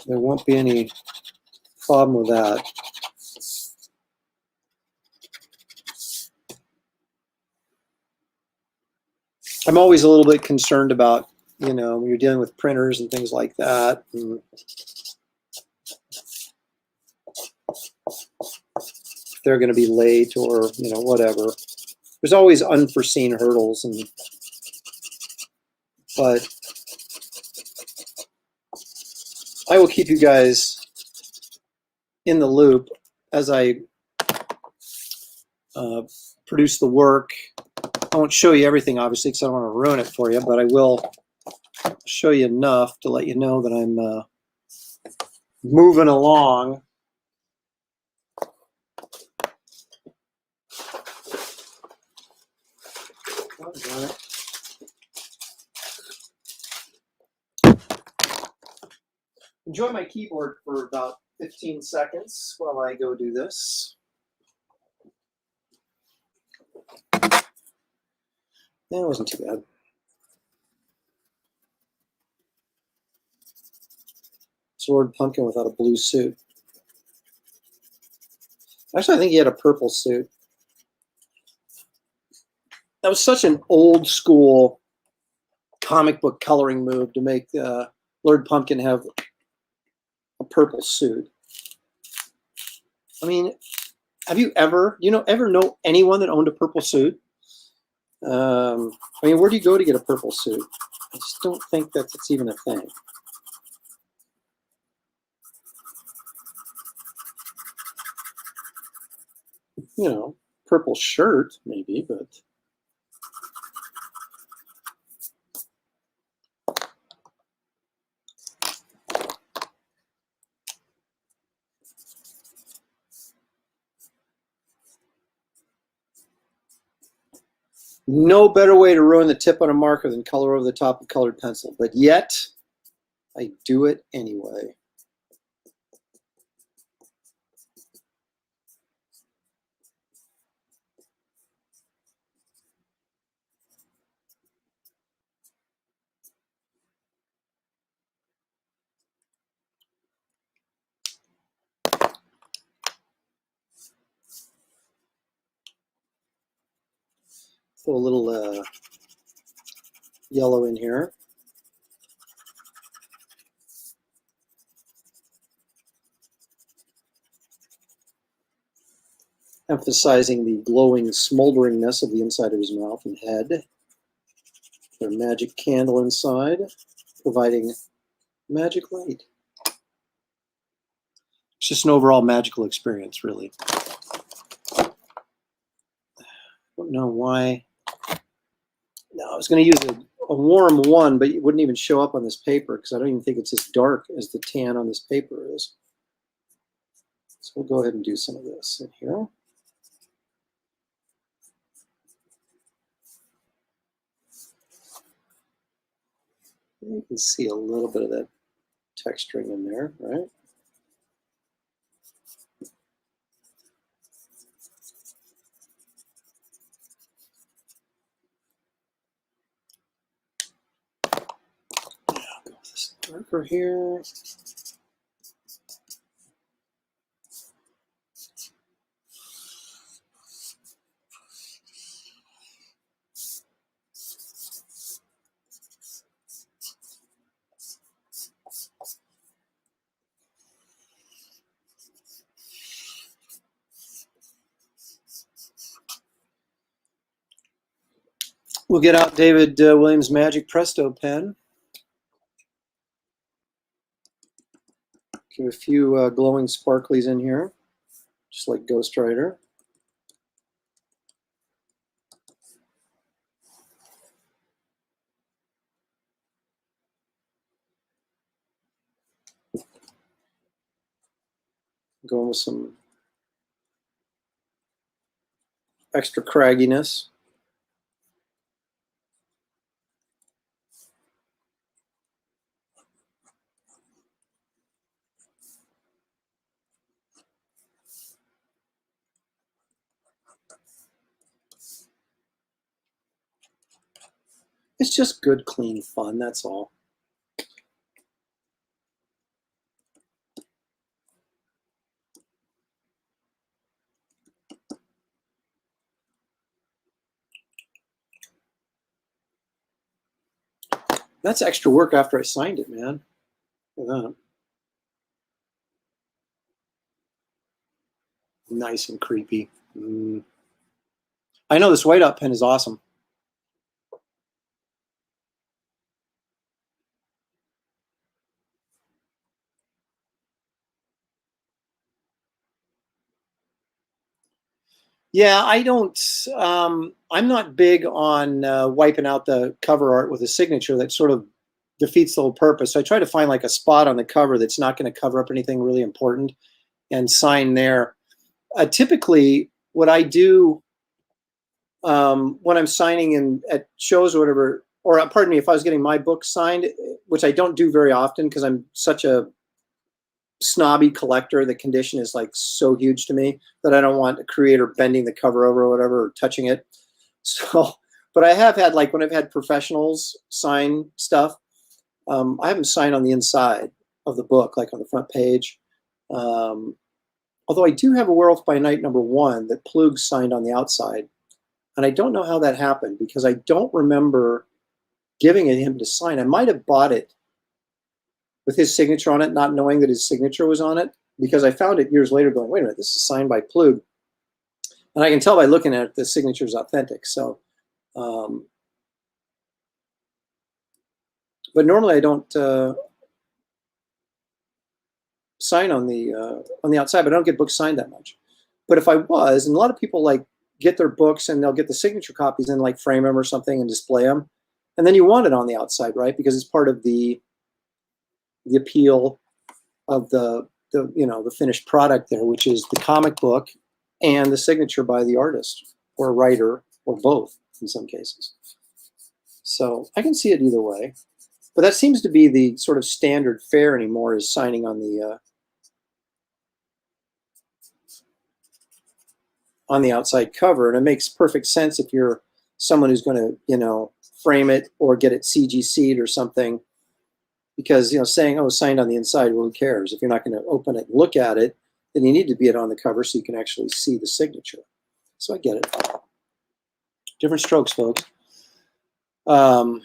there won't be any problem with that. I'm always a little bit concerned about, you know, when you're dealing with printers and things like that. And if they're going to be late or, you know, whatever. There's always unforeseen hurdles, but I will keep you guys in the loop as I produce the work. I won't show you everything, obviously, because I don't want to ruin it for you, but I will show you enough to let you know that I'm moving along. enjoy my keyboard for about 15 seconds while I go do this. That wasn't too bad. It's Lord Pumpkin without a blue suit. Actually, I think he had a purple suit. That was such an old school comic book coloring move to make Lord Pumpkin have a purple suit. I mean, have you ever, ever know anyone that owned a purple suit? I mean, where do you go to get a purple suit? I just don't think that it's even a thing. Purple shirt, maybe, but. No better way to ruin the tip on a marker than color over the top of colored pencil, but yet I do it anyway. Throw a little yellow in here. Emphasizing the glowing smolderingness of the inside of his mouth and head. Put a magic candle inside, providing magic light. It's just an overall magical experience, really. I don't know why. No, I was going to use a warm one, but it wouldn't even show up on this paper because I don't even think it's as dark as the tan on this paper is. So we'll go ahead and do some of this in here. You can see a little bit of that texturing in there, right? Yeah, I'll go with this marker here. We'll get out David Williams' Magic Presto pen. Give a few glowing sparklies in here, just like Ghost Rider. Going with some extra cragginess. It's just good, clean fun, that's all. That's extra work after I signed it, man. Look at that. Nice and creepy. I know this whiteout pen is awesome. Yeah, I don't, I'm not big on wiping out the cover art with a signature. That sort of defeats the whole purpose. So I try to find like a spot on the cover that's not going to cover up anything really important and sign there. Typically, what I do when I'm signing at shows or whatever, or pardon me, if I was getting my book signed, which I don't do very often because I'm such a snobby collector, the condition is like so huge to me that I don't want a creator bending the cover over or whatever, or touching it. So, but I have had, like when I've had professionals sign stuff, I have them sign on the inside of the book, like on the front page. Although I do have a Werewolf by Night #1 that Plug signed on the outside. And I don't know how that happened because I don't remember giving it him to sign. I might have bought it with his signature on it, not knowing that his signature was on it, because I found it years later going, wait a minute, this is signed by Plug. And I can tell by looking at it, the signature is authentic. So, but normally I don't sign on the outside, but I don't get books signed that much. But if I was, and a lot of people like get their books and they'll get the signature copies and like frame them or something and display them, and then you want it on the outside, right? Because it's part of the appeal of the finished product there, which is the comic book and the signature by the artist or writer or both in some cases. So I can see it either way, but that seems to be the sort of standard fare anymore, is signing on the outside cover. And it makes perfect sense if you're someone who's going to, frame it or get it CGC'd or something, because, saying, oh, signed on the inside, well, who cares? If you're not going to open it and look at it, then you need to be it on the cover so you can actually see the signature. So I get it. Different strokes, folks. But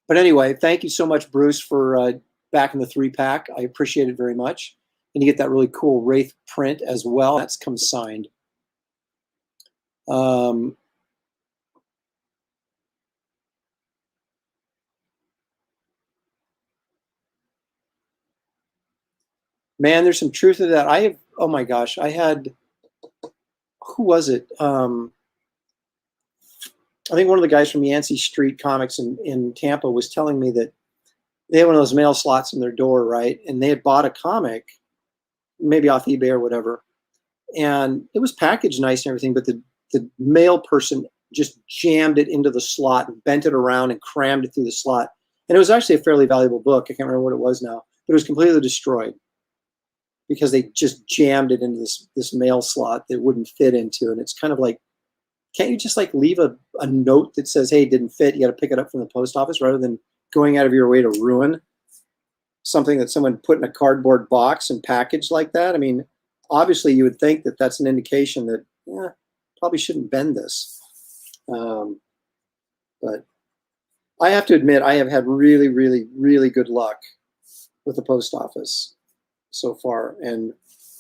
anyway, thank you so much, Bruce, for backing the 3-pack. I appreciate it very much. And you get that really cool Wraith print as well. That's comes signed. Man, there's some truth to that. Oh my gosh, I had, who was it? I think one of the guys from Yancey Street Comics in Tampa was telling me that they had one of those mail slots in their door, right? And they had bought a comic, maybe off eBay or whatever, and it was packaged nice and everything, but the mail person just jammed it into the slot and bent it around and crammed it through the slot. And it was actually a fairly valuable book. I can't remember what it was now, but it was completely destroyed because they just jammed it into this mail slot that it wouldn't fit into. And it's kind of like, can't you just like leave a note that says, hey, it didn't fit, you got to pick it up from the post office, rather than going out of your way to ruin something that someone put in a cardboard box and packaged like that? I mean, obviously you would think that that's an indication that, probably shouldn't bend this. But I have to admit, I have had really, really, really good luck with the post office so far. And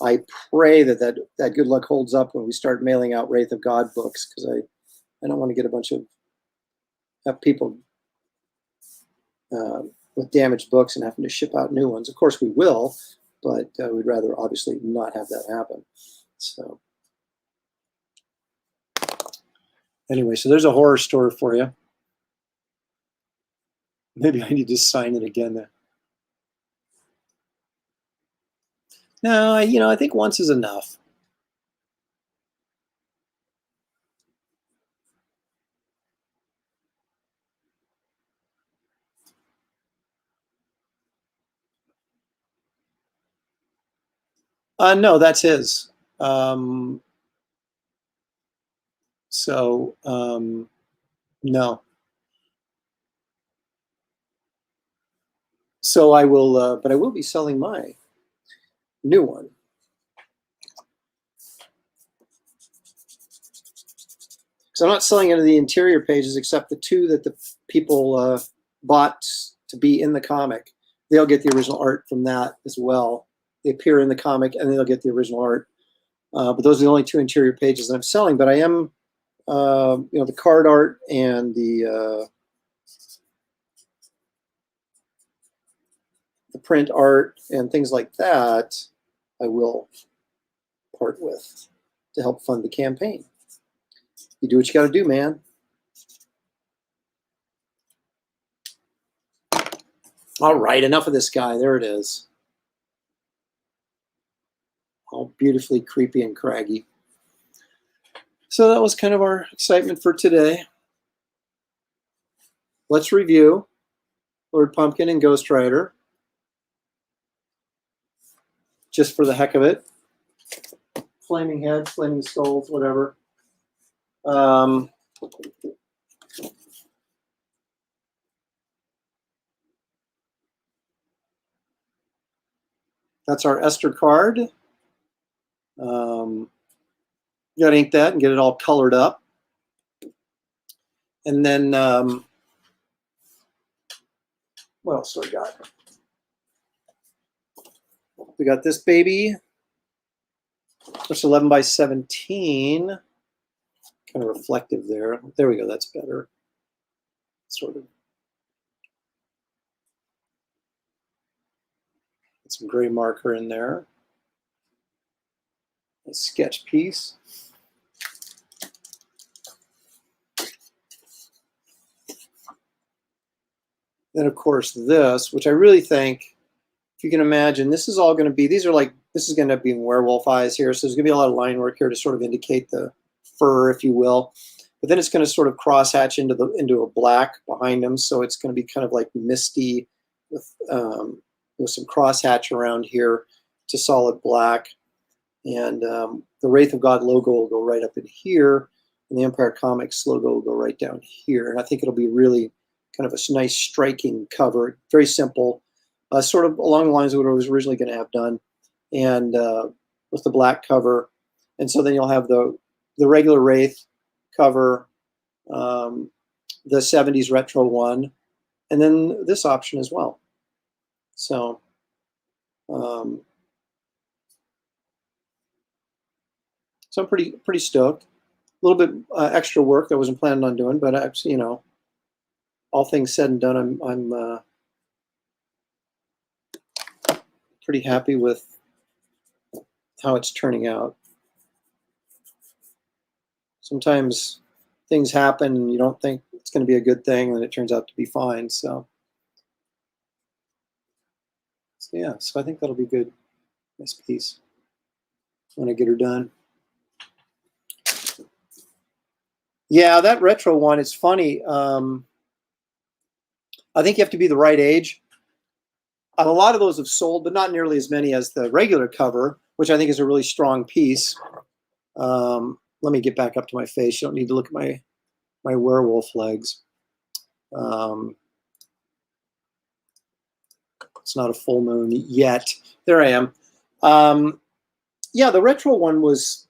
I pray that good luck holds up when we start mailing out Wraith of God books, because I don't want to get a bunch of people with damaged books and having to ship out new ones. Of course we will, but we'd rather obviously not have that happen. So anyway, so there's a horror story for you. Maybe I need to sign it again. No, I think once is enough. No, that's his. No. So I will, but I will be selling my new one. Because I'm not selling any of the interior pages except the 2 that the people bought to be in the comic. They'll get the original art from that as well. They appear in the comic and they'll get the original art. But those are the only 2 interior pages that I'm selling. But I am, the card art and the print art and things like that, I will part with to help fund the campaign. You do what you got to do, man. All right, enough of this guy. There it is. All beautifully creepy and craggy. So that was kind of our excitement for today. Let's review Lord Pumpkin and Ghost Rider. just for the heck of it. Flaming heads, flaming skulls, whatever. That's our Esther card. You gotta ink that and get it all colored up. And then, what else do I got? We got this baby. It's 11 by 17. Kind of reflective there. There we go, that's better. Sort of. Get some gray marker in there. A sketch piece. Then of course this, which I really think, if you can imagine, this is all going to be, these are like, this is going to be werewolf eyes here. So there's going to be a lot of line work here to sort of indicate the fur, if you will. But then it's going to sort of crosshatch into a black behind them. So it's going to be kind of like misty with some crosshatch around here to solid black. And the Wraith of God logo will go right up in here. And the Empire Comics logo will go right down here. And I think it'll be really kind of a nice striking cover. Very simple. Sort of along the lines of what I was originally going to have done. And with the black cover. And so then you'll have the regular Wraith cover, the 70s retro one, and then this option as well. So I'm pretty stoked. A little bit extra work I wasn't planning on doing, but actually, you know, all things said and done, I'm pretty happy with how it's turning out. Sometimes things happen and you don't think it's going to be a good thing, and it turns out to be fine. So yeah, so I think that'll be good. Nice piece when I get her done. Yeah, that retro one, it's funny. I think you have to be the right age. A lot of those have sold, but not nearly as many as the regular cover, which I think is a really strong piece. Let me get back up to my face. You don't need to look at my werewolf legs. It's not a full moon yet. There I am. Yeah, the retro one was,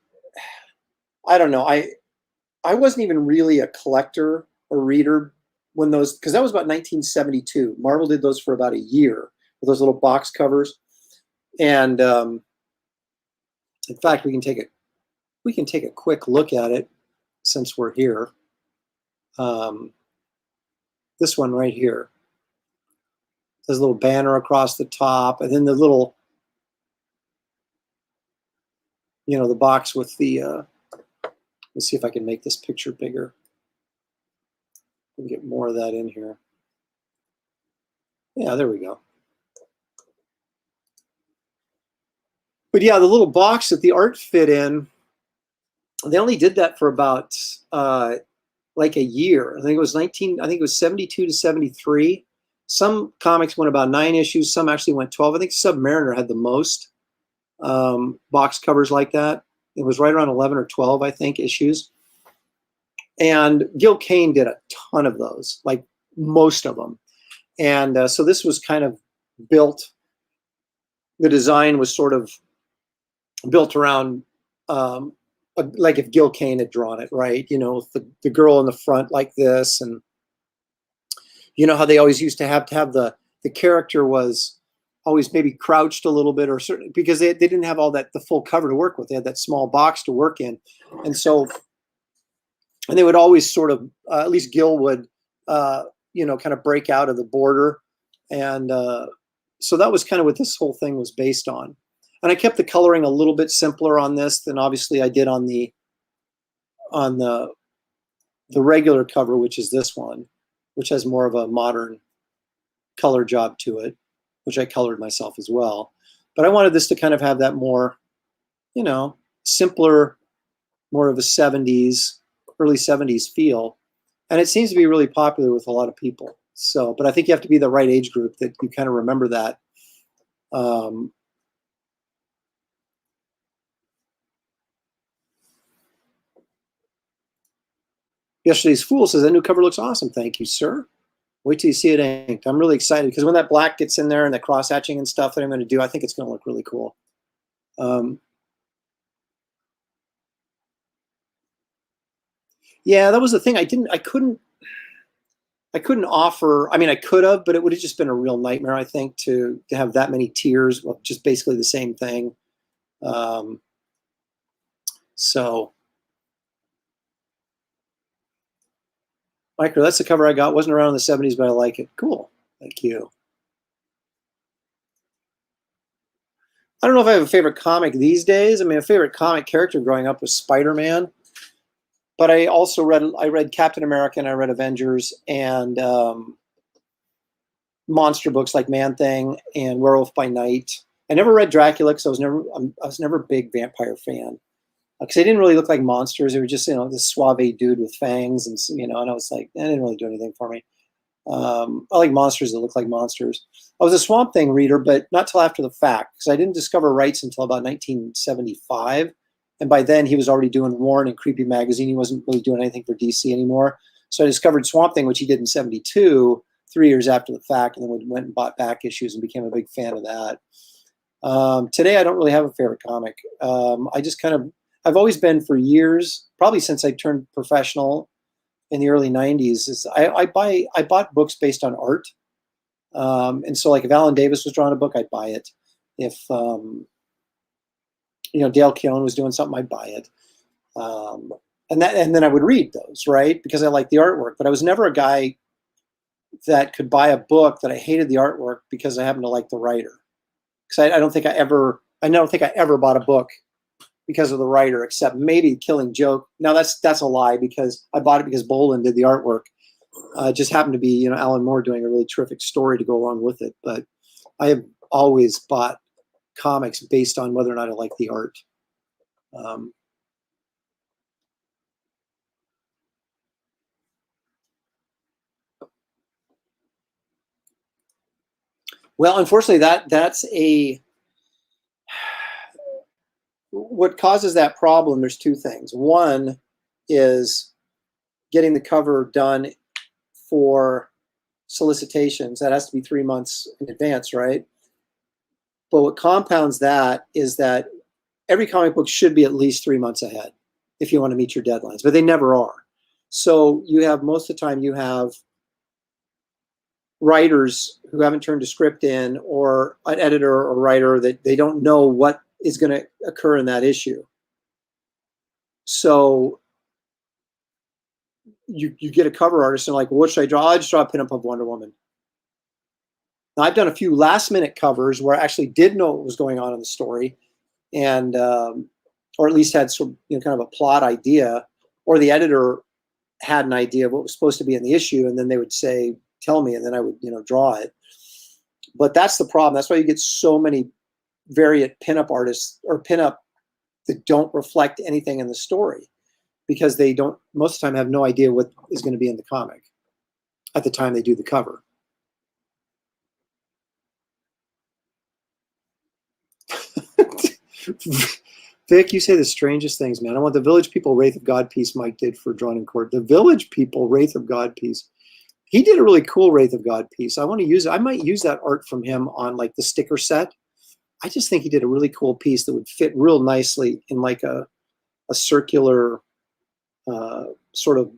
I don't know. I wasn't even really a collector or reader when those, because that was about 1972. Marvel did those for about a year with those little box covers. And in fact, we can take a quick look at it since we're here. This one right here. There's a little banner across the top, and then the little, you know, the box with the, let's see if I can make this picture bigger. And get more of that in here. Yeah, there we go. But yeah, the little box that the art fit in, they only did that for about like a year. I think it was 72 to 73. Some comics went about 9 issues. Some actually went 12. I think Submariner had the most box covers like that. It was right around 11 or 12, I think, issues. And Gil Kane did a ton of those, like most of them. And so this was kind of built, the design was sort of built around like if Gil Kane had drawn it, right? You know, the girl in the front like this, and you know how they always used to have the character was always maybe crouched a little bit, or certain, because they didn't have all that, the full cover to work with. They had that small box to work in. And so, and they would always sort of, at least Gil would, you know, kind of break out of the border. And so that was kind of what this whole thing was based on. And I kept the coloring a little bit simpler on this than obviously I did on the regular cover, which is this one, which has more of a modern color job to it, which I colored myself as well. But I wanted this to kind of have that more, you know, simpler, more of a 70s, early 70s feel. And it seems to be really popular with a lot of people. So, but I think you have to be the right age group that you kind of remember that. Yesterday's Fool says, that new cover looks awesome. Thank you, sir. Wait till you see it inked. I'm really excited because when that black gets in there and the cross hatching and stuff that I'm going to do, I think it's going to look really cool. Yeah, that was the thing. I couldn't offer. I mean, I could have, but it would have just been a real nightmare, I think, to have that many tiers of just basically the same thing. So, Micro, that's the cover I got. Wasn't around in the 70s, but I like it. Cool. Thank you. I don't know if I have a favorite comic these days. I mean, a favorite comic character growing up was Spider-Man. But I also read Captain America and I read Avengers and monster books like Man-Thing and Werewolf by Night. I never read Dracula because I was never a big vampire fan because they didn't really look like monsters. They were just, this suave dude with fangs and and I was like, that didn't really do anything for me. I like monsters that look like monsters. I was a Swamp Thing reader, but not till after the fact because I didn't discover Wrights until about 1975. And by then he was already doing Warren and Creepy Magazine. He wasn't really doing anything for DC anymore. So I discovered Swamp Thing, which he did in 72, 3 years after the fact, and then went and bought back issues and became a big fan of that. Today, I don't really have a favorite comic. I've always been for years, probably since I turned professional in the early 90s, I bought books based on art. And so like if Alan Davis was drawing a book, I'd buy it. If Dale Keown was doing something, I'd buy it. And then I would read those, right? Because I liked the artwork. But I was never a guy that could buy a book that I hated the artwork because I happened to like the writer. Because I don't think I ever bought a book because of the writer, except maybe Killing Joke. Now that's a lie because I bought it because Boland did the artwork. It just happened to be Alan Moore doing a really terrific story to go along with it. But I have always bought comics based on whether or not I like the art. Well, unfortunately, that's what causes that problem. There's two things. One is getting the cover done for solicitations. That has to be 3 months in advance, right? But what compounds that is that every comic book should be at least 3 months ahead if you want to meet your deadlines, but they never are. So most of the time you have writers who haven't turned a script in, or an editor or writer that they don't know what is going to occur in that issue. So you get a cover artist and like, well, what should I draw? I just draw a pinup of Wonder Woman. Now, I've done a few last minute covers where I actually did know what was going on in the story, and or at least had some kind of a plot idea, or the editor had an idea of what was supposed to be in the issue, and then they would say, tell me, and then I would draw it. But that's the problem. That's why you get so many variant pinup artists or pinup that don't reflect anything in the story, because they don't, most of the time, have no idea what is going to be in the comic at the time they do the cover. Vic, you say the strangest things, man. I want the Village People Wraith of God piece Mike did for Drawn in Court. The Village People Wraith of God piece. He did a really cool Wraith of God piece. I want to use it. I might use that art from him on like the sticker set. I just think he did a really cool piece that would fit real nicely in like a circular sort of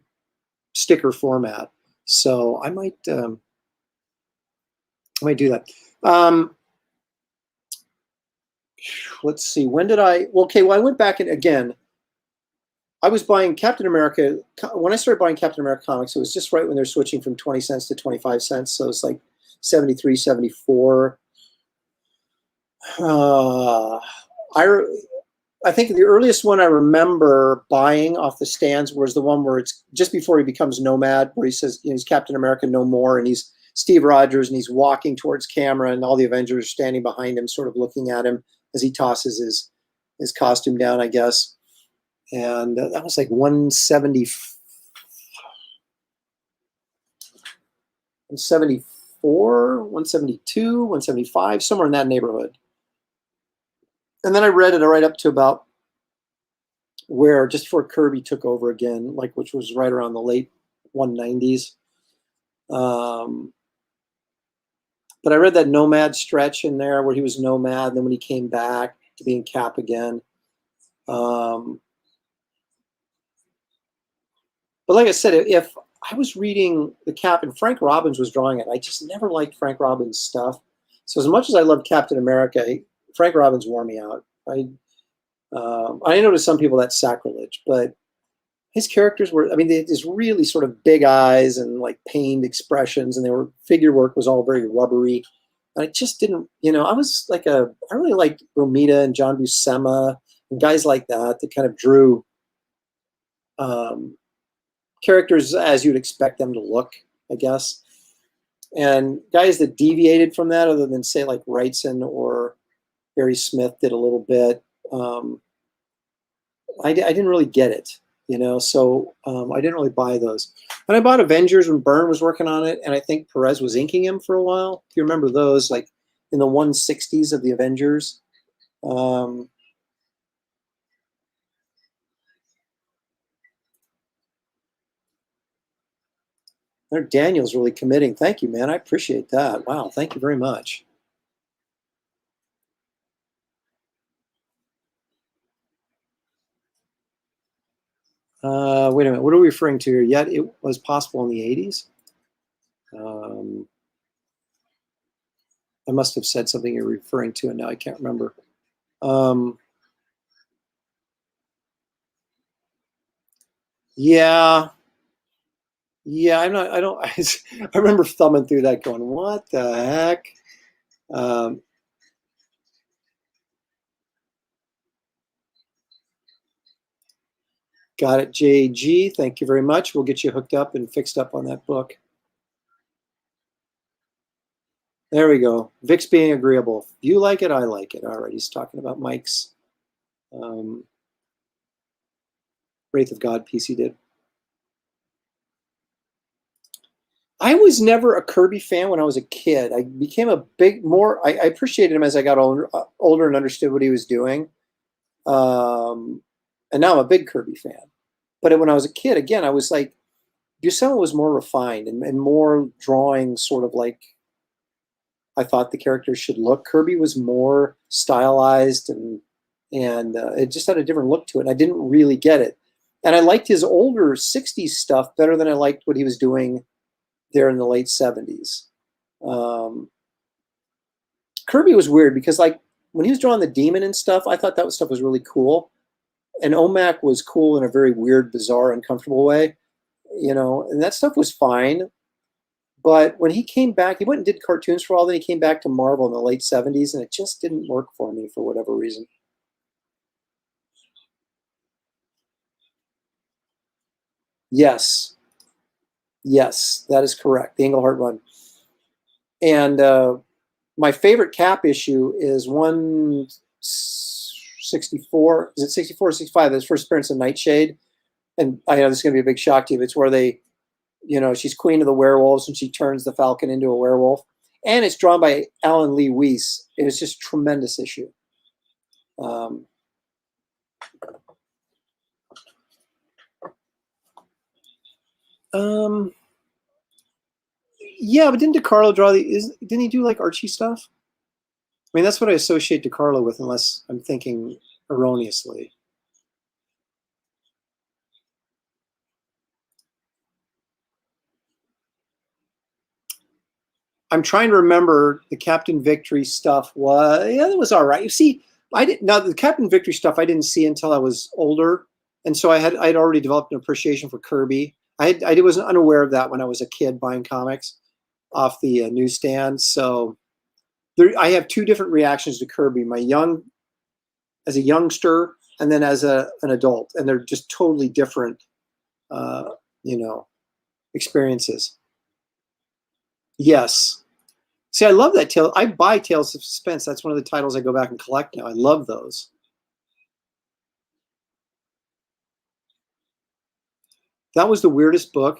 sticker format. So I might do that. Let's see. When did I? Okay, well, I went back and again, I was buying Captain America. When I started buying Captain America comics, it was just right when they're switching from 20 cents to 25 cents. So it's like 73, 74. I think the earliest one I remember buying off the stands was the one where it's just before he becomes Nomad, where he says he's Captain America no more, and he's Steve Rogers, and he's walking towards camera, and all the Avengers are standing behind him, sort of looking at him as he tosses his costume down, I guess. And that was like 174, 172, 175, somewhere in that neighborhood. And then I read it right up to about where just before Kirby took over again, like which was right around the late 190s. But I read that Nomad stretch in there where he was Nomad, and then when he came back to being Cap again. But like I said, if I was reading the Cap and Frank Robbins was drawing it, I just never liked Frank Robbins' stuff. So as much as I loved Captain America, Frank Robbins wore me out. I know to some people that's sacrilege, but his characters were, I mean, they had this really sort of big eyes and like pained expressions, and figure work was all very rubbery. And I just didn't, I was like I really liked Romita and John Buscema and guys like that kind of drew characters as you'd expect them to look, I guess. And guys that deviated from that, other than say like Wrightson or Barry Smith did a little bit, I didn't really get it, so I didn't really buy those. And I bought Avengers when Byrne was working on it, and I think Perez was inking him for a while. If you remember those, like in the 160s of the Avengers. Daniel's really committing. Thank you, man. I appreciate that. Wow, thank you very much. Wait a minute. What are we referring to here? Yet it was possible in the 80s? I must have said something you're referring to, and now I can't remember. Yeah. Yeah, I remember thumbing through that going, what the heck? Got it, JG. Thank you very much. We'll get you hooked up and fixed up on that book. There we go. Vic's being agreeable. If you like it, I like it. All right, he's talking about Mike's Wraith of God piece he did. I was never a Kirby fan when I was a kid. I became I appreciated him as I got older and understood what he was doing. And now I'm a big Kirby fan. But when I was a kid, again, I was like, Buscema was more refined and more drawing sort of like I thought the characters should look. Kirby was more stylized and it just had a different look to it. And I didn't really get it. And I liked his older 60s stuff better than I liked what he was doing there in the late 70s. Kirby was weird because like when he was drawing the demon and stuff, I thought that stuff was really cool. And OMAC was cool in a very weird, bizarre, uncomfortable way, and that stuff was fine. But when he came back, he went and did cartoons for a while, then he came back to Marvel in the late 70s, and it just didn't work for me for whatever reason. Yes. Yes, that is correct. The Englehart run. And my favorite Cap issue is 164. Is it 64 or 65? His first appearance in Nightshade. And I know this is going to be a big shock to you. It's where they, she's queen of the werewolves and she turns the Falcon into a werewolf. And it's drawn by Alan Lee Weiss. It was just a tremendous issue. Yeah, but didn't DeCarlo draw didn't he do like Archie stuff? I mean, that's what I associate DeCarlo with, unless I'm thinking erroneously. I'm trying to remember the Captain Victory stuff. It was all right. You see, the Captain Victory stuff I didn't see until I was older, and so I'd already developed an appreciation for Kirby. I wasn't unaware of that when I was a kid buying comics off the newsstand. So I have two different reactions to Kirby: as a youngster, and then as an adult, and they're just totally different, experiences. Yes. See, I love that tale. I buy Tales of Suspense. That's one of the titles I go back and collect now. I love those. That was the weirdest book.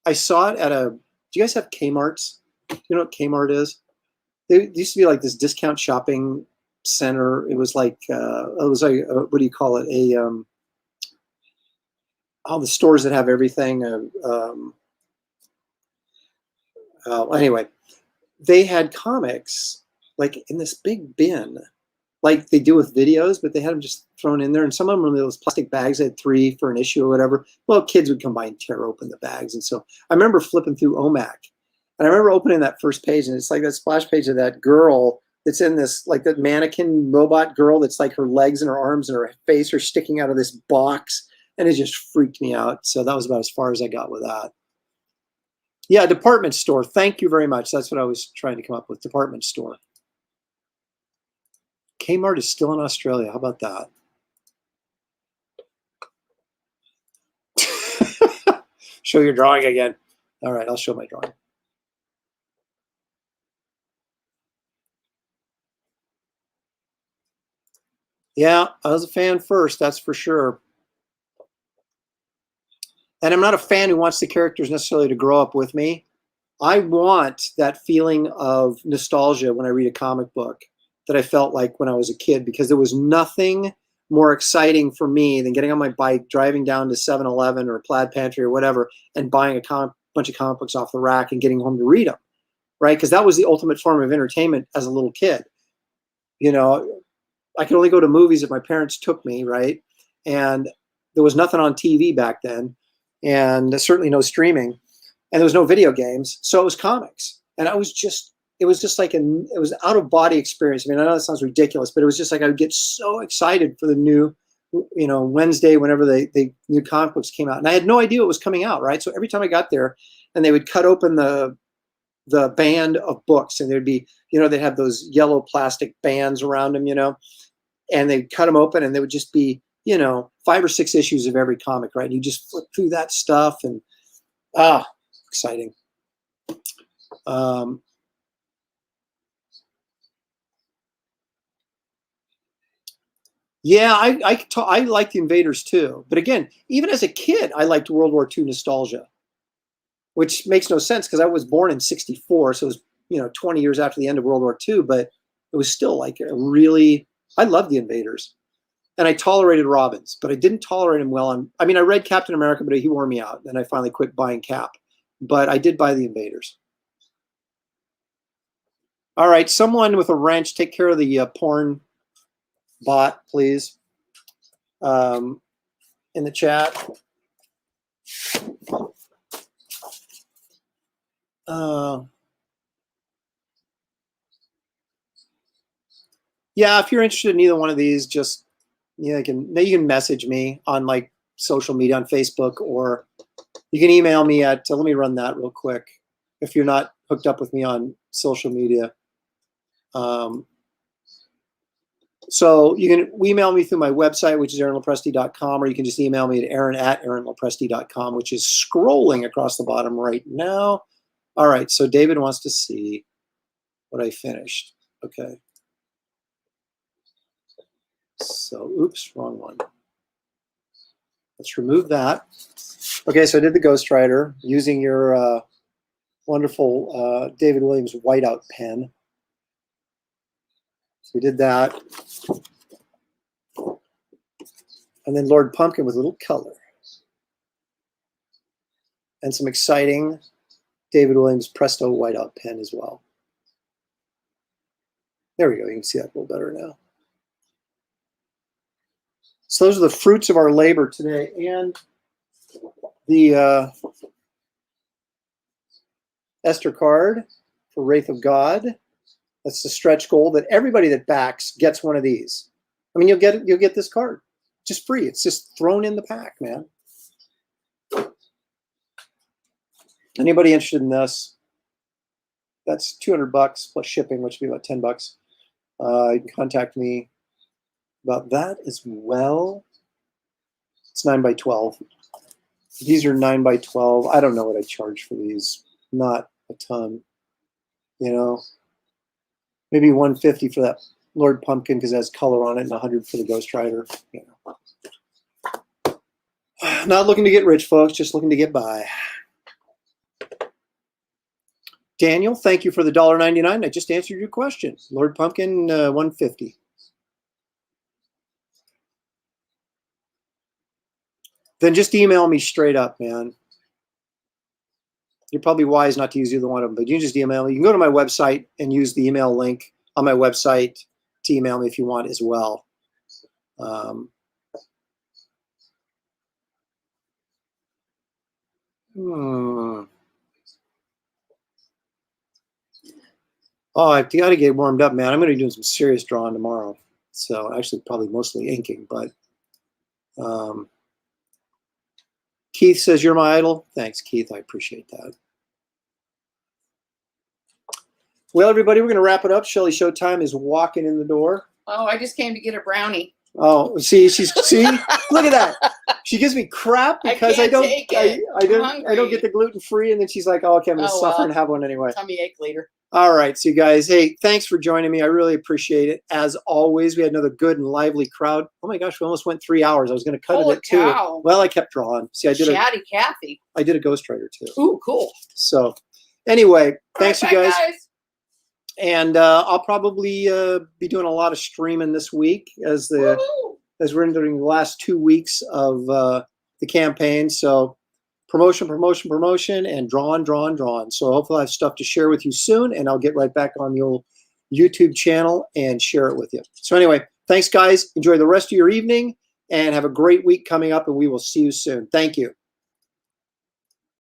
I saw it at do you guys have Kmart's? You know what Kmart is? It used to be like this discount shopping center. It was like, what do you call it? all the stores that have everything. Anyway, they had comics like in this big bin, like they do with videos, but they had them just thrown in there. And some of them were in those plastic bags. They had 3 for an issue or whatever. Well, kids would come by and tear open the bags. And so I remember flipping through OMAC. And I remember opening that first page, and it's like that splash page of that girl that's in this, like that mannequin robot girl that's like her legs and her arms and her face are sticking out of this box. And it just freaked me out. So that was about as far as I got with that. Yeah, department store. Thank you very much. That's what I was trying to come up with, department store. Kmart is still in Australia. How about that? Show your drawing again. All right, I'll show my drawing. Yeah, I was a fan first, that's for sure. And I'm not a fan who wants the characters necessarily to grow up with me. I want that feeling of nostalgia when I read a comic book that I felt like when I was a kid, because there was nothing more exciting for me than getting on my bike, driving down to 7-Eleven or Plaid Pantry or whatever, and buying a bunch of comic books off the rack and getting home to read them, right? Because that was the ultimate form of entertainment as a little kid. You know, I could only go to movies if my parents took me, right? And there was nothing on TV back then, and certainly no streaming, and there was no video games, so it was comics. And it was just like it was out of body experience. I mean, I know that sounds ridiculous, but it was just like I would get so excited for the new, Wednesday whenever the new comic books came out, and I had no idea what was coming out, right? So every time I got there, and they would cut open the band of books, and there'd be, they'd have those yellow plastic bands around them, and they'd cut them open, and they would just be, 5 or 6 issues of every comic, right? And you just flip through that stuff, and exciting. Yeah, I like the Invaders too. But again, even as a kid, I liked World War II nostalgia, which makes no sense because I was born in '64, so it was 20 years after the end of World War II. But it was still like I loved the Invaders, and I tolerated Robbins, but I didn't tolerate him well. I read Captain America, but he wore me out, and I finally quit buying Cap. But I did buy the Invaders. All right, someone with a wrench, take care of the porn bot, please, in the chat. Yeah, if you're interested in either one of these, just you can message me on like social media on Facebook, or you can email me at. Let me run that real quick. If you're not hooked up with me on social media. So you can email me through my website, which is aaronlopresti.com, or you can just email me at aaron@aaronlopresti.com, which is scrolling across the bottom right now. All right, so David wants to see what I finished. Okay. So, oops, wrong one. Let's remove that. Okay, so I did the Ghost Rider using your wonderful David Williams whiteout pen. So we did that. And then Lord Pumpkin with a little color. And some exciting David Williams Presto whiteout pen as well. There we go. You can see that a little better now. So those are the fruits of our labor today. And the Esther card for Wraith of God. That's the stretch goal that everybody that backs gets one of these. I mean, you'll get this card just free. It's just thrown in the pack, man. Anybody interested in this? That's $200 plus shipping, which would be about $10. You can contact me about that as well. It's 9x12. These are 9x12. I don't know what I charge for these. Not a ton, Maybe $150 for that Lord Pumpkin because it has color on it, and $100 for the Ghost Rider. Not looking to get rich, folks. Just looking to get by. Daniel, thank you for the $1.99. I just answered your question. Lord Pumpkin, $150. then just email me straight up, man. You're probably wise not to use either one of them, but you can just email me. You can go to my website and use the email link on my website to email me if you want as well. Oh, I've got to get warmed up, man. I'm going to be doing some serious drawing tomorrow. So actually probably mostly inking, but Keith says, you're my idol. Thanks, Keith. I appreciate that. Well, everybody, we're going to wrap it up. Shelly Showtime is walking in the door. Oh, I just came to get a brownie. Oh, see, see, look at that. She gives me crap because I don't get the gluten free, and then she's like, "Oh, okay, I'm gonna suffer and have one anyway." Tummy ache later. All right, so you guys, hey, thanks for joining me. I really appreciate it. As always, we had another good and lively crowd. Oh my gosh, we almost went 3 hours. I was going to cut it too. Well, I kept drawing. See, I did Chatty Cathy. I did a Ghostwriter too. Ooh, cool. So, anyway, thanks you guys. Guys. And I'll probably be doing a lot of streaming this week as we're entering the last 2 weeks of the campaign. So promotion, and drawing. So hopefully I have stuff to share with you soon, and I'll get right back on the old YouTube channel and share it with you. So anyway, thanks guys. Enjoy the rest of your evening and have a great week coming up, and we will see you soon. Thank you.